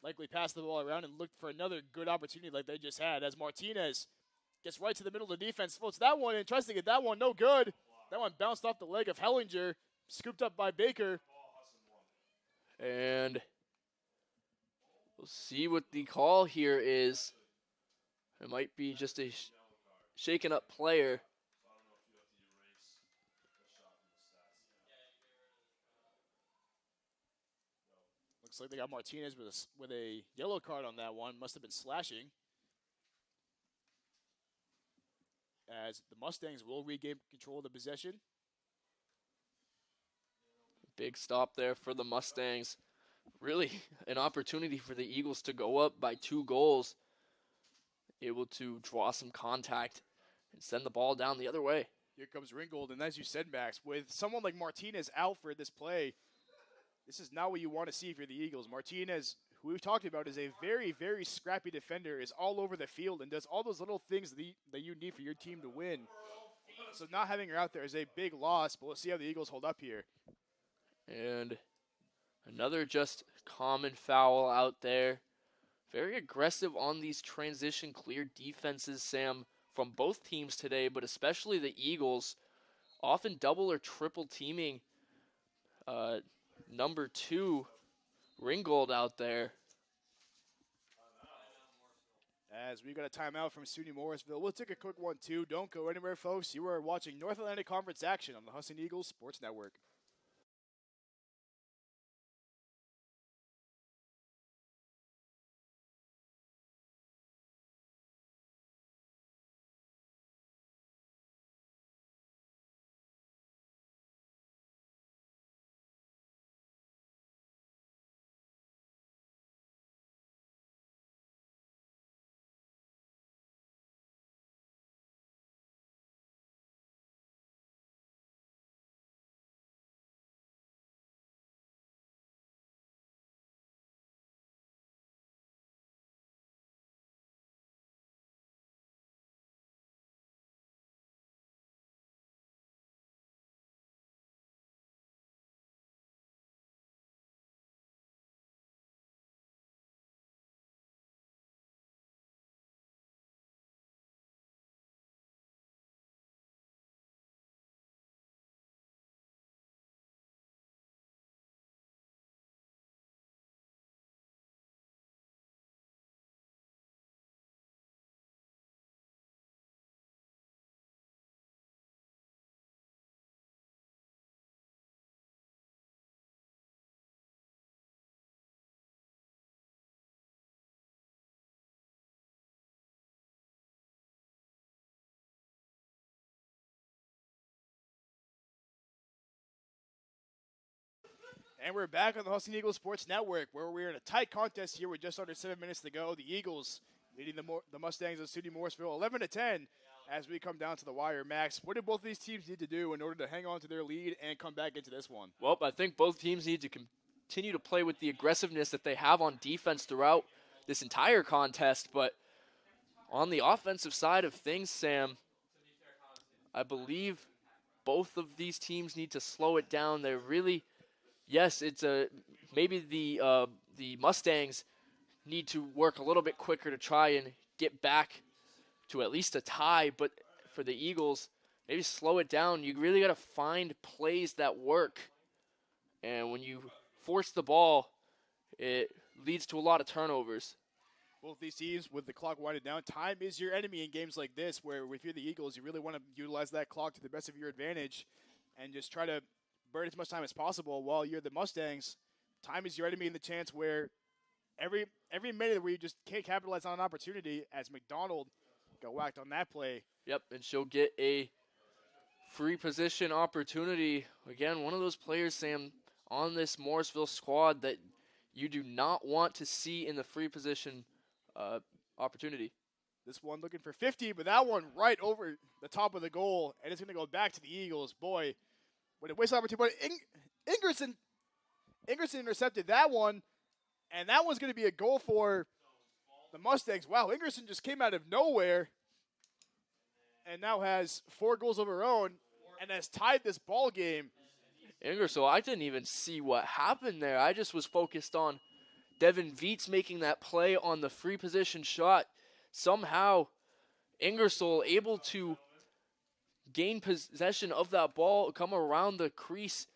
Likely pass the ball around and look for another good opportunity like they just had. As Martinez gets right to the middle of the defense. Floats that one and tries to get that one. No good. That one bounced off the leg of Hellinger. Scooped up by Baker. And we'll see what the call here is. It might be just a shaken up player. Looks like they got Martinez with a yellow card on that one. Must have been slashing. As the Mustangs will regain control of the possession. Big stop there for the Mustangs. Really an opportunity for the Eagles to go up by 2 goals. Able to draw some contact and send the ball down the other way. Here comes Ringgold, and as you said, Max, with someone like Martinez out for this play, this is not what you want to see for the Eagles. Martinez, who we've talked about, is a very, very scrappy defender, is all over the field and does all those little things that you need for your team to win. So not having her out there is a big loss, but let's see how the Eagles hold up here. And another just common foul out there. Very aggressive on these transition clear defenses, Sam, from both teams today, but especially the Eagles. Often double or triple teaming number 2, Ringgold out there. As we got a timeout from SUNY Morrisville, we'll take a quick one too. Don't go anywhere, folks. You are watching North Atlantic Conference action on the Husson Eagles Sports Network. And we're back on the Husson Eagles Sports Network, where we're in a tight contest here with just under 7 minutes to go. The Eagles leading the Mustangs of SUNY Morrisville 11-10 as we come down to the wire. Max, what do both of these teams need to do in order to hang on to their lead and come back into this one? Well, I think both teams need to continue to play with the aggressiveness that they have on defense throughout this entire contest. But on the offensive side of things, Sam, I believe both of these teams need to slow it down. They're really, yes, it's maybe the Mustangs need to work a little bit quicker to try and get back to at least a tie. But for the Eagles, maybe slow it down. You really got to find plays that work. And when you force the ball, it leads to a lot of turnovers. Both these teams, with the clock winding down, time is your enemy in games like this, where if you're the Eagles, you really want to utilize that clock to the best of your advantage and just try to burn as much time as possible. While you're the Mustangs, time is your enemy in the chance where every minute where you just can't capitalize on an opportunity, as McDonald got whacked on that play. Yep, and she'll get a free position opportunity. Again, one of those players, Sam, on this Morrisville squad that you do not want to see in the free position opportunity. This one looking for 50, but that one right over the top of the goal, and it's going to go back to the Eagles. Boy, what a waste opportunity. But Ingerson intercepted that one, and that one's going to be a goal for the Mustangs. Wow, Ingerson just came out of nowhere and now has 4 goals of her own and has tied this ball game. Ingersoll, I didn't even see what happened there. I just was focused on Devin Viets making that play on the free position shot. Somehow, Ingersoll able to gain possession of that ball, come around the crease.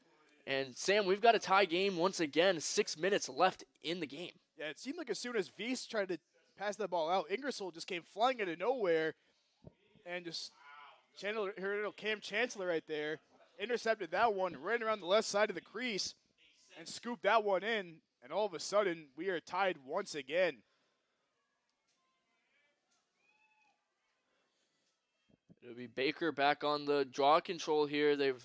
And, Sam, we've got a tie game once again, 6 minutes left in the game. Yeah, it seemed like as soon as Viets tried to pass that ball out, Ingersoll just came flying out of nowhere and just channeled her little Cam Chancellor right there. Intercepted that one, ran around the left side of the crease, and scooped that one in. And all of a sudden, we are tied once again. It'll be Baker back on the draw control here. They've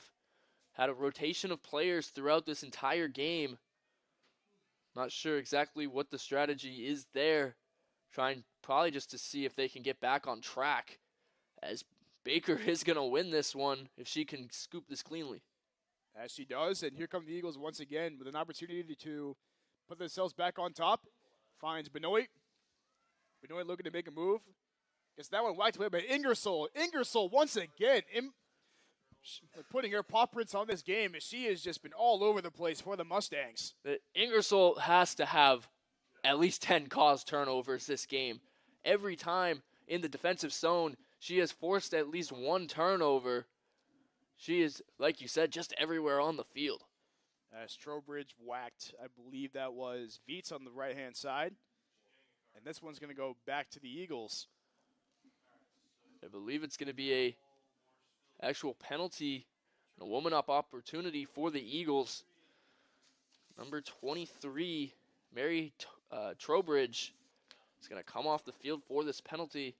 had a rotation of players throughout this entire game. Not sure exactly what the strategy is there. Trying probably just to see if they can get back on track, as Baker is going to win this one if she can scoop this cleanly. As she does, and here come the Eagles once again with an opportunity to put themselves back on top. Finds Benoit. Benoit looking to make a move. Gets that one whacked away by Ingersoll. Ingersoll once again putting her paw prints on this game, as she has just been all over the place for the Mustangs. Ingersoll has to have at least 10 caused turnovers this game. Every time in the defensive zone, she has forced at least 1 turnover. She is, like you said, just everywhere on the field. As Trowbridge whacked, I believe that was Viets on the right-hand side. And this one's going to go back to the Eagles. I believe it's going to be a actual penalty, a woman-up opportunity for the Eagles. Number 23, Mary Trowbridge, is going to come off the field for this penalty.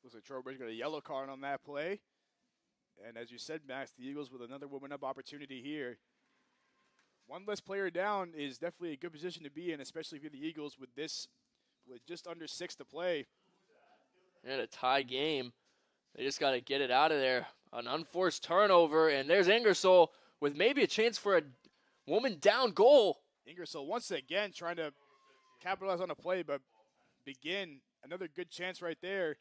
Looks like Trowbridge got a yellow card on that play. And as you said, Max, the Eagles with another woman-up opportunity here. One less player down is definitely a good position to be in, especially if you're the Eagles with just under 6 to play. And a tie game. They just got to get it out of there. An unforced turnover, and there's Ingersoll with maybe a chance for a woman down goal. Ingersoll once again trying to capitalize on a play, but begin another good chance right there.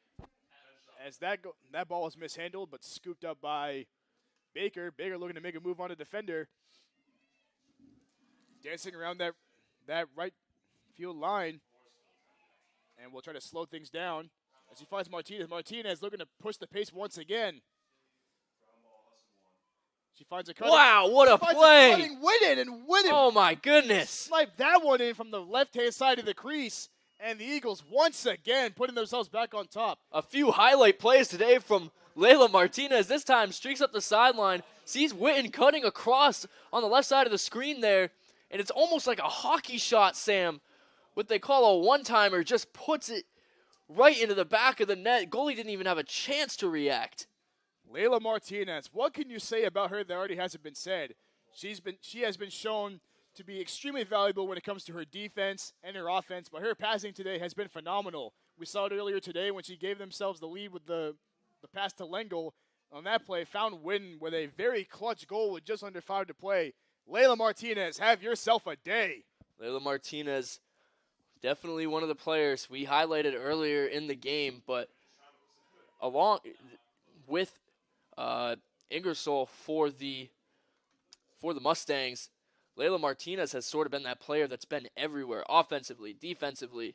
As that ball was mishandled, but scooped up by Baker. Baker looking to make a move on a defender. Dancing around that right field line. And we'll try to slow things down as he finds Martinez. Martinez looking to push the pace once again. She finds a cutting. Wow, what a play. Winning. Oh, my goodness. Snipe that one in from the left-hand side of the crease. And the Eagles once again putting themselves back on top. A few highlight plays today from Layla Martinez. This time streaks up the sideline, sees Witten cutting across on the left side of the screen there. And it's almost like a hockey shot, Sam. What they call a one-timer, just puts it right into the back of the net. Goalie didn't even have a chance to react. Layla Martinez, what can you say about her that already hasn't been said? She has been shown to be extremely valuable when it comes to her defense and her offense, but her passing today has been phenomenal. We saw it earlier today when she gave themselves the lead with the pass to Lengel on that play, found Witten with a very clutch goal with just under 5 to play. Layla Martinez, have yourself a day. Layla Martinez, definitely one of the players we highlighted earlier in the game, but along with Ingersoll for the Mustangs, Layla Martinez has sort of been that player that's been everywhere, offensively, defensively,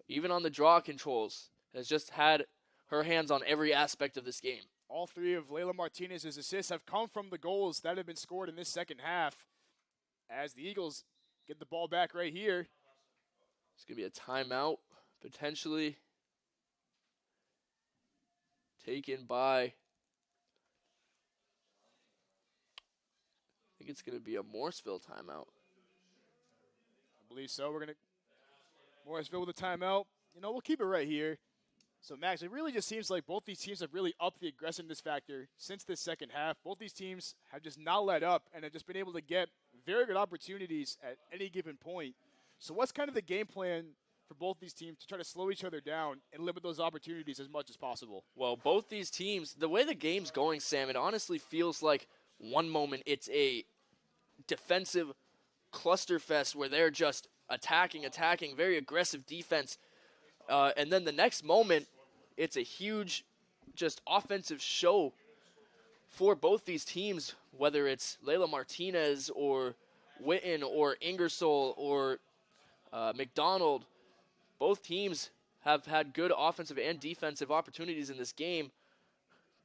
even on the draw controls, has just had her hands on every aspect of this game. All 3 of Layla Martinez's assists have come from the goals that have been scored in this second half. As the Eagles get the ball back right here. It's going to be a timeout, potentially taken by, I think it's going to be a Morrisville timeout. I believe so. We're going to Morrisville with a timeout. You know, we'll keep it right here. So, Max, it really just seems like both these teams have really upped the aggressiveness factor since this second half. Both these teams have just not let up and have just been able to get very good opportunities at any given point. So what's kind of the game plan for both these teams to try to slow each other down and limit those opportunities as much as possible? Well, both these teams, the way the game's going, Sam, it honestly feels like one moment it's a defensive clusterfest where they're just attacking, very aggressive defense. And then the next moment, it's a huge just offensive show for both these teams, whether it's Layla Martinez or Witten or Ingersoll or McDonald. Both teams have had good offensive and defensive opportunities in this game.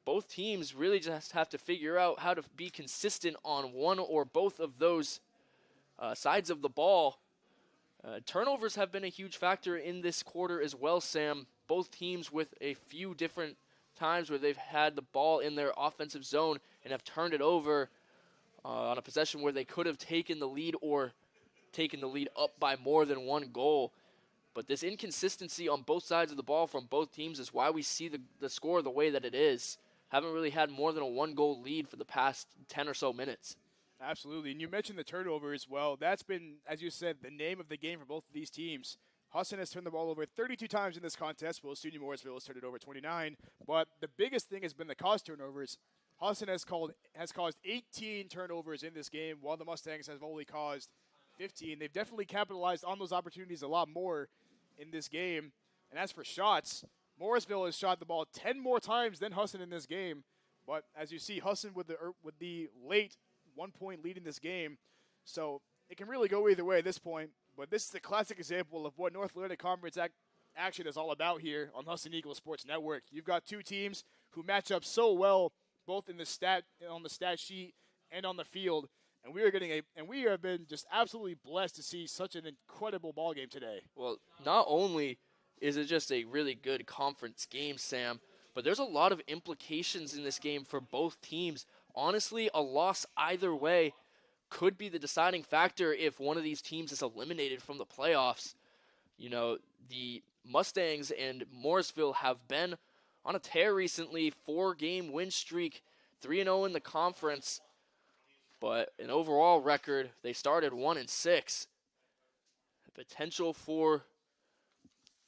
Both teams really just have to figure out how to be consistent on one or both of those sides of the ball. Turnovers have been a huge factor in this quarter as well, Sam. Both teams with a few different times where they've had the ball in their offensive zone and have turned it over on a possession where they could have taken the lead or taken the lead up by more than one goal. But this inconsistency on both sides of the ball from both teams is why we see the score the way that it is. Haven't really had more than a one-goal lead for the past 10 or so minutes. Absolutely, and you mentioned the turnover as well. That's been, as you said, the name of the game for both of these teams. Husson has turned the ball over 32 times in this contest, while SUNY Morrisville has turned it over 29. But the biggest thing has been the caused turnovers. Husson has caused 18 turnovers in this game, while the Mustangs have only caused 15. They've definitely capitalized on those opportunities a lot more in this game. And as for shots, Morrisville has shot the ball 10 more times than Husson in this game. But as you see, Husson with the late 1-point lead in this game. So it can really go either way at this point. But this is a classic example of what North Atlantic Conference action is all about here on Husson Eagles Sports Network. You've got two teams who match up so well, both on the stat sheet and on the field. And we have been just absolutely blessed to see such an incredible ball game today. Well, not only is it just a really good conference game, Sam, but there's a lot of implications in this game for both teams. Honestly, a loss either way could be the deciding factor if one of these teams is eliminated from the playoffs. You know, the Mustangs and Morrisville have been on a tear recently, 4-game win streak, 3-0 in the conference. But an overall record, they started 1-6. The potential for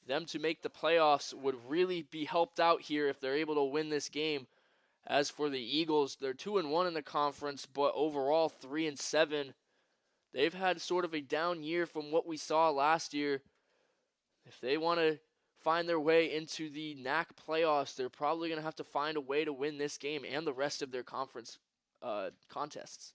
them to make the playoffs would really be helped out here if they're able to win this game. As for the Eagles, they're 2-1 in the conference, but overall 3-7. They've had sort of a down year from what we saw last year. If they want to find their way into the NAC playoffs, they're probably going to have to find a way to win this game and the rest of their conference contests.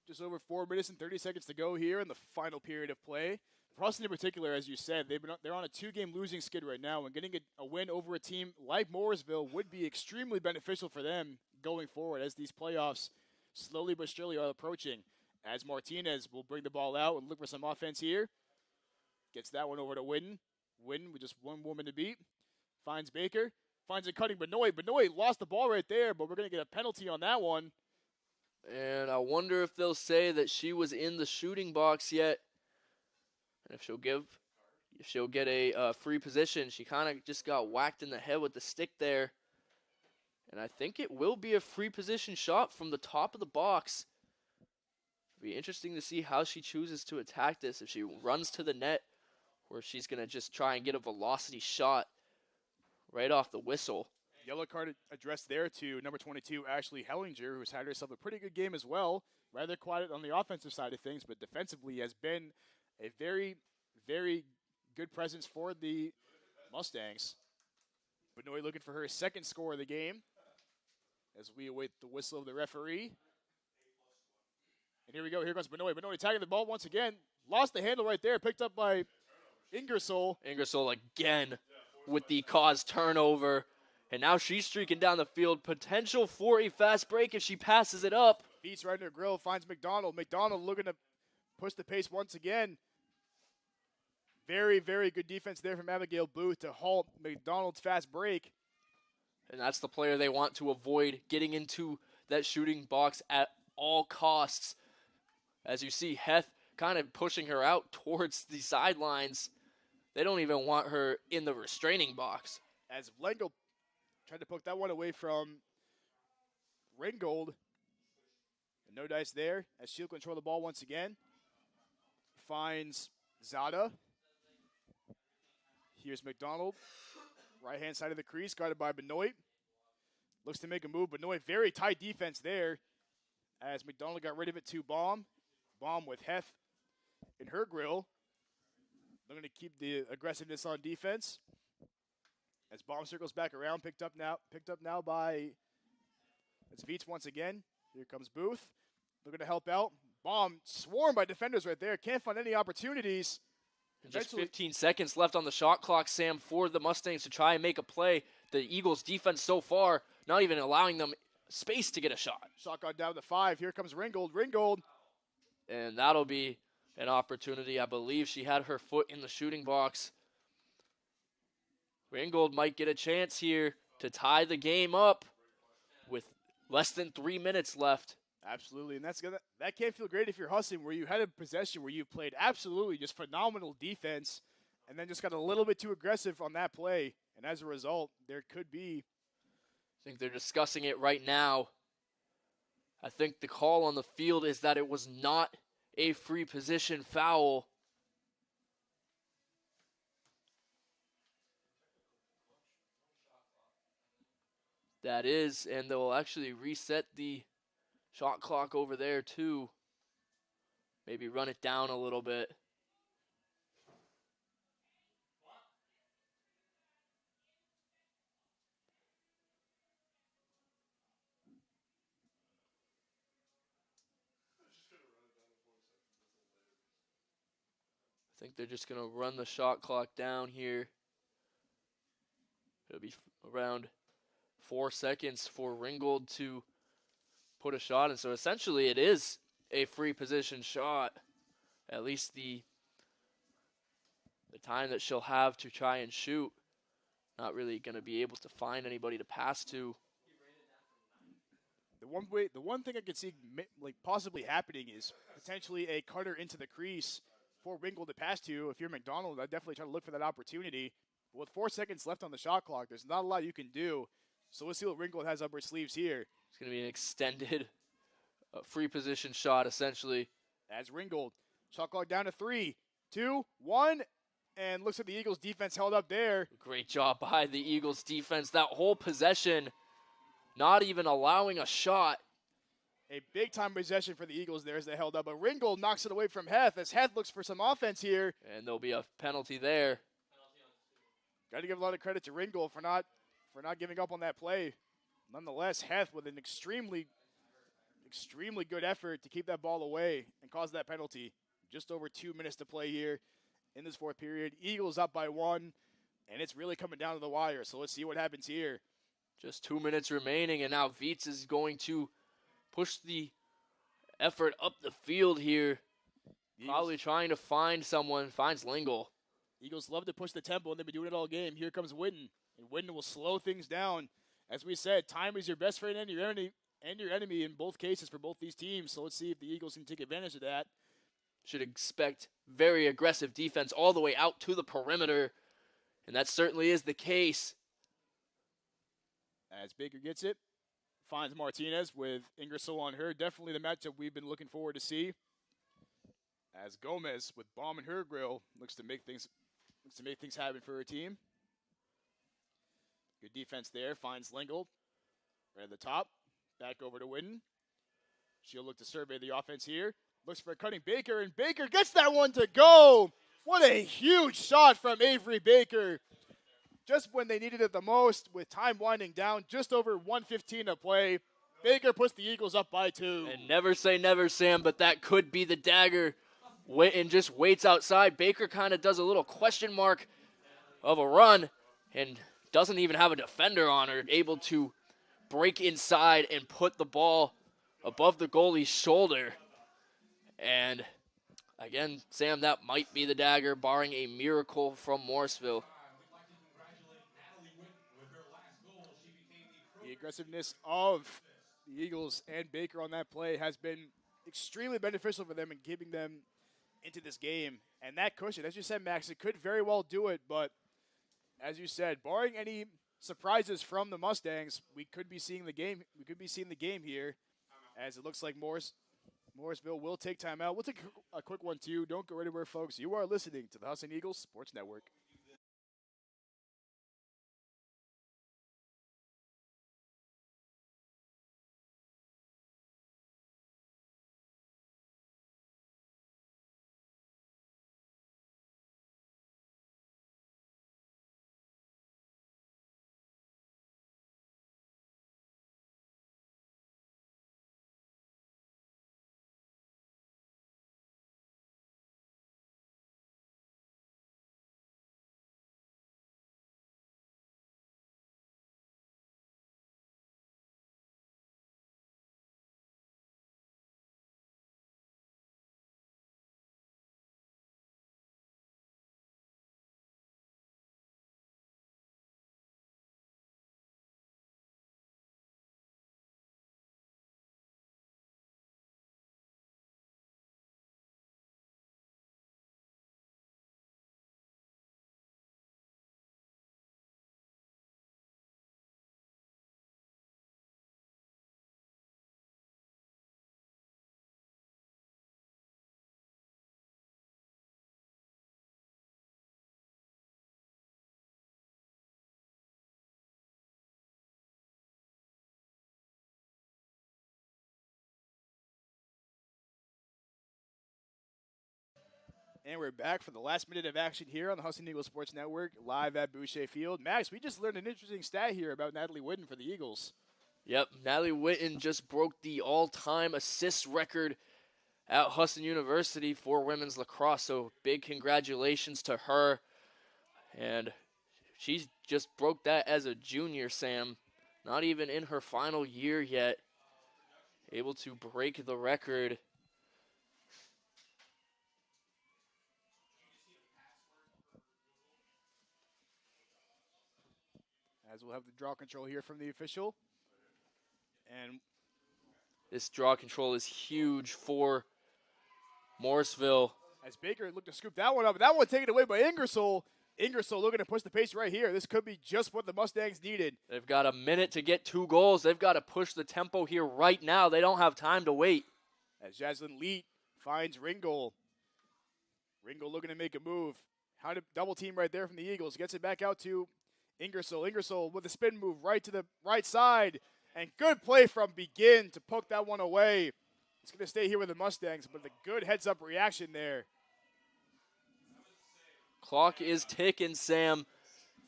Just over 4 minutes and 30 seconds to go here in the final period of play. For Husson in particular, as you said, they're on a 2-game losing skid right now, and getting a win over a team like Morrisville would be extremely beneficial for them going forward as these playoffs slowly but surely are approaching. As Martinez will bring the ball out and look for some offense here. Gets that one over to Witten. Witten with just one woman to beat. Finds Baker. Finds it cutting Benoit. Benoit lost the ball right there, but we're going to get a penalty on that one. And I wonder if they'll say that she was in the shooting box yet. And if she'll get a free position. She kind of just got whacked in the head with the stick there. And I think it will be a free position shot from the top of the box. It'll be interesting to see how she chooses to attack this. If she runs to the net, or if she's going to just try and get a velocity shot right off the whistle. Yellow card addressed there to number 22, Ashley Hellinger, who's had herself a pretty good game as well. Rather quiet on the offensive side of things, but defensively has been a very, very good presence for the Mustangs. Benoit looking for her second score of the game as we await the whistle of the referee. And here we go. Here comes Benoit. Benoit tagging the ball once again. Lost the handle right there. Picked up by Ingersoll. Ingersoll again with the caused turnover. And now she's streaking down the field. Potential for a fast break if she passes it up. Beats right in her grill. Finds McDonald. McDonald looking to push the pace once again. Very, very good defense there from Abigail Booth to halt McDonald's fast break. And that's the player they want to avoid getting into that shooting box at all costs. As you see, Heth kind of pushing her out towards the sidelines. They don't even want her in the restraining box. As Lengo tried to poke that one away from Ringgold. And no dice there as she'll control the ball once again. Finds Zada. Here's McDonald. Right-hand side of the crease, guarded by Benoit. Looks to make a move. Benoit, very tight defense there as McDonald got rid of it to Baum. Baum with Heth in her grill. Looking to keep the aggressiveness on defense. As Baum circles back around, picked up now by it's Veets once again. Here comes Booth. Looking to help out. Baum swarmed by defenders right there. Can't find any opportunities. Just 15 seconds left on the shot clock, Sam, for the Mustangs to try and make a play. The Eagles' defense so far not even allowing them space to get a shot. Shot got down to 5. Here comes Ringgold. Ringgold. And that'll be an opportunity. I believe she had her foot in the shooting box. Ringgold might get a chance here to tie the game up with less than 3 minutes left. Absolutely, and that can't feel great if you're Husson, where you had a possession where you played absolutely just phenomenal defense and then just got a little bit too aggressive on that play. And as a result, there could be. I think they're discussing it right now. I think the call on the field is that it was not a free position foul. That is, and they'll actually reset the shot clock over there too. Maybe run it down a little bit. I think they're just going to run the shot clock down here. It'll be around 4 seconds for Ringgold to put a shot in. So essentially it is a free position shot. At least the time that she'll have to try and shoot. Not really going to be able to find anybody to pass to. The one thing I could see like possibly happening is potentially a cutter into the crease for Ringgold to pass to. If you're McDonald, I'd definitely try to look for that opportunity. But with 4 seconds left on the shot clock, there's not a lot you can do. So we'll see what Ringgold has up her sleeves here. It's going to be an extended free position shot, essentially. As Ringgold, shot clock down to 3, 2, 1, and looks like the Eagles' defense held up there. Great job by the Eagles' defense. That whole possession, not even allowing a shot. A big-time possession for the Eagles there as they held up. But Ringgold knocks it away from Heth as Heth looks for some offense here. And there'll be a penalty there. Got to give a lot of credit to Ringgold for not giving up on that play. Nonetheless, Heth with an extremely good effort to keep that ball away and cause that penalty. Just over 2 minutes to play here in this fourth period. Eagles up by 1, and it's really coming down to the wire. So let's see what happens here. Just 2 minutes remaining, and now Veets is going to push the effort up the field here. Probably trying to find someone. Finds Lingle. Eagles love to push the tempo, and they've been doing it all game. Here comes Whitten, and Whitten will slow things down. As we said, time is your best friend and your enemy in both cases for both these teams. So let's see if the Eagles can take advantage of that. Should expect very aggressive defense all the way out to the perimeter, and that certainly is the case. As Baker gets it, finds Martinez with Ingersoll on her. Definitely the matchup we've been looking forward to see. As Gomez with bomb in her grill looks to make things happen for her team. Good defense there. Finds Lingle right at the top. Back over to Whitten. She'll look to survey the offense here. Looks for a cutting Baker, and Baker gets that one to go. What a huge shot from Avery Baker. Just when they needed it the most, with time winding down, just over 1:15 to play, Baker puts the Eagles up by 2. And never say never, Sam, but that could be the dagger. And just waits outside. Baker kind of does a little question mark of a run and doesn't even have a defender on her, able to break inside and put the ball above the goalie's shoulder. And again, Sam, that might be the dagger, barring a miracle from Morrisville. The aggressiveness of the Eagles and Baker on that play has been extremely beneficial for them in keeping them into this game. And that cushion, as you said, Max, it could very well do it, but as you said, barring any surprises from the Mustangs, we could be seeing the game. We could be seeing the game here, as it looks like Morrisville will take time out. We'll take a quick one too. Don't go anywhere, folks. You are listening to the Husson Eagles Sports Network. And we're back for the last minute of action here on the Husson Eagles Sports Network, live at Boucher Field. Max, we just learned an interesting stat here about Natalie Whitten for the Eagles. Yep, Natalie Whitten just broke the all-time assist record at Husson University for women's lacrosse, so big congratulations to her. And she just broke that as a junior, Sam. Not even in her final year yet, able to break the record. As we'll have the draw control here from the official. And this draw control is huge for Morrisville. As Baker looked to scoop that one up, that one taken away by Ingersoll. Ingersoll looking to push the pace right here. This could be just what the Mustangs needed. They've got a minute to get 2 goals. They've got to push the tempo here right now. They don't have time to wait. As Jaslyn Leet finds Ringgold. Ringgold looking to make a move. How to double team right there from the Eagles. Gets it back out to Ingersoll. Ingersoll with a spin move right to the right side. And good play from Begin to poke that one away. It's going to stay here with the Mustangs, but the good heads-up reaction there. Clock is ticking, Sam.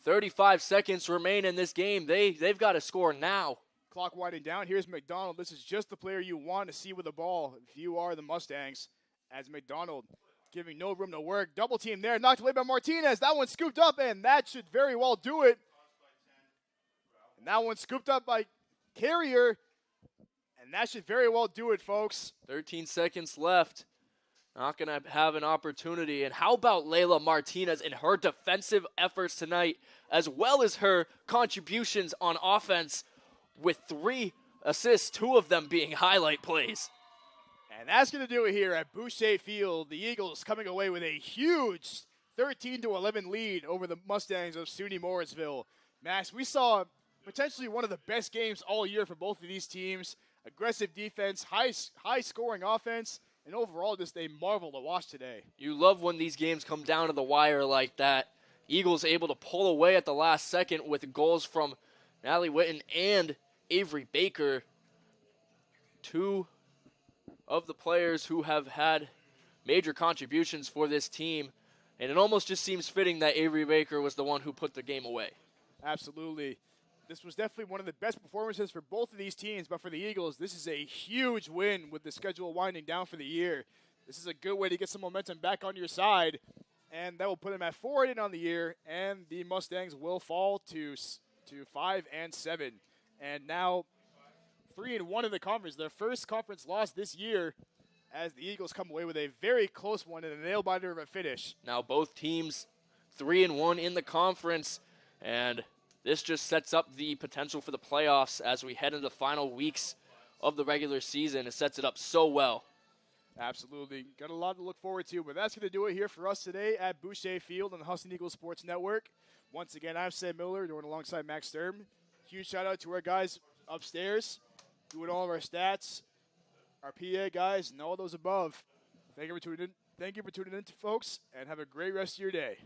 35 seconds remain in this game. They've got to score now. Clock winding down. Here's McDonald. This is just the player you want to see with the ball if you are the Mustangs. As McDonald giving no room to work. Double team there. Knocked away by Martinez. That one scooped up, and that should very well do it. And that one scooped up by Carrier. And that should very well do it, folks. 13 seconds left. Not going to have an opportunity. And how about Layla Martinez and her defensive efforts tonight, as well as her contributions on offense with 3 assists, 2 of them being highlight plays. And that's going to do it here at Boucher Field. The Eagles coming away with a huge 13-11 lead over the Mustangs of SUNY Morrisville. Max, we saw potentially one of the best games all year for both of these teams. Aggressive defense, high scoring offense, and overall just a marvel to watch today. You love when these games come down to the wire like that. Eagles able to pull away at the last second with goals from Natalie Witten and Avery Baker, two of the players who have had major contributions for this team. And it almost just seems fitting that Avery Baker was the one who put the game away. Absolutely. This was definitely one of the best performances for both of these teams, but for the Eagles, this is a huge win with the schedule winding down for the year. This is a good way to get some momentum back on your side, and that will put them at 4-8 on the year, and the Mustangs will fall to 5-7. And now 3-1 in the conference, their first conference loss this year, as the Eagles come away with a very close one and a nail-biter of a finish. Now both teams 3-1 in the conference, and this just sets up the potential for the playoffs as we head into the final weeks of the regular season. It sets it up so well. Absolutely. Got a lot to look forward to, but that's going to do it here for us today at Boucher Field on the Husson Eagles Sports Network. Once again, I'm Sam Miller, doing alongside Max Sturm. Huge shout-out to our guys upstairs, doing all of our stats, our PA guys, and all those above. Thank you for tuning in, folks, and have a great rest of your day.